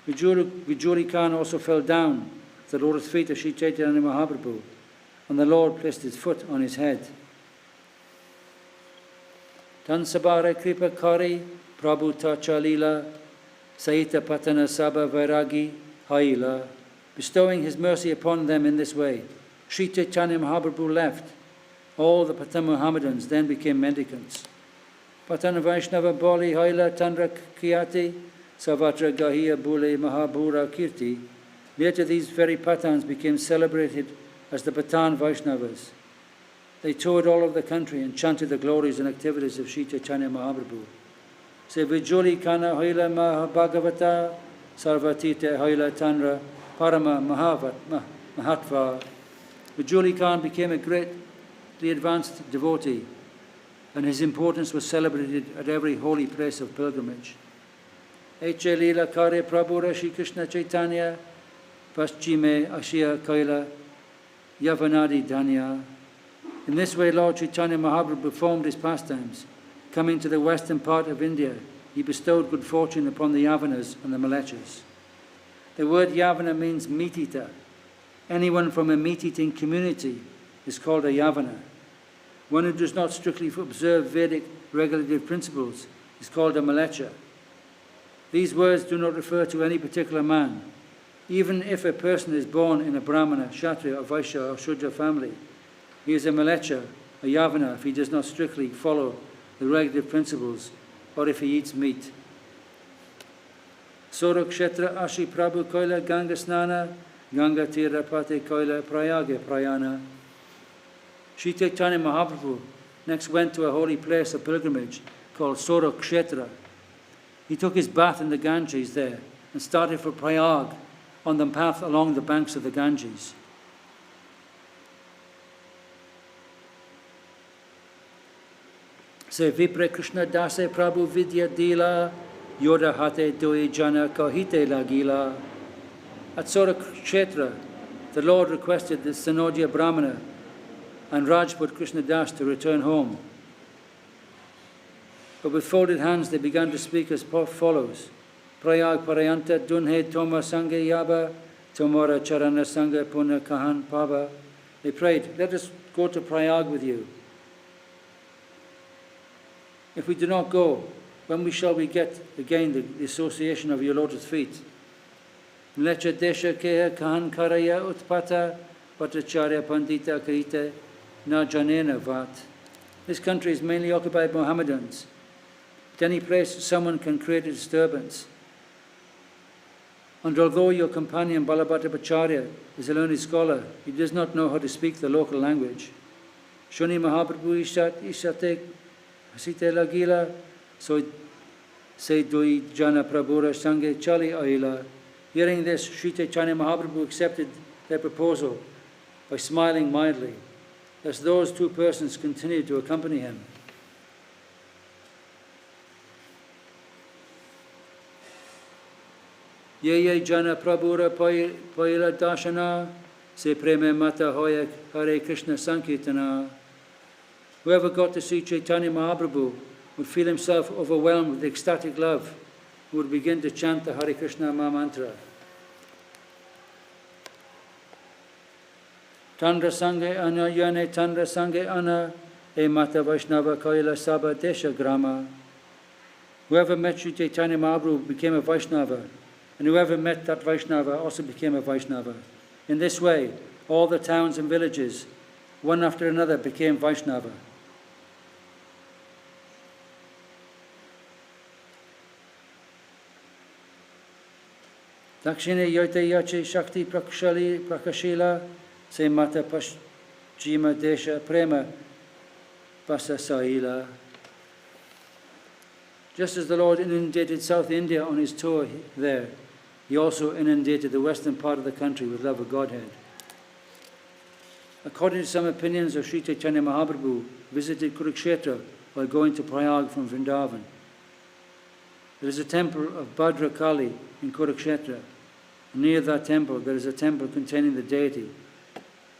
Vijuli Khan also fell down at the lotus feet of Sri Chaitanya Mahaprabhu, and the Lord placed his foot on his head. Tan Sabara Kripa Kari Prabhu Tachalila Saita Patana Saba Vairagi Haila. Bestowing his mercy upon them in this way, Sri Chaitanya Mahaprabhu left. All the Patan Mohammedans then became mendicants. Patana Vaishnava Boli Haila Tandra Kiyati Savatra Gahiya Bule Mahabhura Kirti. Later these very Patans became celebrated as the Patan Vaishnavas. They toured all over the country and chanted the glories and activities of Sri Chaitanya Mahaprabhu. Se Vijoli Kana Haila Mahabhagavata Sarvatite Haila Tandra Parama Mahatva. Vijoli Khan became a greatly advanced devotee, and his importance was celebrated at every holy place of pilgrimage. Ch.Ch. Leela Kare Prabhu Rashi Krishna Chaitanya Paschime Ashia Kaila Yavanadi Dhanya. In this way, Lord Chaitanya Mahaprabhu performed his pastimes. Coming to the western part of India, he bestowed good fortune upon the Yavanas and the Malechas. The word Yavana means meat-eater. Anyone from a meat-eating community is called a Yavana. One who does not strictly observe Vedic regulative principles is called a Malecha. These words do not refer to any particular man. Even if a person is born in a Brahmana, Kshatriya, or Vaishya, or Shudra family, he is a Malecha, a Yavana, if he does not strictly follow the regulative principles or if he eats meat. Sora Kshetra Ashi Prabhu Koila Ganga Snana, Ganga Tira Pate Koila Prayage Prayana. Sri Chaitanya Mahaprabhu next went to a holy place of pilgrimage called Sora Kshetra. He took his bath in the Ganges there and started for Prayag on the path along the banks of the Ganges. Se Vipre Krishna Dase Prabhu Vidya Dila Yoda Hate Doi Jana Kahite Lagila. At Sora Kshetra, the Lord requested the Sanodia Brahmana and Rajput Krishna Das to return home. But with folded hands they began to speak as follows. Prayag Parayanta Dunhe Toma Sangha Yaba Tomora Charana Sangha Puna Kahan Pava. They prayed, let us go to Prayag with you. If we do not go, when shall we get again the association of your lotus feet? Mlecha Desha Keha Kahan Karaya Utpata Bhattacharya Pandita Krite Na Janena Vat. This country is mainly occupied by Mohammedans. At any place someone can create a disturbance. And although your companion Balabhata Bhattacharya is a learned scholar, he does not know how to speak the local language. Shuni Mahaprabhu Ishate Hasite Lagila So Se Dui Jana Prabhura Sange Chali Aila. Hearing this, Sri Chaitanya Mahaprabhu accepted their proposal by smiling mildly, as those two persons continued to accompany him. Ye Jana Prabhura Paila Dashana Se Preme Mata Hoya Hare Krishna Sankirtana. Whoever got to see Chaitanya Mahaprabhu would feel himself overwhelmed with ecstatic love, who would begin to chant the Hare Krishna Mahamantra. Tandra Sange Ana Yane Tandra Sange Ana E Mata Vaishnava Kaila Saba Desha Grama. Whoever met Sri Chaitanya Mahaprabhu became a Vaishnava, and whoever met that Vaishnava also became a Vaishnava. In this way, all the towns and villages, one after another, became Vaishnava. Dakshine yote yache shakti prakashila se mata paschima desha prema pasasaila. Just as the Lord inundated South India on his tour there, he also inundated the western part of the country with love of Godhead. According to some opinions of Sri Chaitanya Mahaprabhu, visited Kurukshetra while going to Prayag from Vrindavan. There is a temple of Bhadra Kali in Kurukshetra. Near that temple, there is a temple containing the deity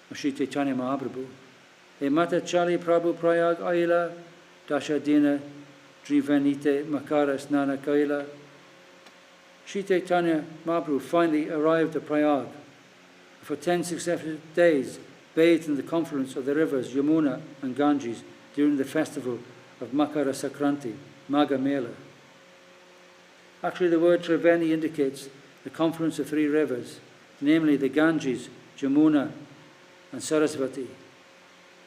of Sri Chaitanya Mahaprabhu. E mata chali prabhu Prayag aila dashadina drivanite makara snana kaila. Sri Chaitanya Mahaprabhu finally arrived at Prayag. For 10 successive days, bathed in the confluence of the rivers Yamuna and Ganges during the festival of Makara Sakranti, Magha Mela. Actually, the word Triveni indicates the confluence of 3 rivers, namely the Ganges, Yamuna, and Sarasvati.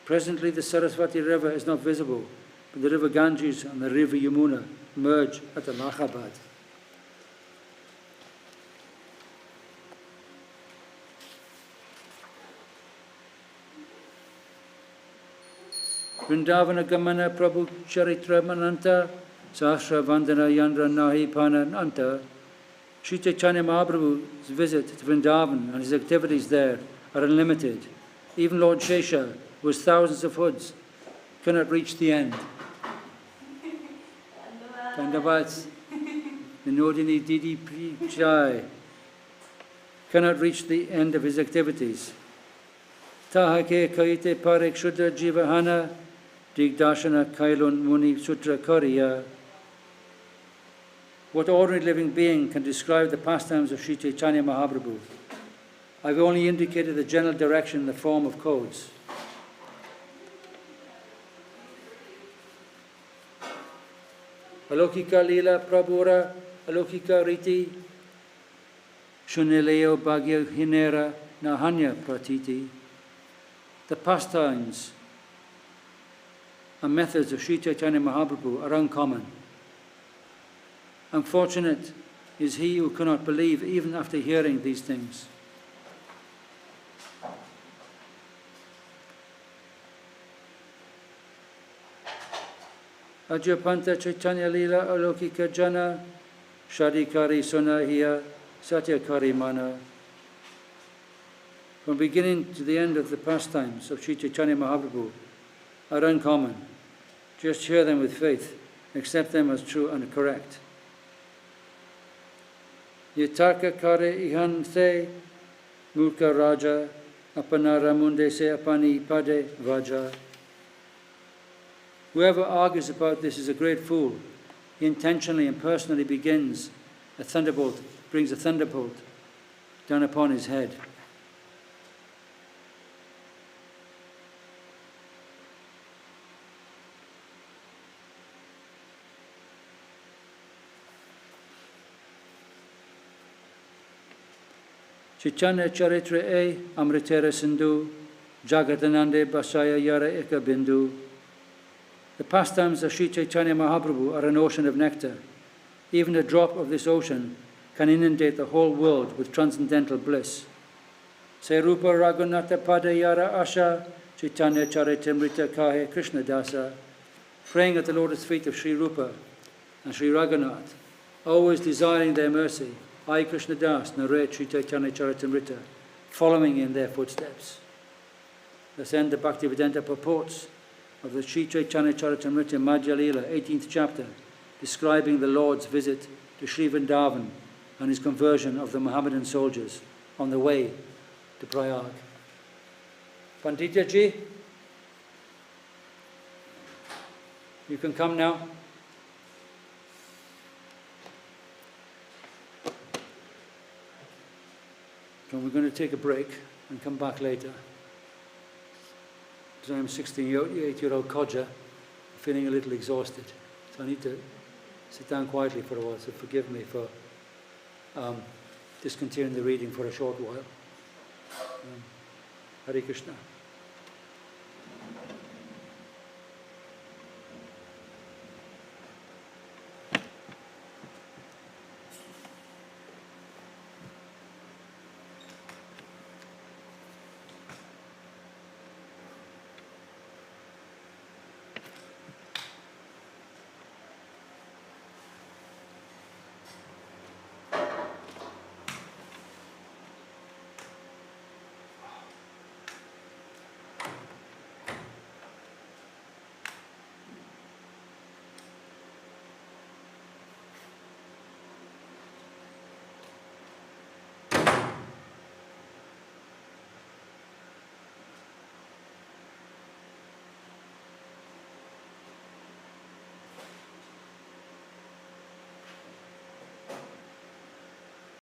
Presently, the Sarasvati river is not visible, but the river Ganges and the river Yamuna merge at Allahabad. Vrindavana Gamana Prabhu Charitra Mananta Sahasra Vandana Yandra Nahi Pananta. Sri Chaitanya Mahaprabhu's visit to Vrindavan and his activities there are unlimited. Even Lord Ch.Ch, who has thousands of hoods, cannot reach the end. Dandavats, Vinodini Didi Jai, cannot reach the end of his activities. Tahake Kaite Parek Shudra Jivahana Digdashana Kailun Muni Sutra Kariya. What ordinary living being can describe the pastimes of Sri Chaitanya Mahaprabhu? I've only indicated the general direction in the form of codes. Alokika Lila Prabhura, Alokika Riti, Shunileo Bhagya Hinera Nahanya Pratiti. The pastimes and methods of Sri Chaitanya Mahaprabhu are uncommon. Unfortunate is he who cannot believe even after hearing these things. Ajapanta Chaitanya Lila Alokika Jana Shadikari Sonahiya Satyakari Mana. From beginning to the end of the pastimes of Sri Chaitanya Mahaprabhu are uncommon. Just hear them with faith, accept them as true and correct. Yatarka kare ihan se murka raja apana ramunde se apani pade vaja. Whoever argues about this is a great fool. He intentionally and personally brings a thunderbolt down upon his head. Chaitanya Charitra E Amritera Sindhu Jagadanande Basaya Yara Eka Bindu. The pastimes of Sri Chaitanya Mahaprabhu are an ocean of nectar. Even a drop of this ocean can inundate the whole world with transcendental bliss. Se Rupa Raghunatha Pada Yara Asha Chaitanya Charitamrita Kahe Krishna Dasa. Praying at the lotus feet of Sri Rupa and Sri Raghunath, always desiring their mercy, I, Krishna Das, narrate Sri Chaitanya Charitamrita, following in their footsteps. Thus end the Bhaktivedanta purports of the Sri Chaitanya Charitamrita Madhya Lila, 18th chapter, describing the Lord's visit to Sri Vrindavan and his conversion of the Mohammedan soldiers on the way to Prayag. Pandita Ji, you can come now. So we're going to take a break and come back later. Because I'm 68-year-old codger, feeling a little exhausted. So I need to sit down quietly for a while, so forgive me for discontinuing the reading for a short while. Hare Krishna.